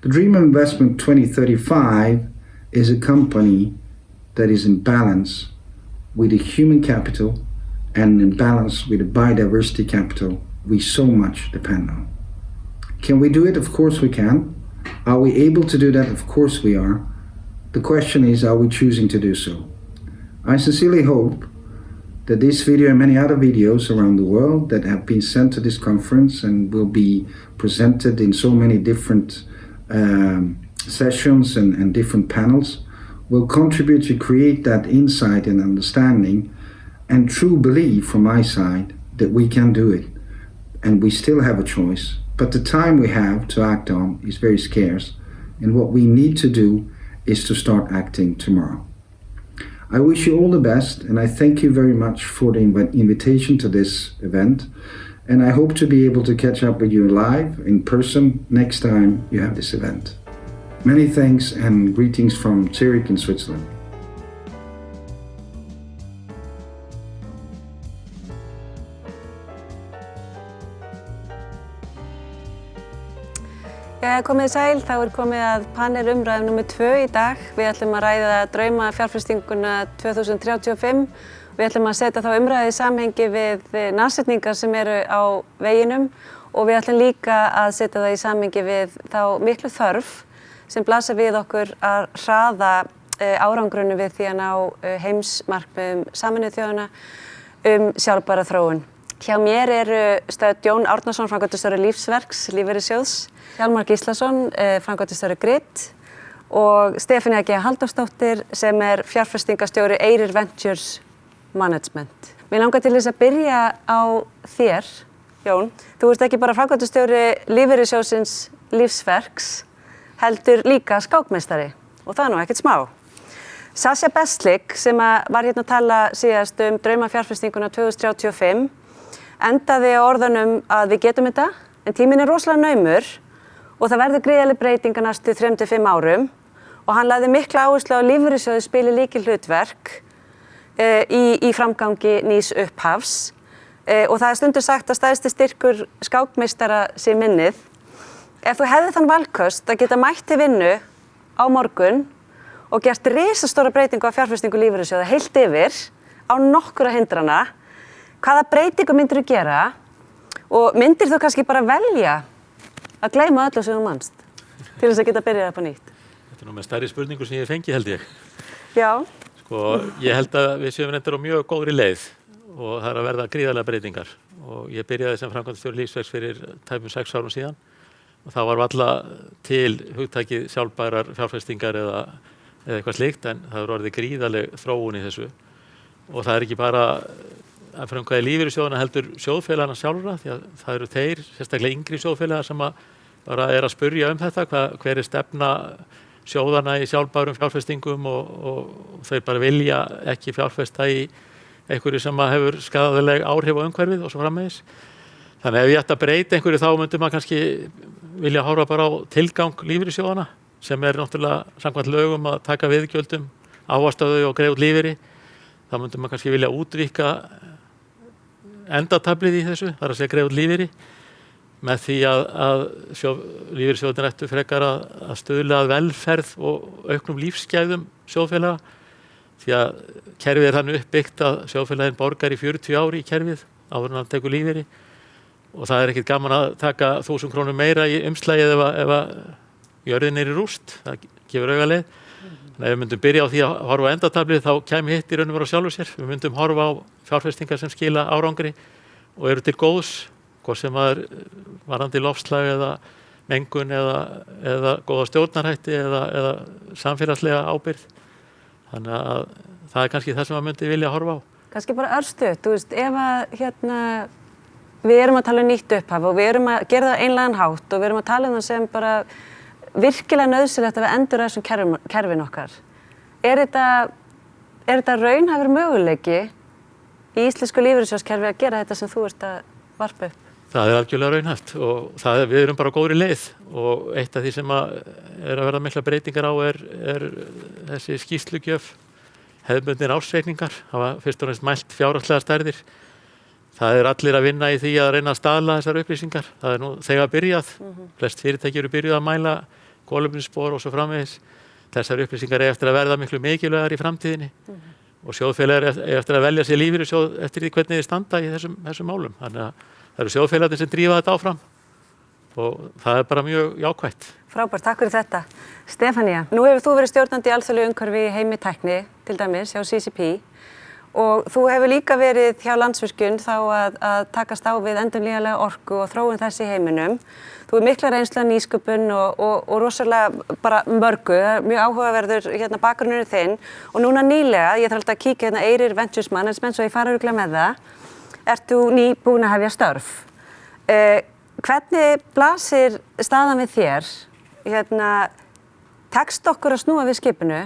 The Dream of Investment 2035 is a company that is in balance with the human capital and in balance with the biodiversity capital we so much depend on. Can we do it? Of course we can. Are we able to do that? Of course we are. The question is, are we choosing to do so? I sincerely hope that this video and many other videos around the world that have been sent to this conference and will be presented in so many different sessions and different panels will contribute to create that insight and understanding and true belief from my side that we can do it and we still have a choice, but the time we have to act on is very scarce, and what we need to do is to start acting tomorrow. I wish you all the best, and I thank you very much for the invitation to this event, and I hope to be able to catch up with you live in person next time you have this event. Many thanks and greetings from Zurich in Switzerland. Komið sæl, þá komið að panel umræðum nr. 2 í dag. Við ætlum að ræða drauma fjárfestinguna 2035. Við ætlum að setja þá umræðu í samhengi við nafnsetningar sem eru á veginum og við ætlum líka að setja það í samhengi við þá miklu þörf sem blasir við okkur að hraða árangrinu við því að ná heimsmarkmiðum Sameinuðu þjóðanna sjálfbæra þróun. Hjá mér eru stödd Jón Árnason, framkvæmdastjóri Lífsverks lífeyrissjóðs, Hjálmar Gíslason, framkvæmdastjóri Grid og Stefania G. Halldórsdóttir sem fjárfestingastjóri Eyrir Ventures Management. Mér langar til þess að byrja á þér, Jón. Þú ert ekki bara framkvæmdastjóri lífeyrissjóðsins Lífsverks, heldur líka skákmeistari og það er nú ekkert smá. Sasha Beslik sem var hérna að tala síðast drauma fjárfestinguna 2035 endaði á orðunum að við getum þetta, en tíminn rosalega naumur og það verður gríðarleg breyting á næstu 3-5 árum og hann lagði mikla áherslu á að lífeyrissjóðir spili lykilhlutverk í framgangi nýs upphafs og það stundum sagt að stærsti styrkur skákmeistara sé minnið. Ef þú hefði þann valkost að geta mætt til vinnu á morgun og gert risastóra breytingu á fjárfestingu lífeyrissjóða heilt yfir á nokkura hindrana, hvaða breytingu myndir þú gera og myndir þú kannski bara velja að gleyma öllu sem þú manst til þess að geta byrjað upp á nýtt? Þetta nú með stærri spurningu sem ég fengi held ég. Já. Sko, ég held að við séum reyndar á mjög góðri leið og það að verða gríðarlega breytingar og ég byrjaði sem framkvæmdastjóri Lífsverks fyrir tæpum 6 árum síðan og það var varla til hugtakið sjálfbærar fjárfestingar eða eitthvað slíkt, en það er orðið gríðarleg þróun í þessu og það er ekki bara að frumkvæði lífeyrissjóðanna heldur sjóðfélagana sjálfra, því að það eru þeir, sérstaklega yngri sjóðfélagar sem bara að spurja þetta, hver stefna sjóðana í sjálfbærum fjárfestingum og þau bara vilja ekki fjárfesta í einhverju sem hefur skaðaleg áhrif á umhverfið og svo framvegis. Þannig ef ég ætti að breyta einhverju þá myndi maður kannski vilja horfa bara á tilgang lífeyrissjóðana sem náttúrulega samkvæmt lögum að taka viðgjöldum, ávaxta þau og greiða út lífeyri. Þá myndi maður kannski vilja útvíkka endatablið í þessu, þar að segja greiða út lífeyri, með því að lífeyrissjóðirnir ættu frekar að stuðla að velferð og auknum lífsgæðum sjóðfélaga, því að kerfið þannig uppbyggt að sjóðfélagin borgar í 40 ár í kerfið áður en hann tekur lífeyri og það ekkert gaman að taka 1000 krónur meira í umslagið ef jörðin í rúst, það gefur augaleið. Ef við myndum byrja á því að horfa á endatablið þá kæmi hitt í raun og veru á sjálfu sér. Við myndum horfa á fjárfestingar sem skila árangri og eru til góðs, hvort sem varðandi loftslag eða mengun eða góða stjórnarhætti eða samfélagslega ábyrgð. Þannig að það kannski það sem maður myndi vilja horfa á. Kannski bara örstutt, þú veist, ef við erum að tala nýtt upphaf og við erum að gera það einlegan hátt og við erum að tala það sem bara virkilega nauðsynlegt að við endur þessum kerfin okkar. Er þetta raunhæfur möguleiki í íslensku lífeyrissjóðskerfi að gera þetta sem þú ert að varpa upp? Það algjörlega raunhæft og við erum bara á góðri leið og eitt af því sem að verða mikla breytingar á er þessi skýrslugjöf, hefðbundnir ársreikningar, hafa fyrst og næst mælt fjárhagslegar stærðir. Það allir að vinna í því að reyna að staðla þessar upplýsingar. Það nú þegar byrjað. Flest fyrirtæki eru byrjuð að mæla kolefnisspor og svo framvegis. Þessar upplýsingar eftir að verða miklu mikilvægar í framtíðinni og sjóðfélagar eftir að velja sér lífeyrissjóð eftir því hvernig þið standa í þessum málum. Þannig að það eru sjóðfélagarnir sem drífa þetta áfram og það bara mjög jákvætt. Frábært, takk fyrir þetta. Stefanía, nú hefur þú verið stjórnandi í alþjóðlegu umhverfi í heimi tækni, til dæmis hjá CCP og þú hefur líka verið hjá Landsvirkjun þá að takast á við endurnýjanlega orku og þróun þess í heiminum. Þú er mikla reynsla nýsköpun og rosalega bara mörgu, mjög áhugaverður bakgrunnurinn þinn og núna nýlega, ég þarf alltaf að kíkja Eyrir Ventures Management svo ég fara örugglega með það, ertu nýbúin að hefja störf. Hvernig blasir staðan við þér? Tekst okkur að snúa við skipinu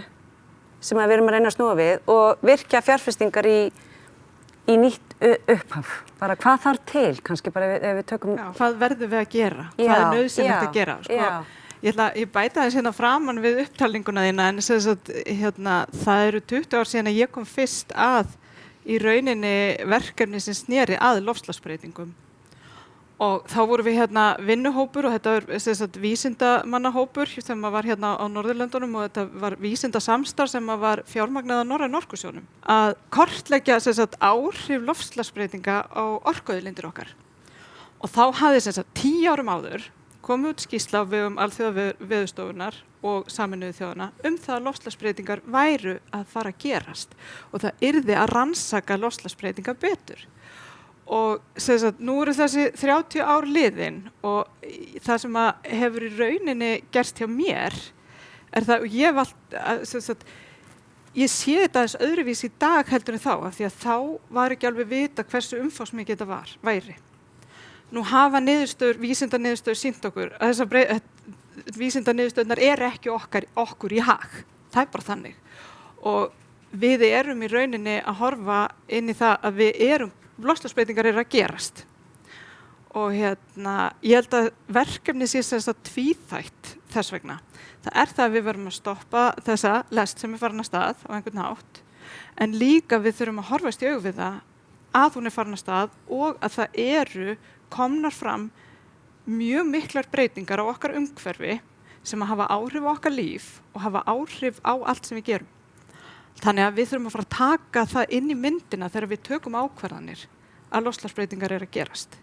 sem við erum að reyna að snúa við og virkja fjárfestingar í nýtt upphaf. Bara hvað þarf til, kannski bara ef við tökum... Já, hvað verðum við að gera? Hvað nauðsynlegt að gera? Sko, ég bæta þess framan við upptalninguna þína en það eru 20 ár síðan að ég kom fyrst að í rauninni verkefni sem sneri að loftslagsbreytingum. Og þá vorum við vinnuhópur og þetta var vísindamannahópur sem var á Norðurlöndunum og þetta var vísindasamstarf sem var fjármagnað á Norræna orkusjóðnum. Að kortleggja áhrif loftslagsbreytinga á orkuauðlindir okkar. Og þá hafði 10 árum áður komið út skýrsla á vegum Alþjóðaveðurstofunnar og Sameinuðu þjóðanna það að loftslagsbreytingar væru að fara að gerast og það yrði að rannsaka loftslagsbreytingar betur. Og nú eru þessi 30 ár liðin og það sem hefur í rauninni gerst hjá mér það og ég sé þetta aðeins öðruvísi í dag heldur en þá af því að þá var ekki alveg vita hversu umfangsmikið þetta væri. Nú hafa vísindaniðurstöður sýnt okkur að þessar vísindaniðurstöðurnar ekki okkur í hag. Það er bara þannig. Og við erum í rauninni að horfa inn í það að við erum loftslagsbreytingar að gerast og ég held að verkefni sé tvíþætt þess vegna. Það það að við verðum að stoppa þessa lest sem farin af stað á einhvern hátt en líka við þurfum að horfast í augu við það að hún farin af stað og að það eru komnar fram mjög miklar breytingar á okkar umhverfi sem að hafa áhrif á okkar líf og hafa áhrif á allt sem við gerum. Þannig að við þurfum að fara að taka það inn í myndina þegar við tökum ákvarðanir að loftslagsbreytingar að gerast.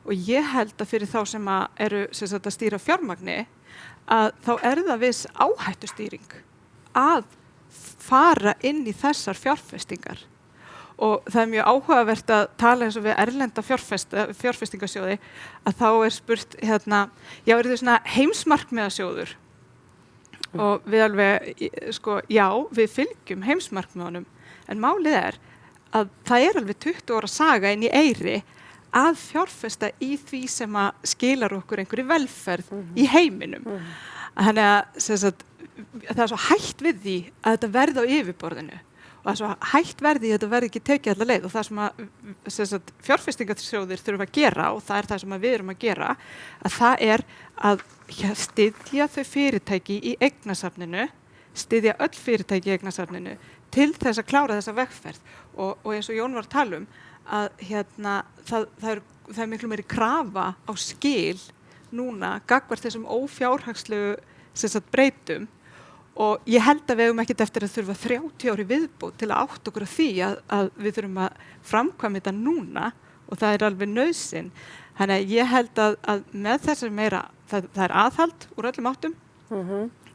Og ég held að fyrir þá sem eru að stýra fjármagni að þá það viss áhættustýring að fara inn í þessar fjárfestingar. Og það mjög áhugavert að tala eins og við erlenda fjárfestingasjóði að þá spurt já, þau svona heimsmarkmiðasjóður? Og við alveg, já, við fylgjum heimsmarkmiðunum en málið að það alveg 20 ára saga inn í Eyri að fjárfesta í því sem skilar okkur einhverju velferð í heiminum. Þannig að það svo hætt við því að þetta verði á yfirborðinu og það svo hætt verði að þetta verði ekki tekið alla leið og það sem fjárfestingasjóðir þurfa að gera og það það sem við erum að gera að það að styðja þau fyrirtæki í eignasafninu, styðja öll fyrirtæki í eignasafninu til þess að klára þessa vegferð og eins og Jón var að tala að það miklu meiri krafa á skil núna gagnvart þessum ófjárhagslegu breytum og ég held að við eigum ekkert eftir að þurfa 30 ári viðbót til að átta okkur á því að við þurfum að framkvæma þetta núna og það alveg nauðsyn. Þannig að ég held að með þessu meira, það aðhald úr öllum áttum.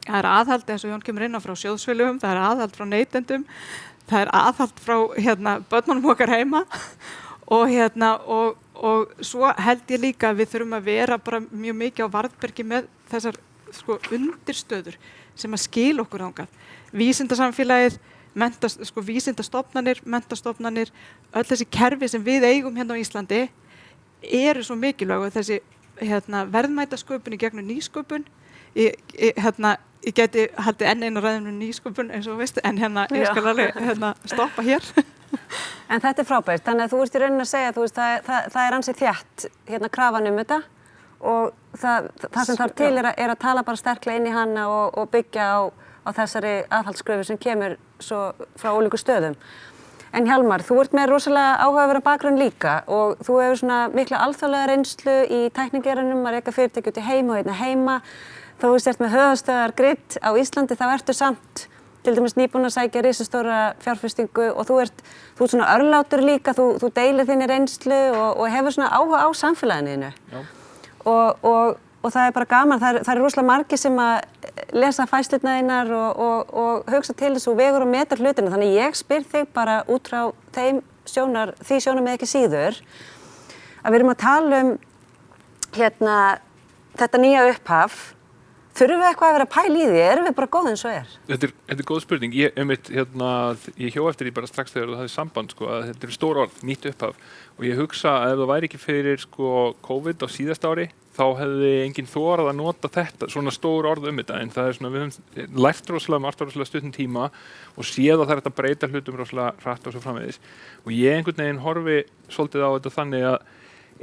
Það aðhald eins og Jón kemur inn á frá sjóðsfélögum, það aðhald frá neytendum, það aðhald frá börnunum okkar heima og svo held ég líka að við þurfum að vera bara mjög mikið á varðbergi með þessar undirstöður sem að skila okkur þangað. Vísindasamfélagið, vísindastofnanir, menntastofnanir, öll þessi kerfi sem við eigum hérna á Íslandi eru svo mikilvæg og þessi verðmætasköpun í gegnum nýsköpun. Ég geti haldið enn einu ræðum um nýsköpun eins og veist, en ég skal alveg stoppa hér. En þetta frábært, þannig að þú ert í rauninni að segja, þú veist, það ansið þétt hérna krafan þetta og það sem þarf til er að tala bara sterklega inn í hana og byggja á þessari aðhaldskröfu sem kemur svo frá ólíku stöðum. En Hjálmar, þú ert með rosalega áhugaverðan bakgrunn líka og þú hefur svona mikla alþjóðlega reynslu í tæknigeiranum að reka fyrirtæki út í heim og einna heima. Þó þú sért með höfuðstöðvar Grid á Íslandi, þá ertu samt til dæmis nýbúin að sækja risastóra fjárfestingu og þú ert svona örlátur líka, þú deilir þinni reynslu og hefur svona áhuga á samfélaginu. Og það bara gaman, það er rosalega margir sem að lesa fæslurnar þínar og hugsa til þessu og vegur og metar hlutina. Þannig ég spyr þig bara út frá því sjónarmið ekki síður að við erum að tala hérna þetta nýja upphaf. Þurfum við eitthvað að vera að pæla í því? Erum við bara góð eins og er? Þetta er góð spurning. Ég hjó eftir því bara strax þegar það hafði samband, að þetta stór orð, nýtt upphaf. Og ég hugsa að ef það væri ekki fyrir COVID á síðasta ári, þá hefði enginn þorað að nota þetta, svona stór orð þetta. En það er svona, við höfum lært rosalega stuttum tíma og séð að það er að breyta hlutum rosalega hratt og svo framvegis. Og ég einhvern veginn horfi svolítið á þetta þannig að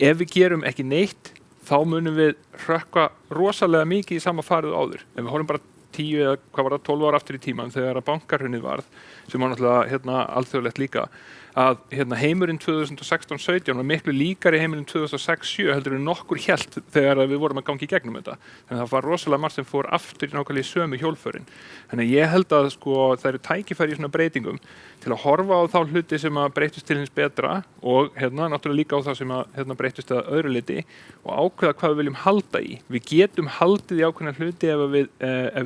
ef við gerum ekki neitt, þá munum við hrökkva rosalega mikið í sama farið áður. Ef við horfum bara 10 eða 12 ára aftur í tíman þegar að bankahrunið varð, sem var náttúrulega alþjóðlegt líka, að heimurinn 2016-17 var miklu líkari heimurinn 2006-07 heldur en nokkur hélt þegar við vorum að gangi í gegnum þetta. Þannig að það var rosalega margt sem fór aftur í nákvæmlega sömu hjólförin. Þannig að ég held að það eru tækifæri í svona breytingum til að horfa á þá hluti sem að breytust til hins betra og náttúrulega líka á það sem að breytust að öðru liti og ákveða hvað við viljum halda í. Við getum haldið í ákveðna hluti ef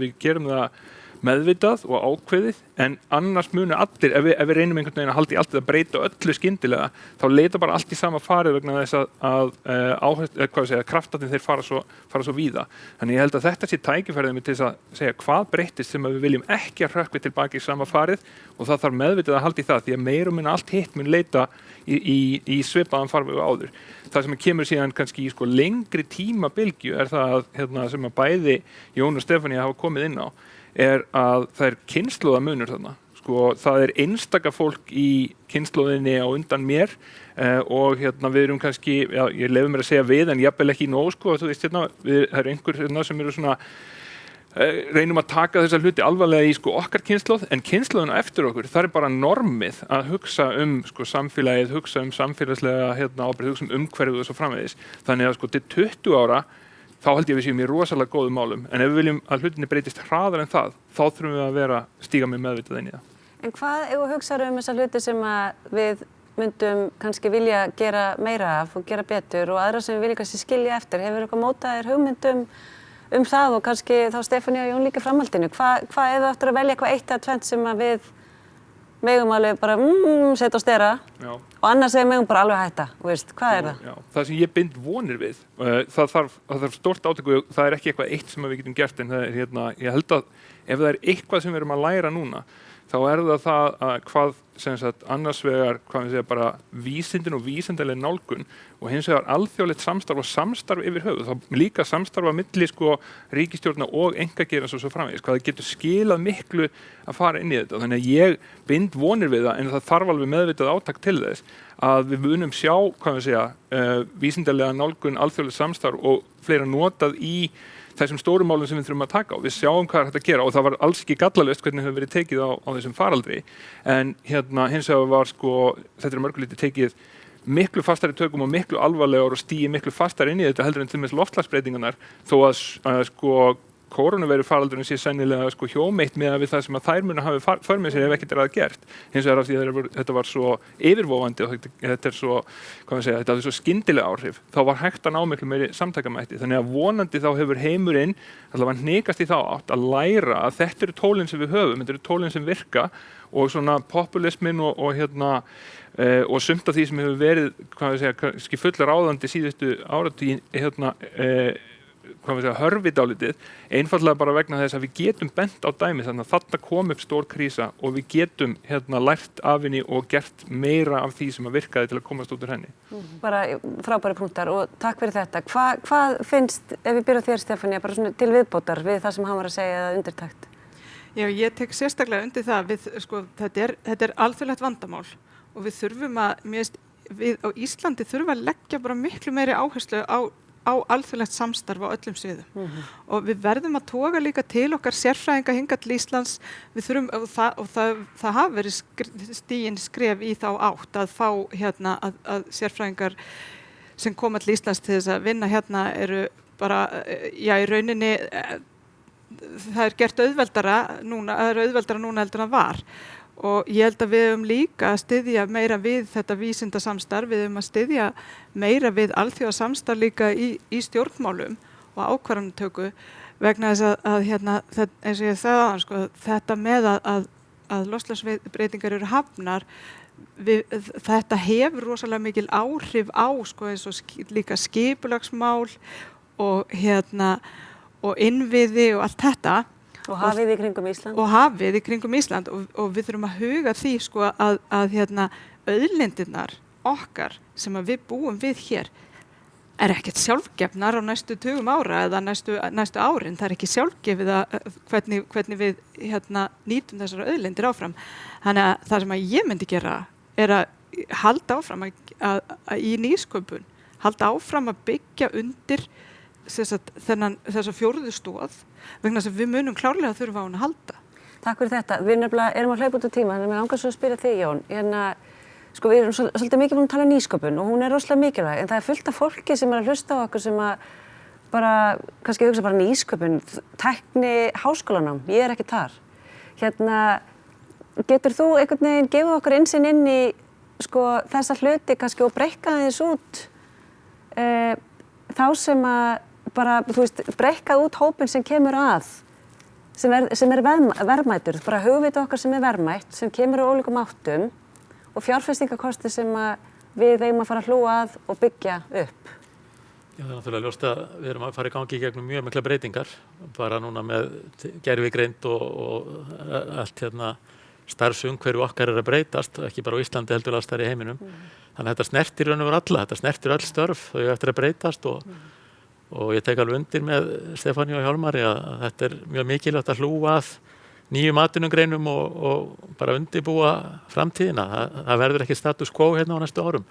við gerum það meðvitað og ákveðið, en annars munu allir, ef við reynum einhvern veginn að halda í allt að breyta öllu skyndilega, þá leita bara allt í sama farið vegna þess að kraftarnir þeir fara svo víða. Þannig ég held að þetta sé tækifærið til þess að segja hvað breytist sem við viljum ekki að hrökkva tilbaki í sama farið og það þarf meðvitað að halda í það því að meira og minna allt hitt mun leita í svipaðan farvegu áður. Það sem kemur síðan kannski í lengri tímabilgju er það sem að bæði Jón og Stefania hafa komið inn á er að það kynslóðamunur þarna. Það einstaka fólk í kynslóðinni á undan mér og við erum kannski, ég leyfi mér að segja við en jafnvel ekki nóg, þú veist það einhver sem eru svona reynum að taka þessa hluti alvarlega í okkar kynslóð, en kynslóðina eftir okkur, það bara normið að hugsa samfélagið, hugsa samfélagslega ábyrgð, hugsa umhverfið og svo framvegis. Þannig að til 20 ára þá held ég við séum í rosalega góðum málum, en ef við viljum að hlutinni breytist hraðar en það, þá þurfum við að stíga með meðvitað inn í það. En hvað ef þú hugsar þessa hluti sem við myndum kannski vilja gera meira af og gera betur og aðra sem við viljum kannski skilja eftir, hefur eitthvað mótaðir hugmyndum það og kannski þá Stefania og Jón líka framhaldinu? Hvað ef þú ættir að velja eitthvað eitt eða tvennt sem við megum alveg bara setja á stera og annars megum bara alveg hætta, hvað er það? Já, það sem ég bind vonir við, það þarf stórt átak og það er ekki eitthvað eitt sem við getum gert, en það er ég held að ef það er eitthvað sem við erum að læra núna, þá er það að hvað annars vegar, bara vísindin og vísindaleg nálgun og hins vegar alþjóðlegt samstarf og samstarf yfir höfuð, þá líka samstarfa milli ríkisstjórna og einkageirans og svo framvegis, hvað það getur skilað miklu að fara inn í þetta. Þannig að ég bind vonir við það, en það þarf alveg meðvitað átak til þess að við munum sjá, vísindalega nálgun, alþjóðlegt samstarf og fleira notað í þessum stórum málum sem við þurfum að taka á. Við sjáum hvað hægt að gera og það var alls ekki gallalöst hvernig hefur verið tekið á þessum faraldri, en hins vegar var þetta mörgulítið tekið miklu fastari tökum og miklu alvarlegar og stíi miklu fastari inn í þetta heldur en til dæmis loftslagsbreytingarnar, þó að kórónuveiru faraldurinn sé sennilega hjómeitt með við það sem að þær munu hafi för með sér ef ekkert að gert. Hins vegar af því að þetta var svo yfirvofandi og þetta hafði svo skyndilega áhrif, þá var hægt að ná miklu meiri samtakamætti. Þannig að vonandi þá hefur heimurinn allavega hnikast í þá átt að læra að þetta eru tólin sem við höfum, þetta eru tólin sem virka og svona populismin og sumt af því sem hefur verið fulla ráðandi síðustu áratugin hörfi dálítið, einfaldlega bara vegna þess að við getum bent á dæmi, þannig að þarna kom upp stór krísa og við getum lært af henni og gert meira af því sem að virkaði til að komast út úr henni. Bara frábæri punktar og takk fyrir þetta. Hvað finnst, ef við byrjum þér Stefania, bara svona til viðbótar við það sem hann var að segja eða undirtækt? Já, ég tek sérstaklega undir það við, þetta er alþjóðlegt vandamál og við þurfum við á Íslandi þurfum að leggja bara miklu meiri áherslu á alþjóðlegt samstarf á öllum sviðum og við verðum að toga líka til okkar sérfræðinga hingað til Íslands við þurfum, það hafa verið stigin skref í þá átt að fá að sérfræðingar sem koma til Íslands til þess að vinna eru bara, í rauninni það gert auðveldara núna heldur en var og ég held að við höfum líka að styðja meira við þetta vísindasamstarf, við höfum að styðja meira við alþjóðasamstarf líka í stjórnmálum og ákvarðanatöku vegna þess að eins og ég sagði áðan, sko, þetta með að loftslagsbreytingar eru hafnar, þetta hefur rosalega mikil áhrif á sko, eins og líka skipulagsmál og innviði og allt þetta. Og hafið í kringum Ísland. Og við þurfum að huga því sko, að auðlindirnar okkar sem að við búum við hér ekkert sjálfgefnar á næstu 20 ára eða næstu árin. Það ekki sjálfgefið hvernig við nýtum þessar auðlindir áfram. Þannig að það sem að ég myndi gera að halda áfram í nýsköpun, halda áfram að byggja undir þessa fjórðu stoð vegna þess að við munum klárlega að þurfa á hana að halda. Takk fyrir þetta. Við nefnilega erum að hlaupa út á tíma, þannig að mér langar svo að spyrja þig, Jón. Sko, við erum svolítið mikið búin að tala nýsköpun og hún rosalega mikilvæg, en það fullt af fólki sem að hlusta á okkur sem að bara, kannski hugsa bara nýsköpun, tækni háskólanám, ég ekki þar. Getur þú einhvern veginn gefið okkur innsýn inn í sko, þessa hluti kannski og breikka þess út þá sem að bara, þú veist, breikkað út hópinn sem kemur að, sem verðmætur, bara hugvita okkar sem verðmætt, sem kemur á ólíkum áttum og fjárfestingarkosti sem við eigum að fara að hlúa að og byggja upp. Já, það náttúrulega ljóst að við erum að fara í gangi í gegnum mjög mikla breytingar, bara núna með gervigreind og allt starfsumhverfi okkar að breytast, ekki bara á Íslandi heldur alls þar í heiminum. Þannig að þetta snertir raun og veru alla, þetta snertir öll störf, þau eftir að breytast og ég tek alveg undir með Stefáni og Hjálmari að þetta mjög mikilvægt að hlúa að nýjum atvinnugreinum og bara undirbúa framtíðina. Það verður ekki status quo á næstu árum.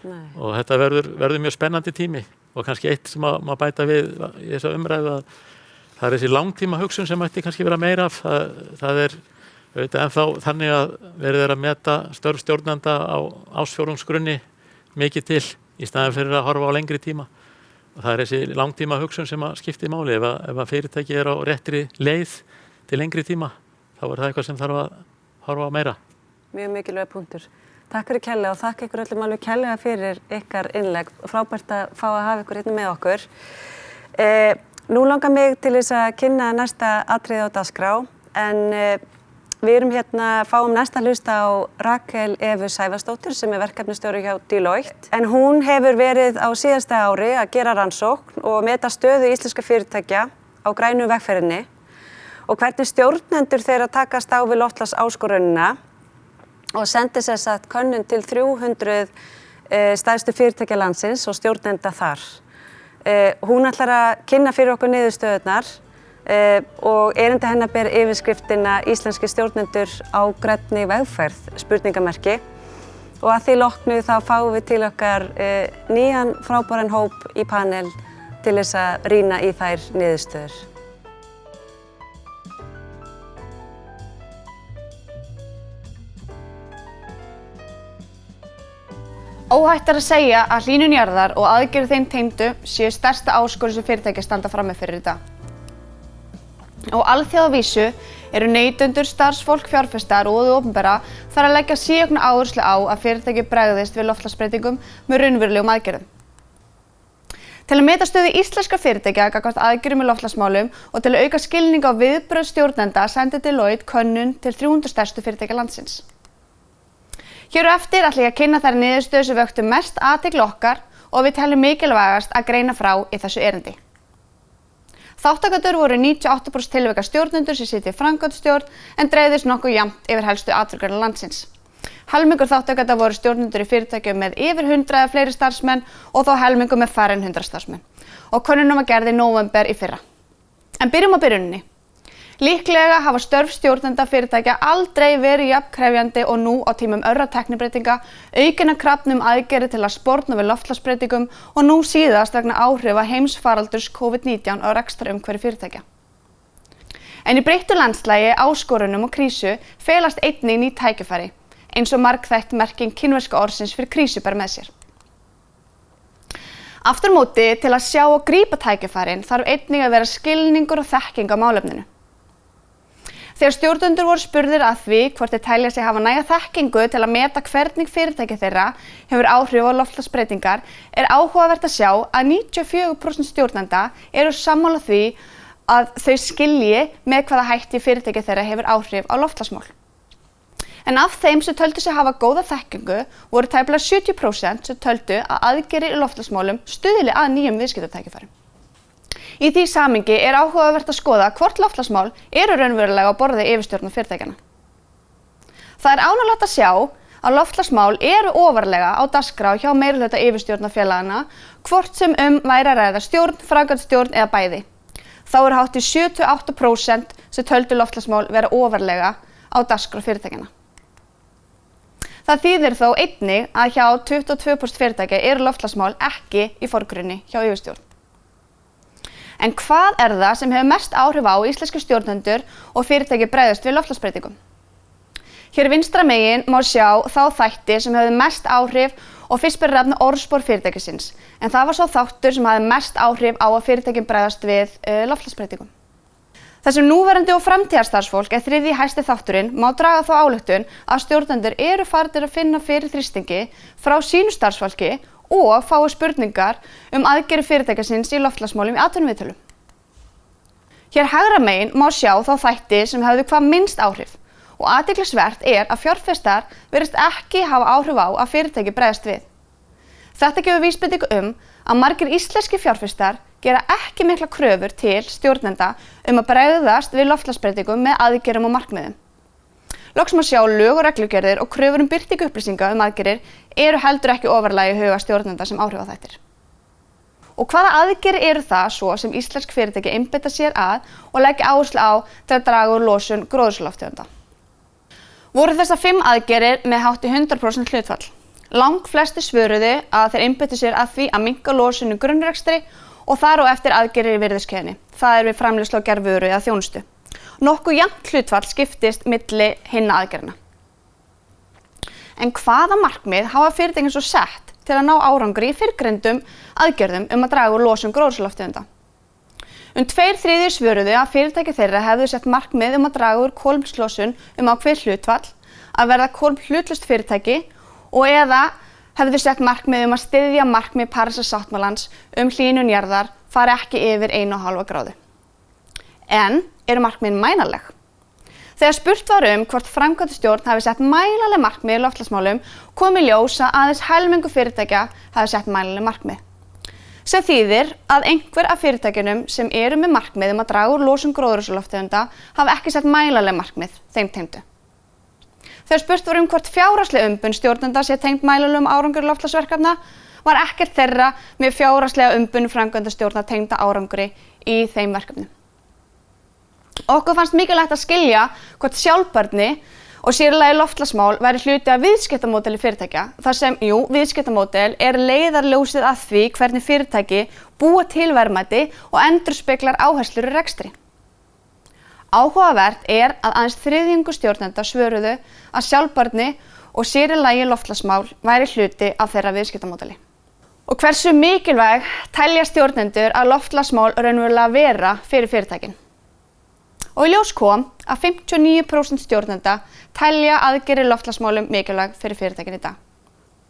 Nei. Og þetta verður mjög spennandi tími og kannski eitt sem maður bæta við í þessa umræðu að það þessi langtíma hugsun sem ætti kannski vera meira af. Það ennþá þannig að verið að meta störf stjórnanda á ársfjórðungsgrunni mikið til í staðinn fyrir að horfa á lengri tíma. Og það þessi langtíma hugsun sem að skipti máli. Ef að fyrirtæki á réttri leið til lengri tíma, þá það eitthvað sem þarf að horfa á meira. Mjög mikilvæg punktur. Takk fyrir kærlega og þakka ykkur öllum alveg kærlega fyrir ykkar innlegg. Frábært að fá að hafa ykkur hérna með okkur. Nú langar mig til þess að kynna næsta atriði á dagskrá, en við erum fáum næsta hlusta á Rakel Evu Sævarsdóttir sem verkefnisstjóri hjá Deloitte. En hún hefur verið á síðasta ári að gera rannsókn og meta stöðu íslenska fyrirtækja á grænu vegferðinni og hvernig stjórnendur þeirra takast á við loftslagsáskorunina og sendi könnun til 300 stærstu fyrirtækja landsins og stjórnenda þar. Hún ætlar að kynna fyrir okkur niðurstöðurnar og erindi hennar ber yfirskriftina Íslenski stjórnendur á grænni vegferð, spurningamerki, og að því loknu þá fáum við til okkar nýjan frábæran hóp í panel til þess að rýna í þær niðurstöður. Óhætt að segja að hlýnun jarðar og aðgerðir þeim tengdu séu stærsta áskorun sem fyrirtæki standa frammi fyrir í dag. Á alþjóðavísu eru neytendur, starfsfólk, fjárfestar og hið opinbera þarf að leggja síaukna áherslu á að fyrirtæki bregðist við loftslagsbreytingum með raunverulegum aðgerðum. Til að meta stöðu íslenskra fyrirtækja gagnvart aðgerðum í loftslagsmálum og til að auka skilning á viðbrögð stjórnenda sendi Deloitte könnun til 300 stærstu fyrirtækja landsins. Hér á eftir ætla ég að kynna þær niðurstöður sem vöktu mest athygli okkar og við teljum mikilvægast að greina frá í þessu erindi. Þátttakendur voru 98% tilvika stjórnendur sem sitja í framkvæmdastjórn en dreifðist nokkuð jafnt yfir helstu atvinnugreinar landsins. Helmingur þáttakenda voru stjórnendur í fyrirtækjum með yfir 100 eða fleiri starfsmenn og þó helmingur með færri en 100 starfsmenn. Og könnunin var gerð í nóvember í fyrra. En byrjum á byrjuninni. Líklega hafa störf stjórnenda fyrirtækja aldrei verið jafn krefjandi og nú á tímum örra tæknibreytinga, aukinna krafna aðgerðir til að sporna við loftslagsbreytingum og nú síðast vegna áhrifa heimsfaraldurs COVID-19 á rekstrarumhverfi fyrirtækja. En í breyttu landslagi, áskorunum og krísu felast einnig ný tækifæri, eins og margþætt merking kínverska orðsins fyrir krísu ber með sér. Aftur á móti, til að sjá og grípa tækifærin þarf einnig að vera skilningur og þekking á málefninu. Þegar stjórnendur voru spurðir að því hvort þeir telja sig hafa næga þekkingu til að meta hvernig fyrirtæki þeirra hefur áhrif á loftslagsbreytingar, áhugavert að sjá að 94% stjórnenda eru sammála því að þau skilji með hvaða hætti fyrirtæki þeirra hefur áhrif á loftslagsmál. En af þeim sem töldu sig hafa góða þekkingu voru tæplega 70% sem töldu að aðgerðir í loftslagsmálum stuðli að nýjum viðskiptatækifærum. Í því samhengi áhugavert að skoða hvort loftslagsmál eru raunverulega á borði yfirstjórnar fyrirtækjanna. Það ánægjulegt að sjá að loftslagsmál eru ofarlega á dagskrá hjá meirihluta yfirstjórnarfélaganna, hvort sem væri að ræða stjórn, framkvæmdastjórn eða bæði. Þá hátt í 78% sem töldu loftslagsmál vera ofarlega á dagskrá fyrirtækjanna. Það þýðir þó einnig að hjá 22% fyrirtækja eru loftslagsmál ekki í forgrunni hjá yfirstjórn. En hvað það sem hefur mest áhrif á íslenskir stjórnendur og fyrirtæki bregðast við loftslagsbreytingum? Hér vinstra megin má sjá þá þætti sem hefðu mest áhrif og fyrst ber nefna orðspor fyrirtækisins, en það var sá þáttur sem hafði mest áhrif á að fyrirtækin bregðast við loftslagsbreytingum. Þar sem núverandi og framtíðarstarfsfólk þriðji hæsti þátturinn má draga þá ályktun að stjórnendur eru farnir að finna fyrir þrýstingi frá sínu starfsfólki og fái spurningar aðgerðir fyrirtækisins í loftslagsmálum í atvinnuviðtölum. Hér hægra megin má sjá þá þætti sem hefðu hvað minnst áhrif og athyglisvert að fjárfestar virðist ekki hafa áhrif á að fyrirtæki bregðast við. Þetta gefur vísbendingu að margir íslenskir fjárfestar gera ekki mikla kröfur til stjórnenda að bregðast við loftslagsbreytingum með aðgerðum og markmiðum. Loks má sjá lög og reglugerðir og kröfur birtingu upplýsinga aðgerðir eru heldur ekki ofarlega í huga stjórnenda sem áhrifaþættir. Og hvaða aðgerðir eru það svo sem íslensk fyrirtæki einbeita sér að og leggja áherslu á til að draga úr losun gróðurhúsalofttegunda? Voru þessar 5 aðgerðir með hátt í 100% hlutfall. Langflestir svöruðu að þeir einbeittu sér að því að minnka losun í grunnrekstri og þar á eftir aðgerðir í virðiskeðjunni. Það við framleiðslu og gerð vöru eða þjónustu. Nokkuð jafnt hlutfall skiptist milli hinna aðgerðina. En hvaða markmið hafa fyrirtækin svo sett til að ná árangri í fyrrgreindum aðgerðum að draga úr losun gróðurhúsalofttegunda? 2/3 svöruðu að fyrirtæki þeirra hefðu sett markmið að draga úr kolefnislosun ákveðið hlutfall, að verða kolefnishlutlaust fyrirtæki og eða hefðu sett markmið að styðja markmið Parísarsáttmálans hlýnun jarðar fari ekki yfir 1,5 gráðu. En eru markmiðin mælanleg? Þegar spurt var hvort framkvæmdastjórn hafi sett mælanleg markmið í loftslagsmálum kom í ljós að aðeins helmingur fyrirtækja hafi sett mælanleg markmið. Sem þýðir að einhver af fyrirtækjunum sem eru með markmið að draga úr losun gróðurhúsalofttegunda hafi ekki sett mælanleg markmið þeim tengdu. Þegar spurt var hvort fjárhagsleg umbun stjórnenda sé tengd mælanlegum árangri loftslagsverkefna var ekkert þeirra með fjárhagslega umbun framkvæmdastjórna tengda árangri í þeim verkefnum. Okkur fannst mikilvægt að skilja hvort sjálfbærni og sér í lagi loftslagsmál væri hluti af viðskiptamódeli fyrirtækja, þar sem, viðskiptamódel leiðarljósið að því hvernig fyrirtæki búa til verðmæti og endurspeglar áherslur í rekstri. Áhugavert að aðeins 1/3 stjórnenda svöruðu að sjálfbærni og sér í lagi loftslagsmál væri hluti af þeirra viðskiptamódeli. Og hversu mikilvæg telja stjórnendur að loftslagsmál raunverulega vera fyrir fyrirtækin? Og í ljós kom að 59% stjórnenda telja aðgerðir í loftslagsmálum mikilvæg fyrir fyrirtækin í dag.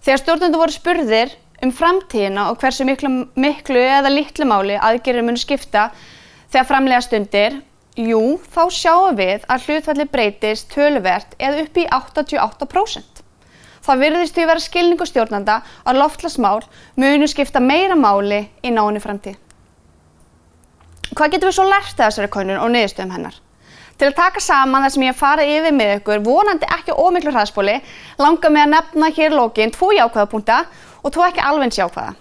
Þegar stjórnendur voru spurðir framtíðina og hversu miklu eða litlu máli aðgerðir munu skipta þegar framleiða stundir, þá sjáum við að hlutfallið breytist töluvert eða upp í 88%. Það virðist því vera skilningur stjórnenda að loftslagsmál munu skipta meira máli í náinni framtíð. Hvað getum við svo lært af þessari könnun og niðurstöðum hennar? Til að taka saman það sem ég hef farið yfir með ykkur, vonandi ekki ómiklu hraðspóli, langar mig að nefna hér í lokin 2 jákvæða punkta og 2 ekki alveg eins jákvæða.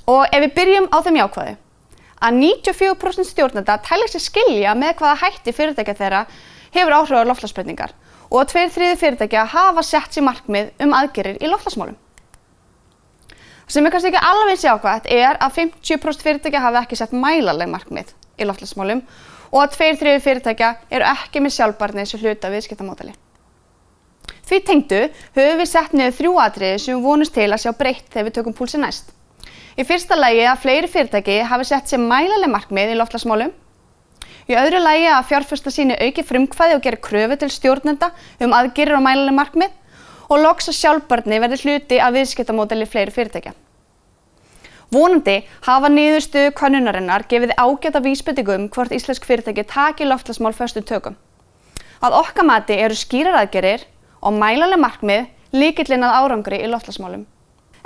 Og ef við byrjum á þeim jákvæðu, að 94% stjórnenda telja sig skilja með hvaða hætti fyrirtækja þeirra hefur áhrif á loftslagsbreytingar og að 2/3 fyrirtækja hafa sett sér markmið aðgerðir í loftslagsmálum. Sem kannski ekki alveg jákvætt að 50% fyrirtækja hafa ekki sett mælanleg markmið í loftslagsmálum og að 2/3 fyrirtækja eru ekki með sjálfbærni sem hluta af viðskiptamódeli. Því tengdu höfum við sett niður 3 atriði sem við vonumst til að sjá breytt þegar við tökum púlsinn næst. Í fyrsta lagi að fleiri fyrirtæki hafi sett sér mælanleg markmið í loftslagsmálum. Í öðru lagi að fjárfestar sýni aukið frumkvæði og geri kröfu til stjórnenda aðgerðir og mælanleg markmið og loks að sjálfbærni verði hluti af viðskiptamódeli fleiri fyrirtækja. Vonandi hafa niðurstöður könnunarinnar gefið ágæta vísbendingu hvort íslensk fyrirtæki taki loftslagsmál föstum tökum. Að okkar mati eru skýrar aðgerðir og mælanleg markmið lykillinn að árangri í loftslagsmálum.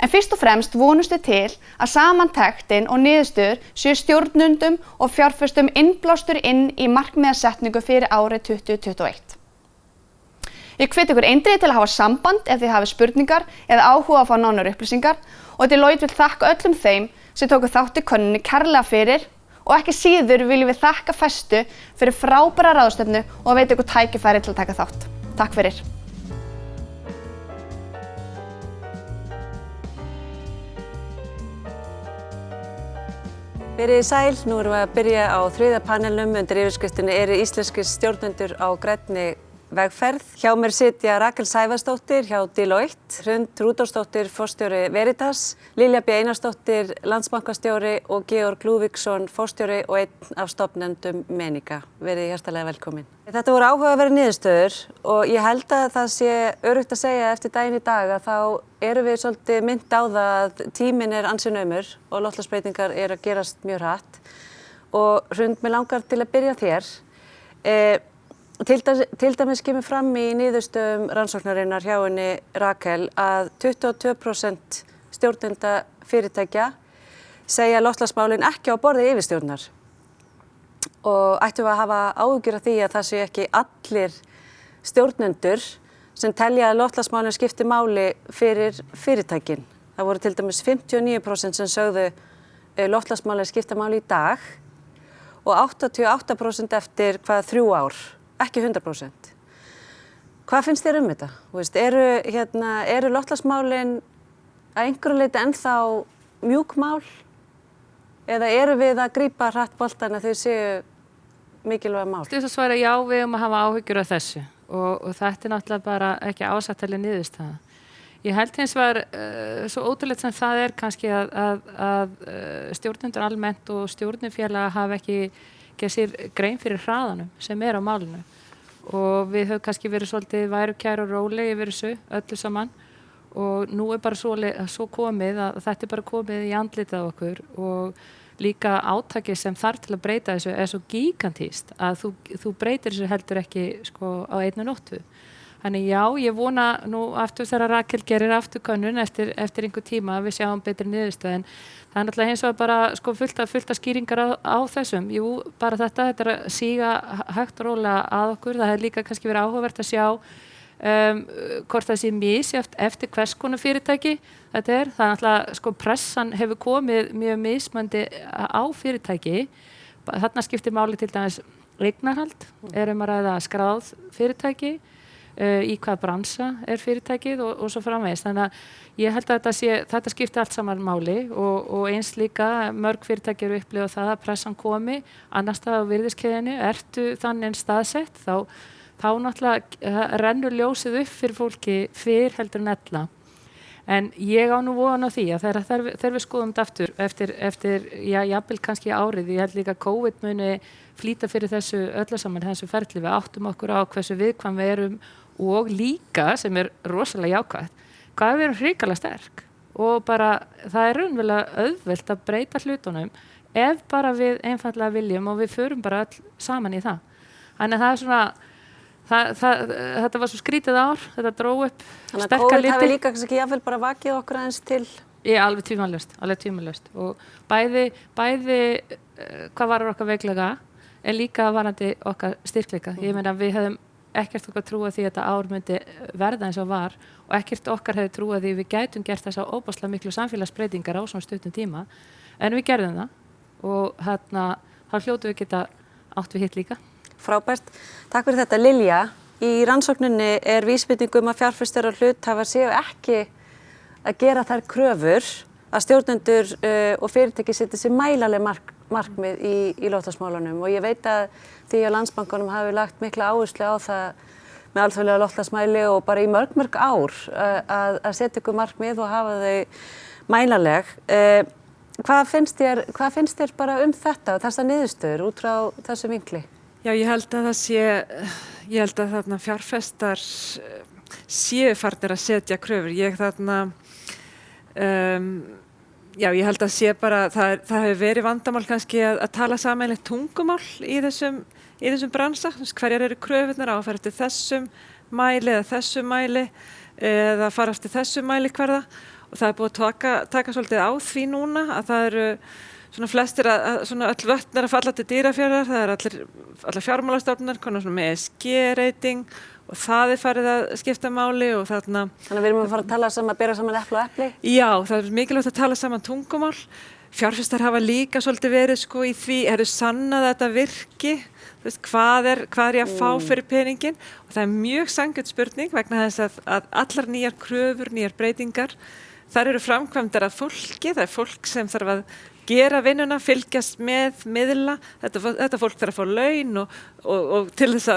En fyrst og fremst vonumst við til að samantektin og niðurstöður séu stjórnendum og fjárfestum innblástur inn í markmiðasetningu fyrir árið 2021. Ég hvet ykkur eindregið til að hafa samband ef þið hafið spurningar eða áhuga að fá nánari upplýsingar og Deloitte vill þakka öllum þeim sem tóku þátt í könnunni kærlega fyrir og ekki síður viljum við þakka Festu fyrir frábæra ráðstefnu og veita ykkur tækifæri til að taka þátt. Takk fyrir. Verið sæl, nú erum við að byrja á 3. panelnum undir yfirskriftinni eru íslenskir stjórnendur á grænni vegferð. Hjá mér sitja Rakel Sævarsdóttir hjá Deloitte, Hrund Rúdolfsdóttir, forstjóri Veritas, Lilja B. Einarsdóttir, landsbankastjóri og Georg Lúðvíksson, forstjóri og einn af stofnendum Menika. Verið hjartalega velkomin. Þetta voru áhugaverðar niðurstöður og ég held að það sé öruggt að segja eftir daginn í dag að þá erum við svolítið minnt á það að tíminn ansi naumur og loftslagsbreytingar að gerast mjög hratt. Og Hrund, mig langar til að byrja þér. Til dæmis kemur fram í niðurstöðum rannsóknarinnar hjá henni Rakel að 22% stjórnenda fyrirtækja segja loftslagsmálin ekki á borði yfirstjórnar. Og ættum við að hafa áhyggjur af því að það séu ekki allir stjórnendur sem telja að loftslagsmálin skipti máli fyrir fyrirtækin. Það voru til dæmis 59% sem sögðu loftslagsmálin skipta máli í dag og 88% eftir 3 ár. Ekki 100%. Hvað finnst þér þetta? Eru loftslagsmálin að einhverju leyti ennþá mjúk mál? Eða eru við að grípa hratt boltan að þau séu mikilvæg mál? Þess að svara já, við að hafa áhyggjur af þessu og þetta náttúrulega bara ekki ásættanleg niðurstaða. Ég held hins vegar svo ótrúlegt sem það kannski að stjórnendur almennt og stjórnarfélaga hafa ekki gera sér grein fyrir hraðanum sem á málinu og við höfum kannski verið svolítið værukær og róleg yfir þessu öllu saman og nú bara svo komið að þetta bara komið í andlitið á okkur og líka átakið sem þarf til að breyta þessu svo gigantískt að þú breytir þessu heldur ekki á einni nóttu. Þannig já, ég vona nú aftur þegar Rakel gerir aftur könnun eftir einhver tíma að við sjáum betri niðurstöðu en það náttúrulega hins vegar bara fullt af skýringar á þessum. Jú, bara þetta að síga hægt og rólega að okkur. Það hefði líka kannski verið áhugavert að sjá hvort það sé misjafnt eftir hvers konar fyrirtæki þetta er. Það náttúrulega pressan hefur komið mjög mismandi á fyrirtæki. Þarna skiptir máli til dæmis eignarhald, að ræða skráð fyrirtæki. Í hvað bransa fyrirtækið og svo framvegis. Þannig að ég held að þetta skipti allt saman máli og eins líka mörg fyrirtæki eru upplifað það að pressan komi annars staðar á virðiskeðjunni, ertu þannig staðsett þá náttúrulega rennur ljósið upp fyrir fólki fyrr heldur en ella. En ég á nú von á því að þegar við skoðum þetta aftur eftir jafnvel kannski árið, ég held líka að COVID muni flýta fyrir þessu öllu saman þessu ferli, við áttum okkur á hversu viðkvæm við erum og líka sem rosalega jákvætt, hvað við erum hrikalega sterk og bara það raunverulega auðvelt að breyta hlutunum ef bara við einfaldlega viljum og við förum bara öll saman í það. Þannig að það svona þetta var svo skrítið ár, þetta dró upp sterka liti. Þannig að COVID hafi líka kannski jafnvel bara vakið okkur aðeins til? Já, alveg tvímælalaust og bæði hvað varar okkar veikleika en líka varandi okkar styrkleika. Ég meina við hefðum ekkert okkar trúað því að þetta ár myndi verða eins og var og ekkert okkar hefði trúað því við gætum gert þessa óbáslega miklu samfélagsbreytingar á svona stuttum tíma en við gerðum það og þá hljótum við geta átt við hitt líka. Frábært. Takk fyrir þetta, Lilja. Í rannsókninni vísbending að fjárfestar og hluthafar séu ekki að gera þær kröfur að stjórnendur og fyrirtæki setja sér mælanleg markmið í loftslagsmálunum og ég veit að því að Landsbankanum hafi lagt mikla áherslu á það með alþjóðlega loftslagsmæli og bara í mörg ár að setja ykkur markmið og hafa þau mælanleg. Hvað finnst þér bara þetta og þessa niðurstöður út frá þessu vinkli? Já, ég held að þarna fjárfestar séu farnir að setja kröfur. Ég held að sé bara, það hefur verið vandamál kannski að tala sameiginlegt tungumál í þessum bransa. Hverjar eru kröfurnar á að fara eftir þessum mæli eða þessum mæli eða fara eftir þessum mælikvarða og það er búið að taka svolítið á því núna að það eru svona flestir svona öll vötn að falla til Dýrafjarðar, það er allar fjármálastofnunar konar svona með ESG-rating og það er farið að skipta máli og þarna. Þannig að við erum að fara að tala saman, bera saman epli og epli? Já, það er mikilvægt að tala saman tungumál. Fjárfestar hafa líka svolítið verið í því, sannað að þetta virki, hvað er ég að fá fyrir peningin og það er mjög sanngjörn spurning vegna þess að allar nýjar kröfur, nýjar breytingar, þar eru framkvæmdar að fólki, það er fólk sem þarf að gera vinnuna, fylgjast með, miðla, þetta fólk þarf að fá laun og til þess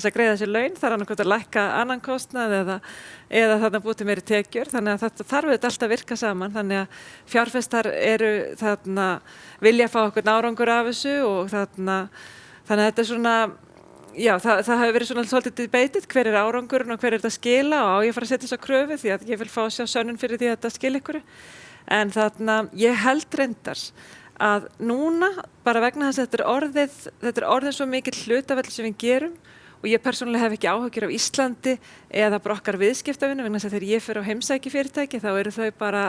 að greiða sér laun þarf annað að lækka annan kostnað eða þarna búið til meiri tekjur, þannig að þetta þarf alltaf að virka saman, þannig að fjárfestar eru vilja fá okkur árangur af þessu og þannig að þetta er svona, já, það hefur verið svona svolítið debatið, hver er árangurinn og hver er þetta að skila og á ég að fara að setja þess að kröfu því að ég vil fá að sjá sönnun fyrir því að þetta skila ykkur. En ég held reyndar að núna, bara vegna þess að þetta er orðið svo mikill hlutavelli sem við gerum og ég persónulega hef ekki áhyggjur af Íslandi eða bara okkar viðskiptavinu vegna þess að þegar ég fer á heimsæki fyrirtæki þá eru þau bara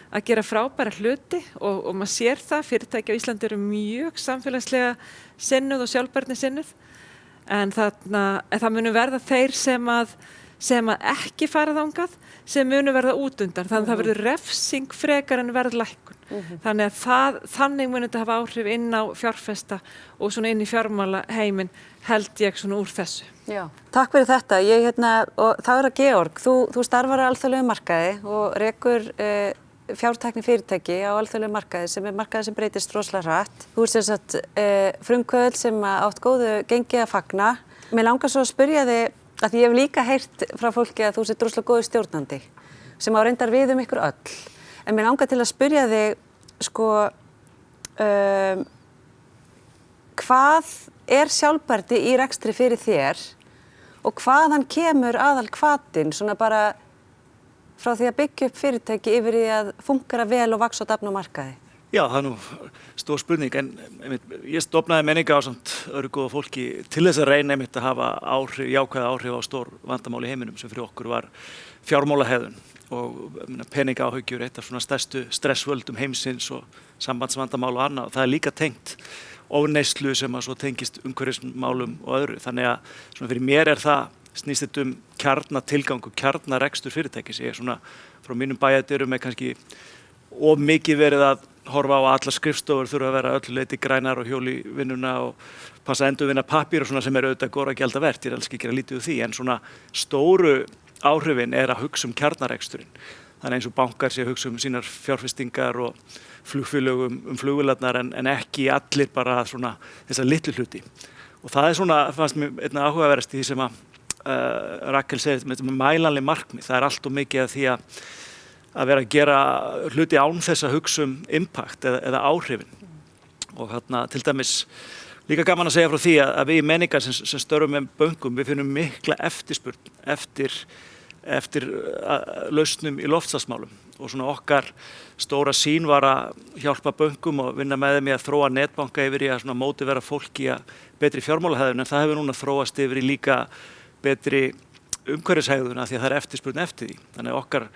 að gera frábæra hluti og maður sér það, fyrirtæki á Íslandi eru mjög samfélagslega sinnuð og sjálfbærni sinnuð en það munu verða þeir sem að ekki fara þangað sem munu verða út undan, þannig að það verður refsing frekar en verðlækkun. Þannig að þannig muni þetta hafa áhrif inn á fjárfesta og svona inn í fjármála heiminn held ég svona úr þessu. Já, takk fyrir þetta. Og þá er það Georg, þú starfar á alþjóðlegum markaði og rekur fjártækni fyrirtæki á alþjóðlegum markaði sem er markaði sem breytist rosalega hratt. Þú ert sem sagt frumkvöðl sem átt góðu gengi að fagna. Mér langar svo að spyrja þig að ég hef líka heyrt frá fólki að þú sett rosalega góður stjórnandi sem á reyndar við ykkur öll. En mér langar til að spyrja þig hvað er sjálfbærni í rekstri fyrir þér og hvaðan kemur aðal hvatinn svona bara frá því að byggja upp fyrirtæki yfir í að fungera vel og vaxa og dafna á markaði? Já, það er nú stór spurning en ég stofnaði menninga ásamt öðru góða fólki til þess að reyna að hafa jákvæða áhrif á stór vandamál í heiminum sem fyrir okkur var fjármálahegðun og peningaáhyggjur eitt af svona stærstu stressvöldum heimsins og sambandsvandamál og annað og það er líka tengt ofneyslu sem að svo tengist umhverfismálum og öðru þannig að svona fyrir mér snýst þetta kjarnatilgang og kjarnarekstur fyrirtækis ég svona frá mínum bæjardyrum kannski of mikið verið að horfa á að allar skrifstofur þurfa að vera öllu leyti grænar og hjóli vinnuna og passa að endurvinna pappír og svona sem auðvitað góra gjalda vert, ég er alls ekki að lítið úr því en svona stóru áhrifin er að hugsa kjarnareksturinn. Þannig eins og bankar sé að hugsa sínar fjárfestingar og flugfélögum flugvélarnar en ekki allir bara svona þessa litlu hluti. Og það er svona, fannst mér einna áhugaverðast í því sem að Rakel segir með mælanleg markmið, það er allt of mikið af því að vera að gera hluti án þess að hugsa impact eða áhrifin og til dæmis líka gaman að segja frá því að við í menningar sem störfum með böngum við finnum mikla eftirspurn eftir lausnum í loftslagsmálum og svona okkar stóra sýn var að hjálpa böngum og vinna með þeim í að þróa netbanka yfir í að svona mótivera fólki að betri fjármálahegðun en það hefur núna þróast yfir í líka betri umhverfishegðun af því að það er eftirspurn eftir því þannig okkar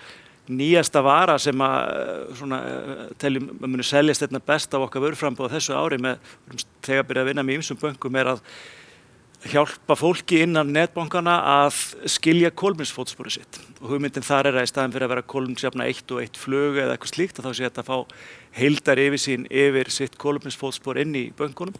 nýjasta vara sem teljum að muni seljast einna best af okkar vöruframboð þessu ári þegar byrja að vinna með ýmsum böngum er að hjálpa fólki innan netbankana að skilja kolefnisfótsporið sitt. Og hugmyndin þar að í staðinn fyrir að vera kolefnisjafna 1 og 1 flug eða eitthvað slíkt, að þá sé þetta að fá heildar yfirsýn yfir sitt kolefnisfótspor inn í bönkunum.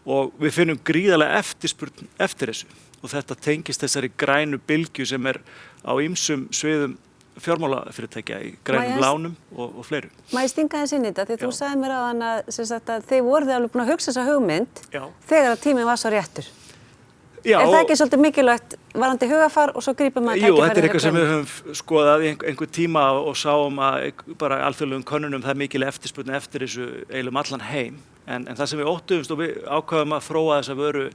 Og við finnum gríðarlega eftirspurn eftir þessu. Og þetta tengist þessari grænu bylgju sem á ýmsum sviðum fjármálafyrirtækja í grænum lánum og fleiru. Má ég stinga þess inn í þetta? Því þú sagði mér áðan að þið voruð alveg búin að hugsa þessa hugmynd þegar að tíminn var svo réttur. Já, það ekki svolítið mikilvægt varandi hugafar og svo grípum maður tækifæri? Jú, þetta eitthvað sem við höfum skoðað í einhver tíma og sáum að bara alþjóðlegum könnunum það mikil eftirspurn eftir þessu eiginlega allan heim. En það sem við óttuðumst og við ákváðum að þróa þessa vöru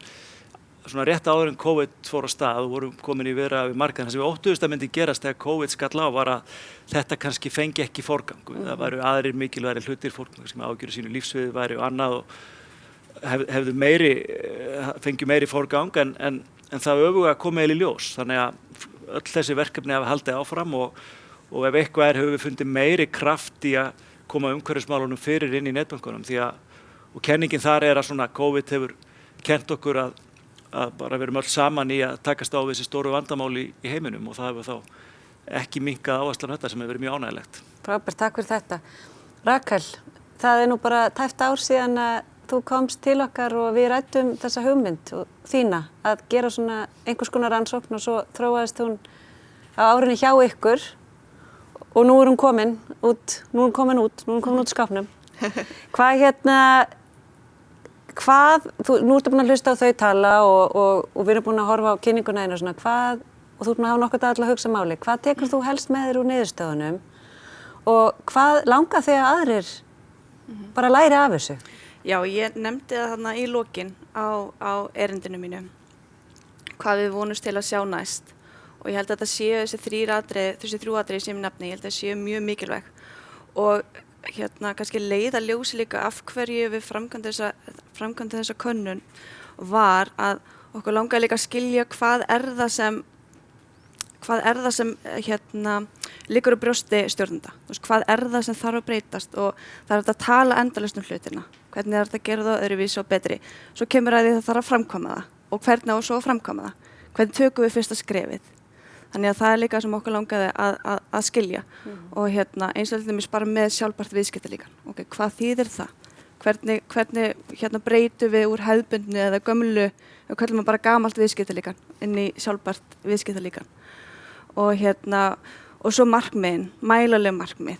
svona rétt áður en COVID fór á stað og vorum komin í viðræður við markaðinn. Það sem við óttuðumst að myndi gerast þegar COVID skall á var að þetta kannski fengi ekki forgang. Það væru aðrir mikilvægir hlutir, fólk sem ágjöru sínu lífsviði væri og annað og fengju meiri forgang en það öfuga kom í ljós. Þannig að öll þessi verkefni hafa haldið áfram og ef eitthvað höfum við fundið meiri kraft í að koma umhverfismálunum fyrir inn í netbankunum og kenningin þar að svona COVID hefur kennt okkur að bara verum öll saman í að takast á við þessi stóru vandamál í heiminum og það hefur þá ekki minnkað áherslan þetta sem hefur verið mjög ánægilegt. Frábært, takk fyrir þetta. Rakel, það nú bara tæpt ár síðan að þú komst til okkar og við ræddum þessa hugmynd og þína að gera svona einhvers konar rannsókn og svo þróaðist hún á árinu hjá ykkur og nú hún komin út skápnum. Nú ertu búin að hlusta á þau tala og við erum búin að horfa á kynninguna einu og svona og þú ert búin að hafa nokkuð að hugsa máli. Hvað tekur þú helst með þér úr niðurstöðunum og hvað langar þig að aðrir bara læri af þessu? Já, ég nefndi það þarna í lokin á erindinu mínu, hvað við vonumst til að sjá næst og ég held að þetta séu þessi þrjú atriði sem ég nefni, ég held að það séu mjög mikilvæg og kannski leiða ljósi líka af hverju við framkvæmdum þessa könnun var að okkur langaði líka að skilja hvað er það sem liggur á brjósti stjórnenda, hvað er það sem þarf að breytast og það er að tala endalaust um hlutina, hvernig er þetta að gera það öðruvísi og betri, svo kemur að því það þarf að framkvæma það og hvernig á svo að framkvæma það, hvernig tökum við fyrsta skrefið. Þannig að það er líka sem okkur langaði að skilja og eins og þetta bara með sjálfbært viðskiptalíkan. Okay, hvað þýðir það? Hvernig breytum við úr hefðbundnu eða gömlu, við kallum bara gamalt viðskiptalíkan inn í sjálfbært viðskiptalíkan. Og svo markmiðin, mælanleg markmið.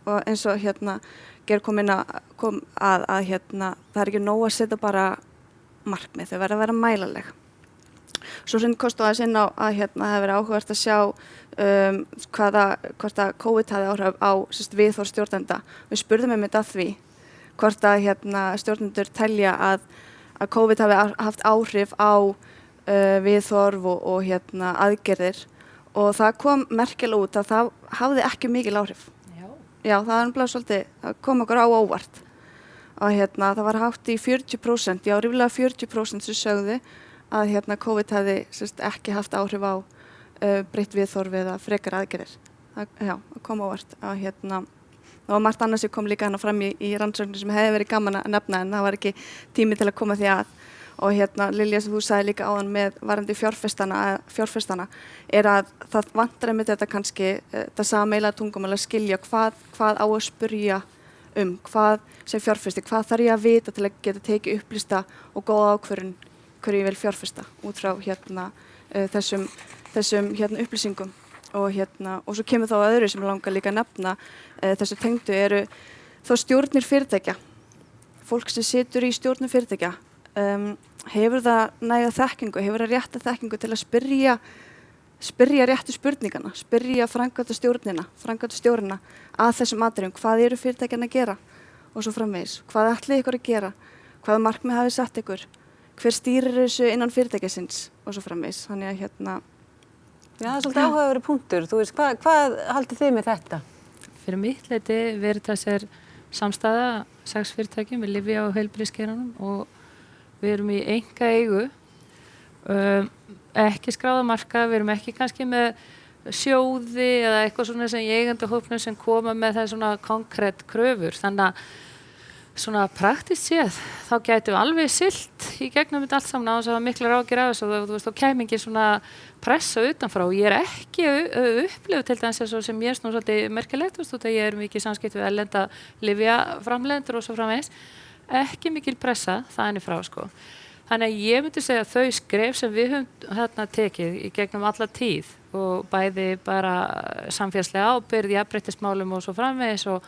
Og eins og kom að það er ekki nóg að setja bara markmið, þau verða að vera mælanleg. Svo kostu aðeins inn á að það hefur verið áhugavert að sjá hvort að COVID hafði áhrif á viðhorf stjórnenda. Við spurðum einmitt að því hvort að stjórnendur telja að COVID hafi haft áhrif á viðhorf og aðgerðir og það kom merkilega út að það hafði ekki mikil áhrif. Já, það var svolítið, það kom okkur á óvart. Og það var hátt í 40%, já ríflega 40% sem sögðu að COVID hefði ekki haft áhrif á breytt viðhorf eða frekar aðgerðir. Það kom ávart að það var margt annars sem kom líka fram í rannsóknir sem hefði verið gaman að nefna en það var ekki tími til að koma því að. Og Lilja sem þú sagði líka áðan með varandi fjárfestana er að það vantar einmitt þetta kannski þetta sameiginlega tungumál að skilja hvað á að spyrja hvað sem fjárfesti, hvað þarf ég að vita til að geta tekið upplýsta og góða ákvörðun hverju ég vil fjárfesta út frá þessum upplýsingum og svo kemur þá öðru sem langar líka að nefna þessu tengdu eru þá stjórnir fyrirtækja. Fólk sem situr í stjórnum fyrirtækja hefur það næga þekkingu, hefur það rétta þekkingu til að spyrja réttu spurningana, spyrja framkvæmdastjórnina að þessum atriðum, hvað eru fyrirtækjan að gera og svo framvegis, hvað ætlið ykkur að gera, hvaða markmið hafið sett ykkur, hver stýrir þessu innan fyrirtækisins og svo framvegis. Þannig að Já, það er svolítið áhugaverður punktur. Þú veist, hvað haldið þið með þetta? Fyrir mitt leyti Veritas samstæða 6 fyrirtækjum við lyfja- og heilbrigðisgeiranum og við erum í einkaeigu, ekki skráða markað, við erum ekki kannski með sjóði eða eitthvað svona sem í eigandahópnum sem koma með það svona konkrétt kröfur. Þannig að svona praktist séð, þá gætum við alveg silt í gegnum þetta allt saman á þess að mikla ráðgjur af þessu og þú veist, þá kæmi ekki svona pressa utanfrá og ég ekki upplifð til dæmis eins og sem ég svolítið merkilegt, þú veist, ég mikið samskipt við erlenda lyfjaframleiðendur og svo framvegis, ekki mikil pressa þaðan í frá, sko. Þannig að ég myndi segja að þau skref sem við höfum þarna tekið í gegnum alla tíð og bæði bara samfélagslega ábyrgð, jafnréttismálum og svo framvegis og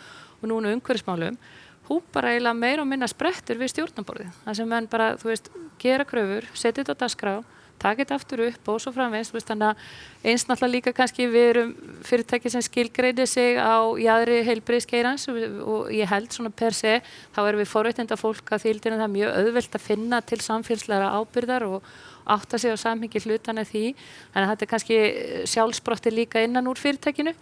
núna umhverfismálum, hún bara eiginlega meira og minna sprettur við stjórnarborðið. Það sem menn bara, þú veist, gera kröfur, setja þetta á dagskrá, taka þetta aftur upp og svo framvegis, þú veist, þannig að eins náttúrulega líka kannski við erum fyrirtæki sem skilgreinir sig á jaðri heilbrigðisgeirans og ég held svona per se, þá erum við forréttinda fólk að þýldinu það mjög auðvelt að finna til samfélagslega ábyrgðar og átta sig á samhengi hlutana því, þannig að þetta kannski sjálfsprotti líka innan úr fyrirtækinu,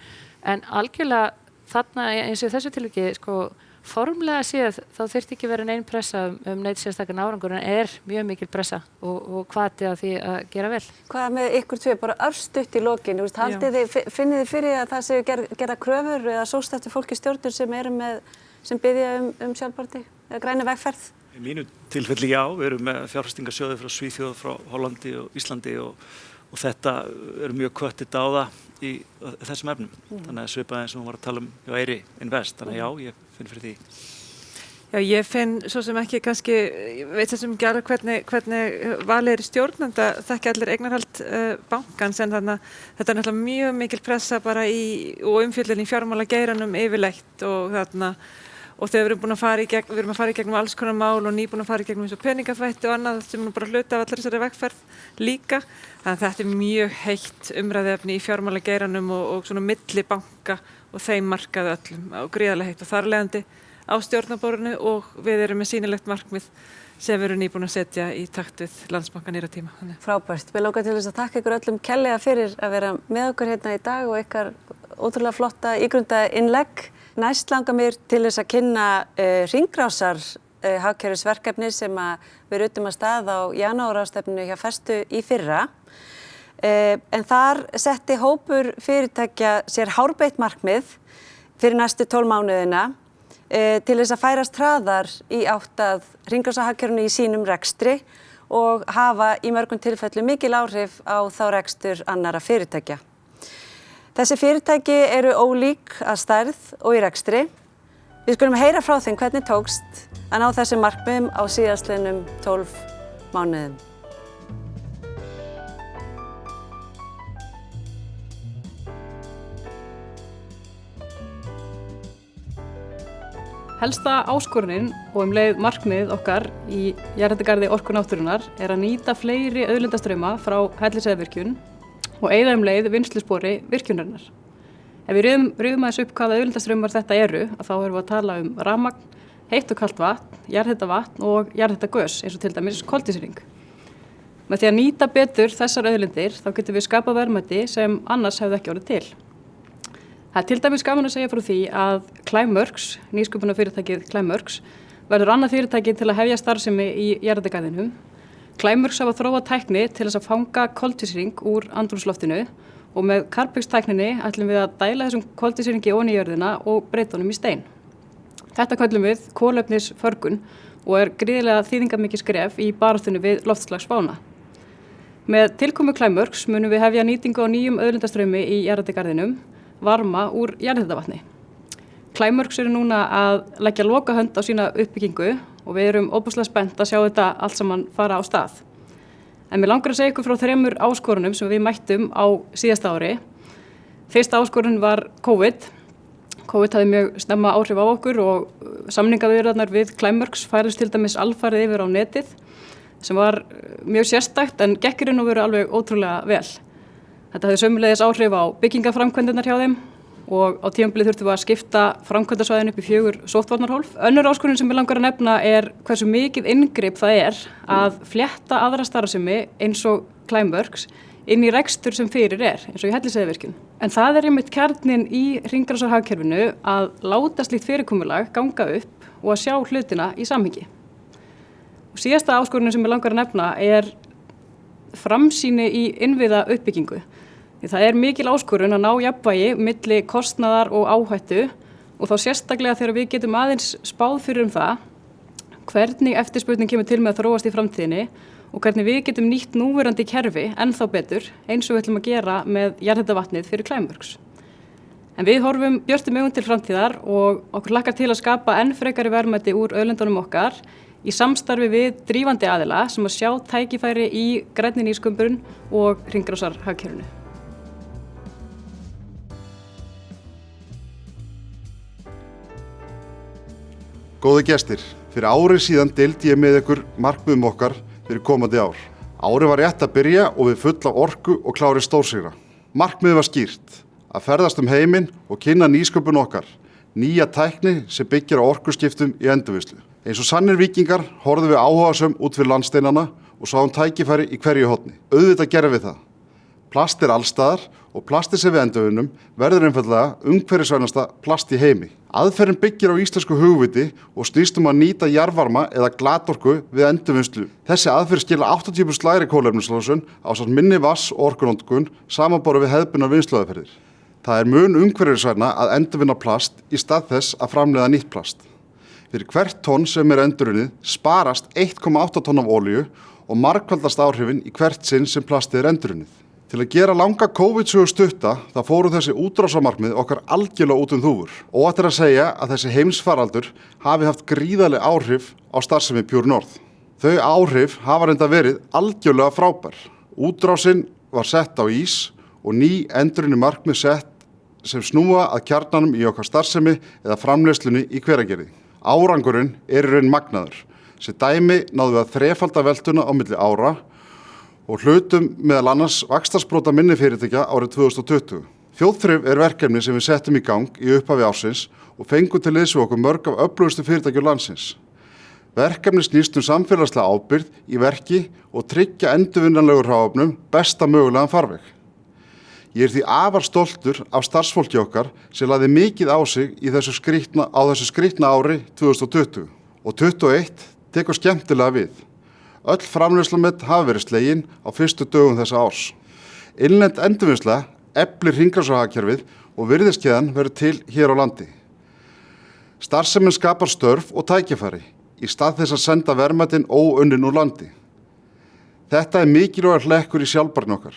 en algjörlega þarna eins og þessu tilviki, sko, formlega séð þá þyrfti ekki verið nein pressa neitt sérstakann árangur en mjög mikil pressa og hvati að því að gera vel. Hvað með ykkur tvö, bara örstutt í lokin, finnið þið fyrir að það séu gera kröfur eða sóst eftir fólki stjórnur sem biðja sjálfbærni eða græna vegferð? Í mínu tilfelli já, við erum með fjárfestingarsjóði frá Svíþjóð, frá Hollandi og Íslandi og þetta mjög hvöttið á það í þessum efnum. Þannig að svipað eins og hún var að tala hjá Eyri Invest, þannig að já, ég finn fyrir því. Já, ég finn svo sem ekki kannski, ég veit þessum ekki alveg hvernig valið í stjórnanda, þekki allir eignarhald bankans, en þannig að þetta náttúrulega mjög mikil pressa bara og umfjöllun í fjármálageiranum yfirleitt og þegar við erum búin að fara í gegnum alls konar mál og nýbúin að fara í gegnum eins og peningaþvætti og annað sem bara hluta af allar þessari vegferð líka. Þannig að þetta mjög heitt umræðuefni í fjármálageiranum og svona milli banka og þeim markaði öllum og gríðarlega heitt og þar leiðandi á stjórnarborðinu og við erum með sýnilegt markmið sem við erum nýbúin að setja í takt við Landsbankann í tíma. Frábært. Við langar til þess að þakka ykkur öllum kærlega fyrir að vera með okkur hérna í dag og ykkar ótrúlega flotta ígrundaða innlegg. Næst langar mér til þess að kynna hringrásar hagkerfisverkefni sem við ruddum að stað á Janúarráðstefnu Festu í fyrra. En þar setti hópur fyrirtækja sér hárbeitt markmið fyrir næstu 12 mánuðina til þess að færast hraðar í átt að hringrásarhagkerfinu í sínum rekstri og hafa í mörgum tilfellum mikil áhrif á þá rekstur annarra fyrirtækja. Þessi fyrirtæki eru ólík að stærð og í rekstri. Við skulum heyra frá þeim hvernig tókst að ná þessum markmiðum á síðastliðnum 12 mánuðum. Helsta áskorunin og leið markmið okkar í jarðhitagarði Orku náttúrunnar að nýta fleiri auðlindastrauma frá Hellisheiðarvirkjun og eyða leið vinnsluspori virkjunarinnar. Ef við rifum aðeins upp hvaða auðlindastraumar þetta eru, þá erum við að tala rafmagn, heitt og kalt vatn, jarðhitavatn og jarðhitagös eins og til dæmis koltvísýring. Með því að nýta betur þessar auðlindir þá getum við skapað verðmæti sem annars hefði ekki orðið til. Það til dæmis gaman að segja frá því að Climeworks, nýsköpunarfyrirtækið Climeworks, verður annað fyrirtæki til að hefja starfsemi í jarðhitagarðinum. Climeworks hafa þróað tækni til þess að fanga koltvísýring úr andrúmsloftinu og með Carbfix-tækninni ætlum við að dæla þessum koltvísýringi ofan í jörðina og breyta honum í stein. Þetta köllum við kolefnisförgun og gríðarlega þýðingarmikið skref í baráttunni við loftslagsvána. Með tilkomu Climeworks munum við hefja nýtingu á nýjum auðlindastraumi í jarðhitagarðinum, varma úr jarðhitavatni. Climeworks eru núna að leggja lokahönd á sína uppbyggingu og við erum óbúslega spennt að sjá þetta allt saman fara á stað. En mér langar að segja ykkur frá 3 áskorunum sem við mættum á síðasta ári. Fyrsta áskorun var COVID. COVID hafði mjög snemma áhrif á okkur og samningaviðræðurnar við Climeworks færðust til dæmis alfarið yfir á netið sem var mjög sérstakt en gekk í raun og veru alveg ótrúlega vel. Þetta hafði sömuleiðis áhrif á byggingaframkvæmdirnar hjá þeim og á tímabilið þurftum við að skipta framkvæmdasvæðin upp í 4 sóttvarnarhólf. Önnur áskorun sem ég langar að nefna hversu mikið inngrip það að flétta aðra starfsemi eins og Climeworks inn í rekstur sem fyrir eins og í Hellisheiðarvirkjun. En það einmitt kjarninn í hringrásarhagkerfinu að láta slíkt fyrirkomulag ganga upp og að sjá hlutina í samhengi. Og síðasta áskorunin sem ég langar að nefna framsýni í innviða uppbyggingu. Það mikil áskorun að ná jafnvægi milli kostnaðar og áhættu og þá sérstaklega þegar við getum aðeins spáð fyrir það hvernig eftirspurning kemur til með að þróast í framtíðinni og hvernig við getum nýtt núverandi kerfi ennþá betur eins og við ætlum að gera með jarðhitavatnið fyrir Climeworks. En við horfum björtum augum til framtíðar og okkur hlakkar til að skapa enn frekari verðmæti úr auðlindunum okkar í samstarfi við drífandi aðila sem að sjá tækifæri í grænni nýsköpun og hringrásarhagkerfinu. Góði gestir, fyrir ári síðan deildi ég með ykkur markmiðum okkar fyrir komandi ár. Árið var rétt að byrja og við full af orku og klári stórsigra. Markmiðið var skýrt, að ferðast heiminn og kynna nýsköpun okkar, nýja tækni sem byggir á orkuskiptum í endurvinnslu. Eins og sannir víkingar horfðum við áhugasöm út fyrir landsteinana og sáum tækifæri í hverju horni. Auðvitað gerðum við það. Plast allstaðar og plastið sem við endurvinnum verður einfaldlega umhverfisvænasta plast í heimi. Aðferðin byggir á íslensku hugviti og snýst að nýta jarðvarma eða glatorku við endurvinnslu. Þessi aðferð skila 80% lægri kolefnislosun ásamt minni vatns og orkunotkun samanborið við hefðbundnar vinnsluaðferðir. Það mun umhverfisvænna að endurvinna plast í stað þess að framleiða nýtt plast. Fyrir hvert tonn sem endurvinnið sparast 1,8 tonn af olíu og margfaldast áhrifin í hvert sinn sem plastið endurvinnið. Til að gera langa COVID-sögu stutta þá fóru þessi útrásarmarkmið okkar algjörlega út þúfur. Óhætt er að segja að þessi heimsfaraldur hafi haft gríðarleg áhrif á starfsemi Pure North. Þau áhrif hafa reynda verið algjörlega frábær. Útrásin var sett á ís og ný endurvinnu markmið sett sem snúa að kjarnanum í okkar starfsemi eða framleiðslunni í Hveragerði. Árangurinn í raun magnaður. Sem dæmi náðum við að þrefalda veltuna á milli ára og hlutum meðal annars vaxtarsprota minni fyrirtækja árið 2020. Þjóðþrif verkefni sem við settum í gang í upphafi ársins og fengum til liðs við okkur mörg af öflugustu fyrirtækjum landsins. Verkefni snýst samfélagslega ábyrgð í verki og tryggja endurvinnanlegur hráefnum besta mögulegan farveg. Ég því afar stoltur af starfsfólki okkar sem lagði mikið á sig í þessu skrýtna ári 2020 og 2021 tekur skemmtilega við. Öll framleiðslumett hafa verið slegin á fyrstu dögum þessa árs. Innlend endurvinnsla eflir hringrásarhagkerfið og virðiskeðjan verður til hér á landi. Starfsemin skapar störf og tækifæri í stað þess að senda verðmætin óunnin úr landi. Þetta mikilvægur hlekkur í sjálfbærni okkar.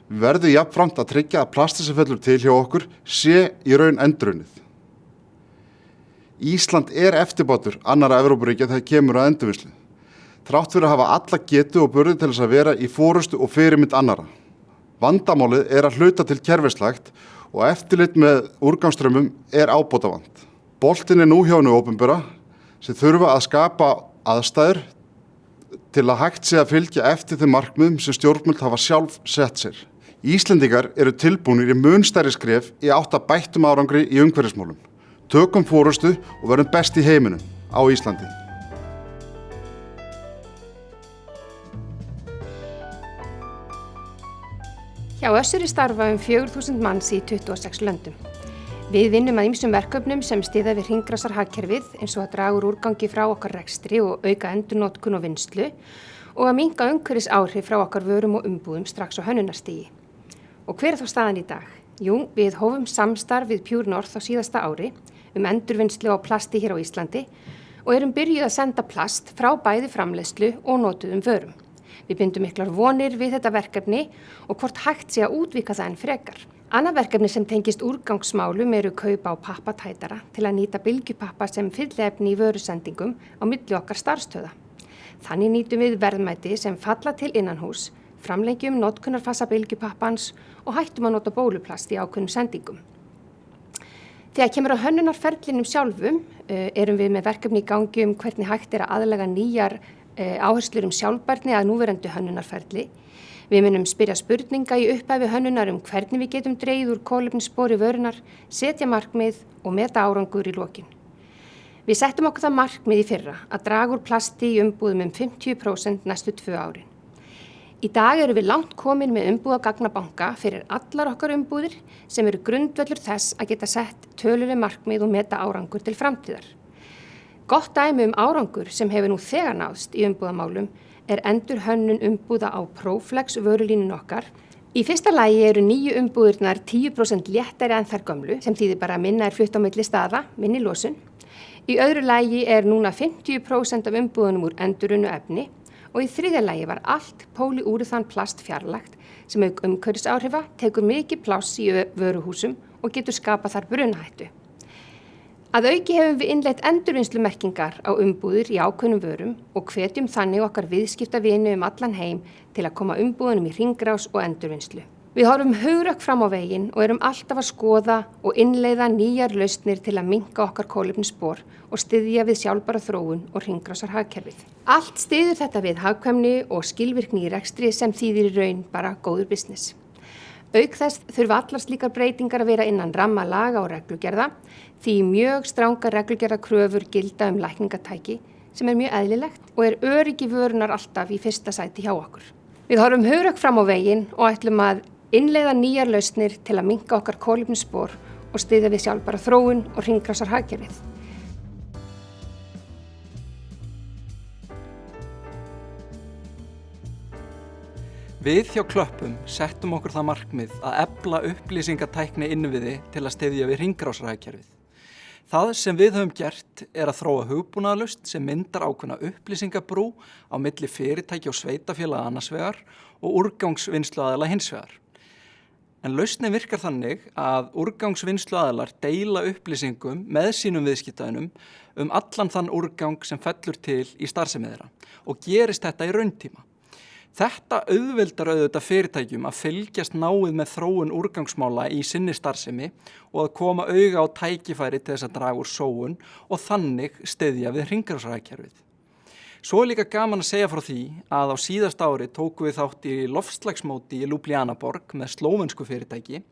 Við verðum jafnframt að tryggja að plastið sem fellur til hjá okkur sé í raun endurunnið. Ísland eftirbátur annarra Evrópuríkja þegar kemur að endurvinnslu. Þrátt fyrir að hafa alla getu og burði til þess að vera í forystu og fyrirmynd annarra. Vandamálið að hluta til kerfislægt og eftirlit með úrgangsströmmum ábótavant. Boltinn nú hjá hinu opinbera sem þurfa að skapa aðstæður til að hægt sé að fylgja eftir þeim markmiðum sem stjórnvöld hafa sjálf sett sér. Íslendingar eru tilbúnir í mun stærri skref í átt að bættum árangri í umhverfismálum. Tökum forystu og verðum best í heiminum á Íslandi. Hjá Össuri starfa 4.000 manns í 26 löndum. Við vinnum að ýmsum verkefnum sem styðja við hringrásarhagkerfið eins og að draga úr úrgangi frá okkar rekstri og auka endurnotkun og vinnslu og að minnka umhverfisáhrif frá okkar vörum og umbúðum strax á hönnunarstigi. Og hver þá staðan í dag? Jú, við hófum samstarf við Pure North á síðasta ári endurvinnslu á plasti hér á Íslandi og erum byrjuð að senda plast frá bæði framleiðslu og notuðum vörum. Við bindum miklar vonir við þetta verkefni og hvort hægt sé að útvíka það enn frekar. Annað verkefni sem tengist úrgangsmálum kaup á pappatætara til að nýta bylgjupappa sem fylliefni í vörusendingum á milli okkar starfsstöða. Þannig nýtum við verðmæti sem falla til innanhús, framlengjum notkunarfasa bylgjupappans og hættum að nota bóluplast í ákveðnum sendingum. Þegar kemur á hönnunarferlinum sjálfum erum við með verkefni í gangi hvernig hægt að aðlaga nýjar áherslur sjálfbærni að núverandi hönnunarferli. Við munum spyrja spurninga í upphafi hönnunar hvernig við getum dregið úr kolefnisspori vörunar, setja markmið og meta árangur í lokin. Við settum okkur það markmið í fyrra að draga úr plasti í umbúðum 50% næstu 2 árin. Í dag erum við langt komin með umbúðagagnabanka fyrir allar okkar umbúðir sem eru grundvöllur þess að geta sett töluleg markmið og meta árangur til framtíðar. Gott dæmi árangur sem hefur nú þegar náðst í umbúðamálum endurhönnun umbúða á Proflex vörulínun okkar. Í fyrsta lagi eru nýju umbúðirnar 10% léttari en þær gömlu sem þýðir bara minna flutt á milli staða, minni losun. Í öðru lagi núna 50% af umbúðunum úr endurunnu efni og í þriðja lagi var allt pólíúrethan plast fjarlægt sem auk umhverfisáhrifa tekur mikið pláss í vöruhúsum og getur skapað þar brunahættu. Að auki hefum við innleitt endurvinnslumerkingar á umbúðir í ákveðnum vörum og hvetjum þannig okkar viðskiptavini allan heim til að koma umbúðunum í hringrás og endurvinnslu. Við horfum hugrökk fram á veginn og erum alltaf að skoða og innleiða nýjar lausnir til að minnka okkar kolefnisspor og styðja við sjálfbæra þróun og hringrásarhagkerfið. Allt styður þetta við hagkvæmni og skilvirkni í rekstri sem þýðir í raun bara góður business. Auk þess þurfa allar slíkar breytingar að vera innan ramma laga og reglugerða því mjög strangar reglugerðakröfur gilda lækningatæki sem mjög eðlilegt og öryggi vörunar alltaf í fyrsta sæti hjá okkur. Við horfum hugrökk fram á veginn og ætlum að innleiða nýjar lausnir til að minnka okkar kolefnisspor og styðja við sjálfbæra þróun og hringrásarhagkerfið. Við hjá Klöppum settum okkur það markmið að efla upplýsingatækni innviði til að styðja við hringrásarhagkerfið. Það sem við höfum gert að þróa hugbúnaðarlausn sem myndar ákveðna upplýsingabrú á milli fyrirtækja og sveitarfélaga annars vegar og úrgangsvinnsluaðila hins vegar. En lausnin virkar þannig að úrgangsvinnsluaðilar deila upplýsingum með sínum viðskiptavinum allan þann úrgang sem fellur til í starfsemi þeirra og gerist þetta í rauntíma. Þetta auðveldar auðvitað fyrirtækjum að fylgjast náið með þróun úrgangsmála í sinni starfsemi og að koma auga á tækifæri til þess að draga úr sóun og þannig styðja við hringrásarhagkerfið. Svo líka gaman að segja frá því að á síðasta ári tókum við þátt í loftslagsmóti í Ljúblíanaborg með slóvensku fyrirtæki.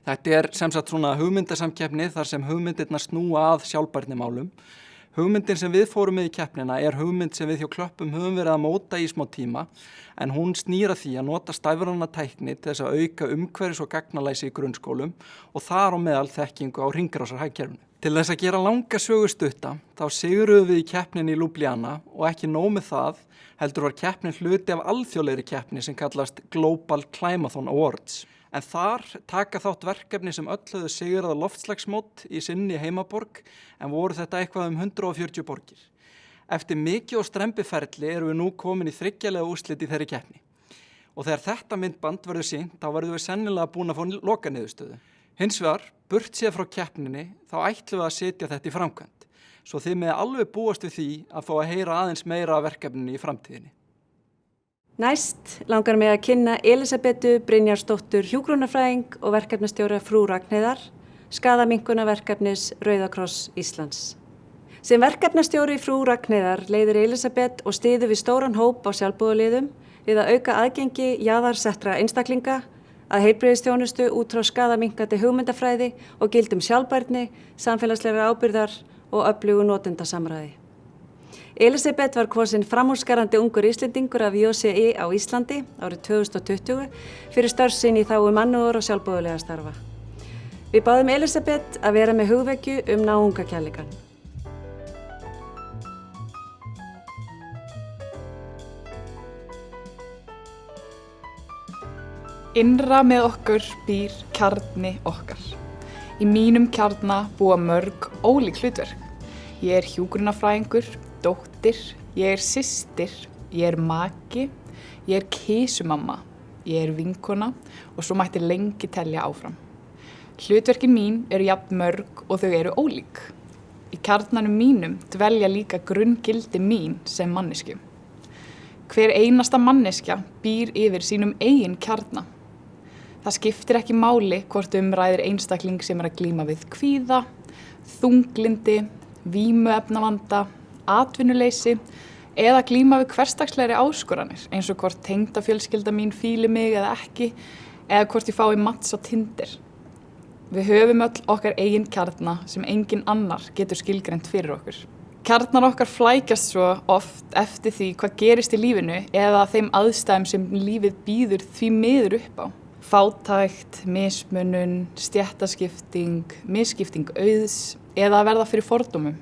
Þetta sem sagt svona hugmyndasamkeppni þar sem hugmyndirnar snúa að sjálfbærnimálum. Hugmyndin sem við fórum með í keppnina hugmynd sem við hjá Klöppum höfum verið að móta í smá tíma en hún snýr að því að nota stafræna tækni til þess að auka umhverfis- og gagnalæsi í grunnskólum og þar á meðal þekkingu á hringrásarhagkerfinu. Til þess að gera langa sögu stutta þá sigruðum við í keppninni í Ljúblíana og ekki nóg með það heldur var keppnin hluti af alþjóðlegri keppni sem kallast Global Climathon Awards. En þar taka þátt verkefni sem öll höfðu sigrað loftslagsmót í sinni heimaborg en voru þetta eitthvað 140 borgir. Eftir mikið og strembiferli erum við nú komin í þriggjalega úrslit í þeirri keppni. Og þegar þetta myndband verður sýnt þá verðum við sennilega búin að fá lokaniðurstöðu. Hins vegar, burt séð frá keppninni, þá ætlum við að setja þetta í framkvæmd. Svo þið með alveg búast við því að fá að heyra aðeins meira af verkefninu í framtíðinni. Næst langar mig að kynna Elísabetu Brynjarsdóttur hjúkrunarfræðing og verkefnastjóra Frú Ragnheiðar, skaðaminnkunarverkefnis Rauða kross Íslands. Sem verkefnastjóri Frú Ragnheiðar leiðir Elísabet og styður við stóran hóp á sjálfboðaliðum við að auka aðgengi jaðarsettra einstaklinga að heilbrigðisþjónustu út frá skaðaminnkandi hugmyndafræði og gildum sjálfbærni, samfélagslegra ábyrgðar og öflugu notendasamræði. Elísabet var kosin framúrskarandi ungur Íslendingur af JCI á Íslandi árið 2020 fyrir störf sín í þágu mannúðar og sjálfboðaliða starfa. Við báðum Elísabet að vera með hugvekju náungakærleikann. Innra með okkur býr kjarni okkar. Í mínum kjarna búa mörg ólík hlutverk. Ég hjúkrunarfræðingur, dóttir, ég systir, ég maki, ég kisumamma, ég vinkona og svo mætti lengi telja áfram. Hlutverkin mín eru jafn mörg og þau eru ólík. Í kjarnanum mínum dvelja líka grunngildi mín sem manneskju. Hver einasta manneskja býr yfir sínum eigin kjarna. Það skiptir ekki máli hvort ræðir einstakling sem að glíma við kvíða, þunglindi, vímuefnavanda, atvinnuleysi eða glíma við hversdagslegri áskoranir eins og hvort tengdafjölskylda mín fíli mig eða ekki eða hvort ég fái matts á Tinder. Við höfum öll okkar eigin kjarna sem engin annar getur skilgreint fyrir okkur. Kjarnar okkar flækjast svo oft eftir því hvað gerist í lífinu eða þeim aðstæðum sem lífið býður því miður upp á. Fátækt, mismunun, stéttaskipting, misskipting auðs eða að verða fyrir fordómum.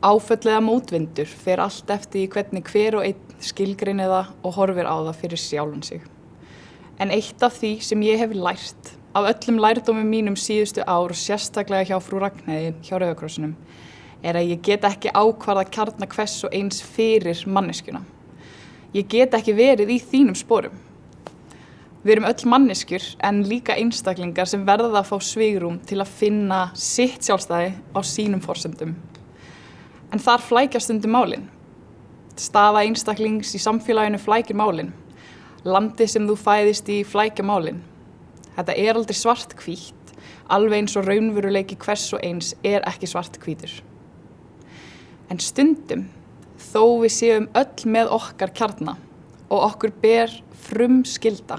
Áföll eða mótvindur fer allt eftir í hvernig hver og einn skilgreinir það og horfir á það fyrir sjálfan sig. En eitt af því sem ég hef lært af öllum lærdómum mínum síðustu ár og sérstaklega hjá Frú Ragnheiði hjá Rauða krossinum er að ég get ekki ákvarðað kjarna hvers og eins fyrir manneskjuna. Ég get ekki verið í þínum sporum. Við erum öll manneskjur en líka einstaklingar sem verða að fá svigrúm til að finna sitt sjálfstæði á sínum forsendum. En þar flækja stundum málin. Staða einstaklings í samfélaginu flækir málin. Landið sem þú fæðist í flækja málin. Þetta er aldrei svart-hvítt, alveg eins og raunveruleiki hvers og eins er ekki svart-hvítur. En stundum, þó við séum öll með okkar kjarna og okkur ber frumskylda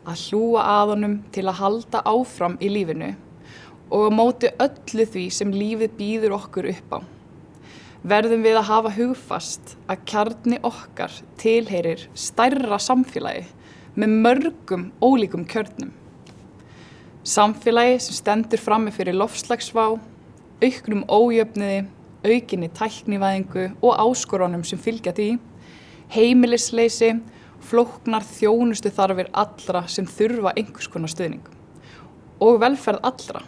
að hlúa að honum til að halda áfram í lífinu og á móti öllu því sem lífið býður okkur upp á. Verðum við að hafa hugfast að kjarni okkar tilheyrir stærra samfélagi með mörgum ólíkum kjörnum. Samfélagi sem stendur frammi fyrir loftslagsvá, auknum ójöfnuði, aukinni tæknivæðingu og áskorunum sem fylgja því, heimilisleysi, flóknar þjónustu þarfir allra sem þurfa einhvers konar stuðning og velferð allra.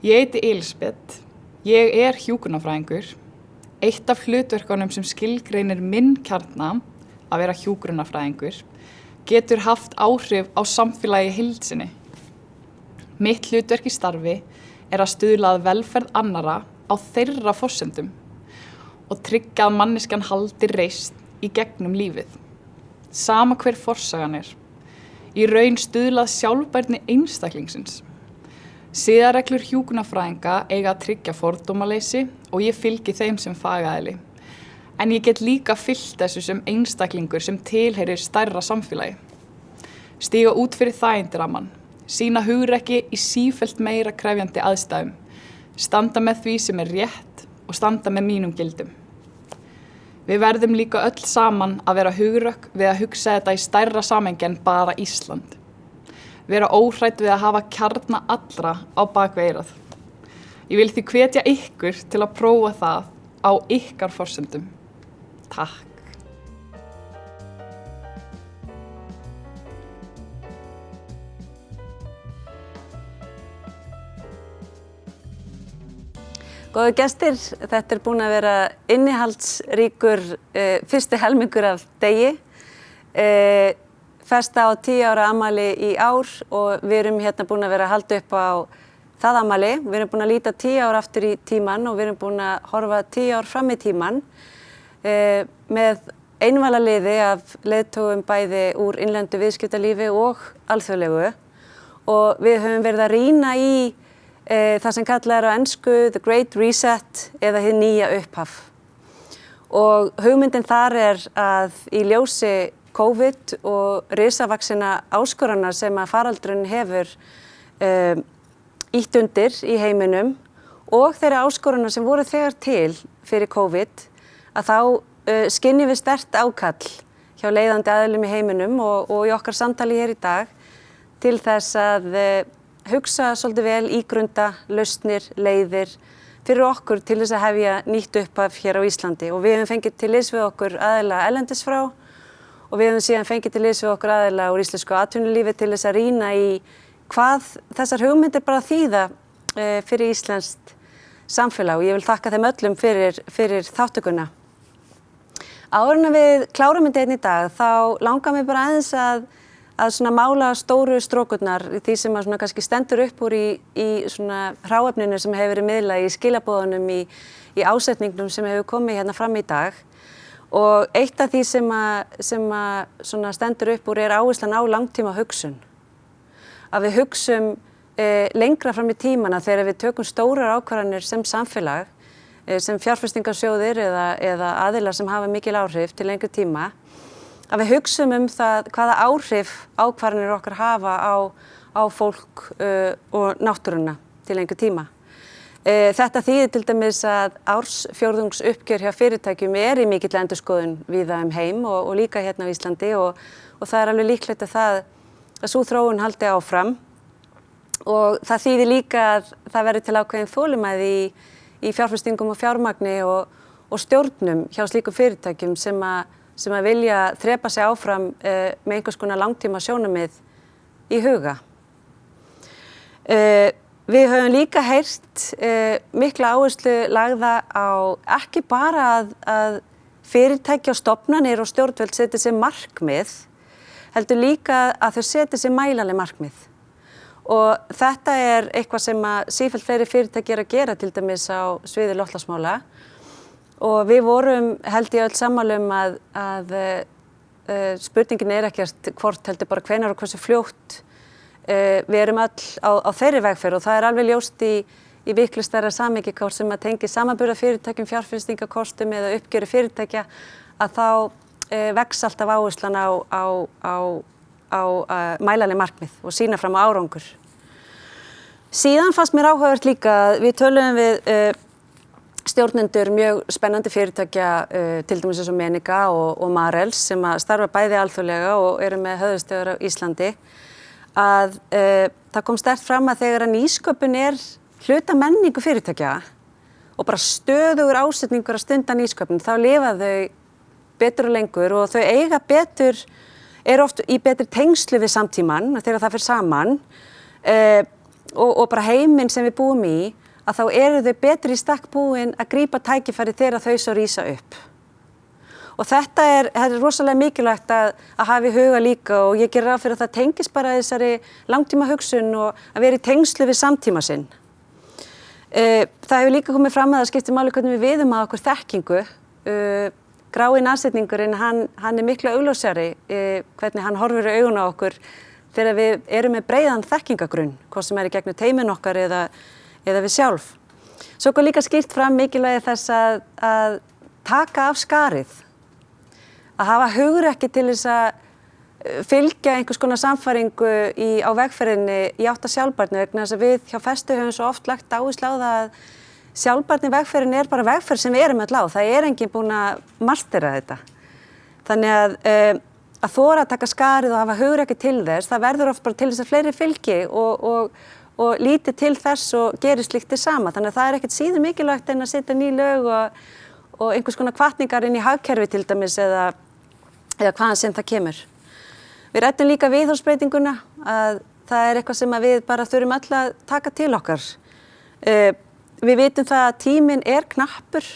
Ég heiti Elísabet, ég er hjúkrunarfræðingur. Eitt af hlutverkunum sem skilgreinir minn kjarna, að vera hjúkrunarfræðingur, getur haft áhrif á samfélagi heild sinni. Mitt hlutverk í starfi er að stuðla að velferð annara á þeirra forsendum og tryggja að manneskjan haldi reisn í gegnum lífið. Sama hver forsagan er. Í raun stuðlað sjálfbærni einstaklingsins. Siðareglur hjúkrunarfræðinga eiga að tryggja fordómaleysi og ég fylgi þeim sem fagaðili. En ég get líka fylgt þessu sem einstaklingur sem tilheyrir stærra samfélagi. Stíga út fyrir þægindarammann, sýna hugrekki í sífellt meira krefjandi aðstæðum, standa með því sem er rétt og standa með mínum gildum. Við verðum líka öll saman að vera hugrökk við að hugsa þetta í stærra samhengi en bara Ísland. Vera óhrædd við að hafa kjarna allra á bakvið eyrað. Ég vil því hvetja ykkur til að prófa það á ykkar forsendum. Takk. Góðu gestir, þetta búin að vera innihaldsríkur fyrsti helmingur af degi. Festa á 10 ára afmæli í ár og við erum hérna búin að vera að halda upp á það afmæli. Við erum búin að líta 10 ár aftur í tímann og við erum búin að horfa 10 ár fram í tímann með einvala liði af leiðtogum bæði úr innlendu viðskiptalífi og alþjóðlegu. Og við höfum verið að rýna í það sem kallað er á ensku The Great Reset eða hið nýja upphaf. Og hugmyndin þar er að í ljósi COVID og risavaxinna áskorana sem að faraldurinn hefur ýtt undir í heiminum og þeirra áskorana sem voru þegar til fyrir COVID, að þá skynjum við sterkt ákall hjá leiðandi aðilum í heiminum og í okkar samtali hér í dag til þess að hugsa svolítið vel ígrunda, lausnir, leiðir fyrir okkur til þess að hefja nýtt upphaf hér á Íslandi. Og við höfum fengið til liðs við okkur aðila erlendis frá og við höfum síðan fengið til liðs við okkur aðila úr íslensku atvinnulífi til þess að rýna í hvað þessar hugmyndir bara þýða fyrir íslenskt samfélag og ég vil þakka þeim öllum fyrir þáttökuna. Áður en við klárum þetta einn í dag þá langar mér bara aðeins að svona mála stóru strókurnar í því sem að svona kannski stendur upp úr í svona hráefninu sem hefur verið miðlað í skilaboðunum í ásetningnum sem hefur komið hérna fram í dag. Og eitt af því sem að svona stendur upp úr er áherslan á langtíma hugsun. Að við hugsum lengra fram í tímana þegar við tökum stórar ákvarðanir sem samfélag, sem fjárfestingarsjóðir eða aðilar sem hafa mikil áhrif til lengri tíma. Að við hugsum það hvaða áhrif ákvarðanir okkar hafa á fólk og náttúruna til lengri tíma. Þetta þýðir til dæmis að ársfjórðungsuppgjör hjá fyrirtækjum er í mikill endurskoðun víða heim og líka hérna á Íslandi og það er alveg líklegt að sú þróun haldi áfram. Og það þýðir líka að það verður til ákveðin þolinmæði í fjárfestingum og fjármagni og stjórnum hjá slíkum fyrirtækjum sem að vilja þrepa sig áfram með einhvers konar langtíma sjónarmið í huga. Við höfum líka heyrt mikla áherslu lagða á ekki bara að fyrirtæki og stofnanir og stjórnvöld setja sér markmið, heldur líka að þau setja sér mælanleg markmið. Og þetta eitthvað sem að sífellt fleiri fyrirtæki að gera, til dæmis á sviði loftslagsmála. Og við vorum, held ég, öll sammála að spurningin ekkert hvort, heldur bara hvenær og hversu fljótt. Við erum öll á þeirri vegferð og það alveg ljóst í miklu stærra samhengi hvort sem að tengi samanburða fyrirtækjum, fjárfestingakostum eða uppgjöri fyrirtækja, að þá vex alltaf áherslan á mælanleg markmið og sýna fram á árangur. Síðan fannst mér áhugavert líka að við töluðum við stjórnendur mjög spennandi fyrirtækja, til dæmis eins og Menika og Marels, sem að starfa bæði alþjóðlega og eru með höfuðstöðvar á Íslandi, að það kom sterkt fram að þegar að nýsköpun hluta menningu fyrirtækja og bara stöðugur ásetningur að stunda nýsköpun, þá lifa þau betur og lengur og þau eiga betur, oft í betri tengslu við samtímann þegar það fer saman og bara heiminn sem við búum í, að þá eru þau betur í stakk búin að grípa tækifæri þegar þau svo rísa upp. Og þetta er rosalega mikilvægt að hafa í huga líka og ég gerir ráð fyrir að það tengist bara þessari langtíma hugsun og að vera í tengslu við samtíma sinn. Það hefur líka komið fram að það skiptir máli hvernig við viðum að okkur þekkingu. Grái nashyrningurinn, hann miklu augljósari, hvernig hann horfir í augun á okkur þegar við erum með breiðan þekkingagrunn, hvort sem í gegnum teymin okkar eða við sjálf. Svo kom líka skýrt fram mikilvægi þess að taka af skarið, að hafa hugrekki til þess að fylgja einhvers konar samfæringu á vegferðinni í átt að sjálfbærni, vegna þess að við hjá Festu höfum svo oft lagt áherslu á það að sjálfbærni vegferðin bara vegferð sem við erum öll á. Það enginn búinn að mastera þetta. Þannig að þora að taka skarið og hafa hugrekki til þess, það verður oft bara til þess að fleiri fylgi og líti til þess og gerir slíkt hið sama. Þannig að það ekkert síður mikilvægt en að setja ný lög og einhvers konar hvatningar inn í hagkerfi til dæmis eða hvaðan sem það kemur. Við ræddum líka viðhorfsbreytinguna, að það eitthvað sem við bara þurfum öll að taka til okkar. Við vitum það að tíminn knappur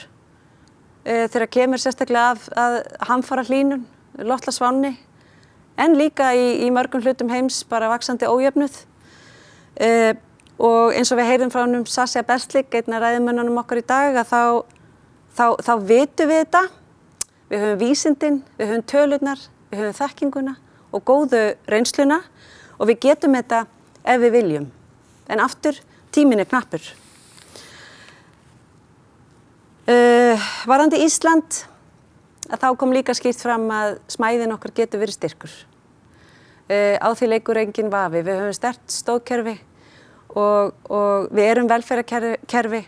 þegar kemur sérstaklega að hamfara hlýnun, loftslagsvánni, en líka í mörgum hlutum heims bara vaxandi ójöfnuð. Og eins og við heyrum frá Sasja Berslik, einn af ræðumönnunum okkar í dag, að þá vitum við þetta. Við höfum vísindin, við höfum tölurnar, við höfum þekkinguna og góðu reynsluna og við getum þetta ef við viljum. En aftur, tíminn knappur. Varðandi Ísland, að þá kom líka skýrt fram að smæðin okkar getur verið styrkur. Á því leikur enginn vafi. Við höfum sterkt stoðkerfi og við erum velferðarkerfi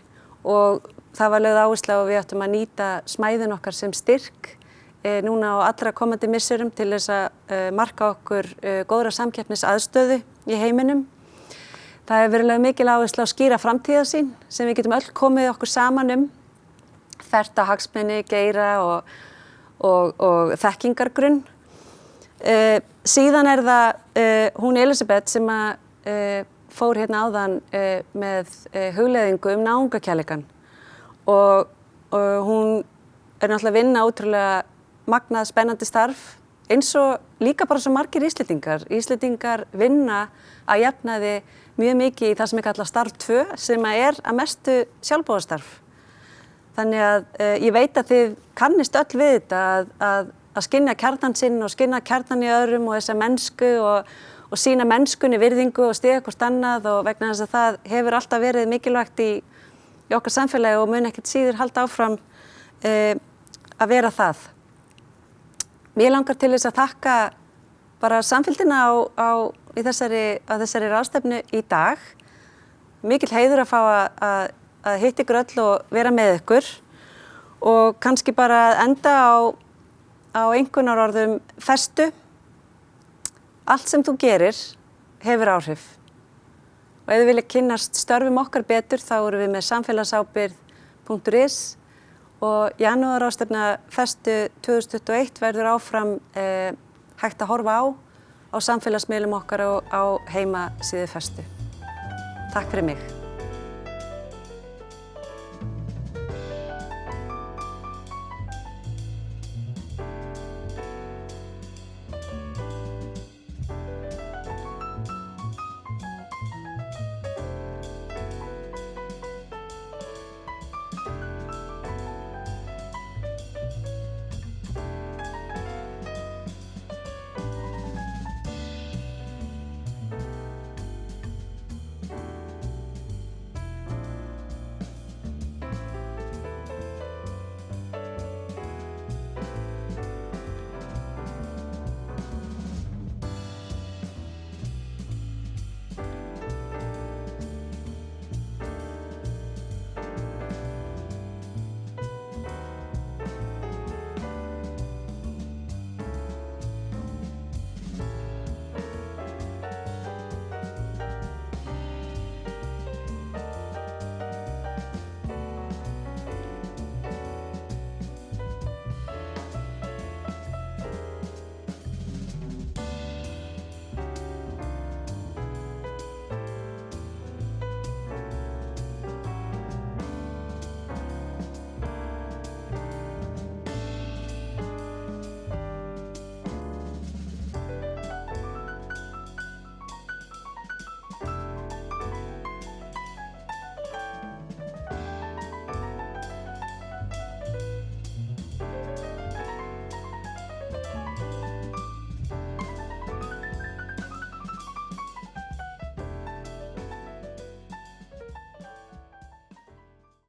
og það var lögð áhersla og við ættum að nýta smæðin okkar sem styrk núna á allra komandi misserum til þess að marka okkur góðra samkeppnisaðstöðu í heiminum. Það hefur verið lögð mikil áhersla á skýra framtíðarsýn sem við getum öll komið okkur saman þvert á hagsmuni, geira og þekkingargrunn. Síðan það hún Elisabeth sem fór hérna áðan með hugleiðingu náungakærleikann og hún náttúrulega að vinna ótrúlega magnað spennandi starf, eins og líka bara svo margir Íslendingar. Íslendingar vinna að jafnaði mjög mikið í það sem kallað starf 2, sem að mestu sjálfboðastarf. Þannig að ég veit að þið kannist öll við þetta að skynja kjarnan sinn og skynja kjarnan í öðrum og þessa mennsku og sýna mennskunni virðingu og stiga hvort annað, og vegna þess að það hefur alltaf verið mikilvægt í okkar samfélagi og mun ekkert síður halda áfram að vera það. Mér langar til þess að þakka bara samfylgdina í þessari ráðstefnu í dag. Mikill heiður að fá að hitta ykkur öll og vera með ykkur og kannski bara enda á einkunnarorðum Festu. Allt sem þú gerir hefur áhrif. Og ef þið vilja kynnast störfum okkar betur þá erum við með samfélagsábyrgð.is og Janúarráðstefna Festu 2021 verður áfram hægt að horfa á samfélagsmiðlum okkar og á heimasíðu Festu. Takk fyrir mig.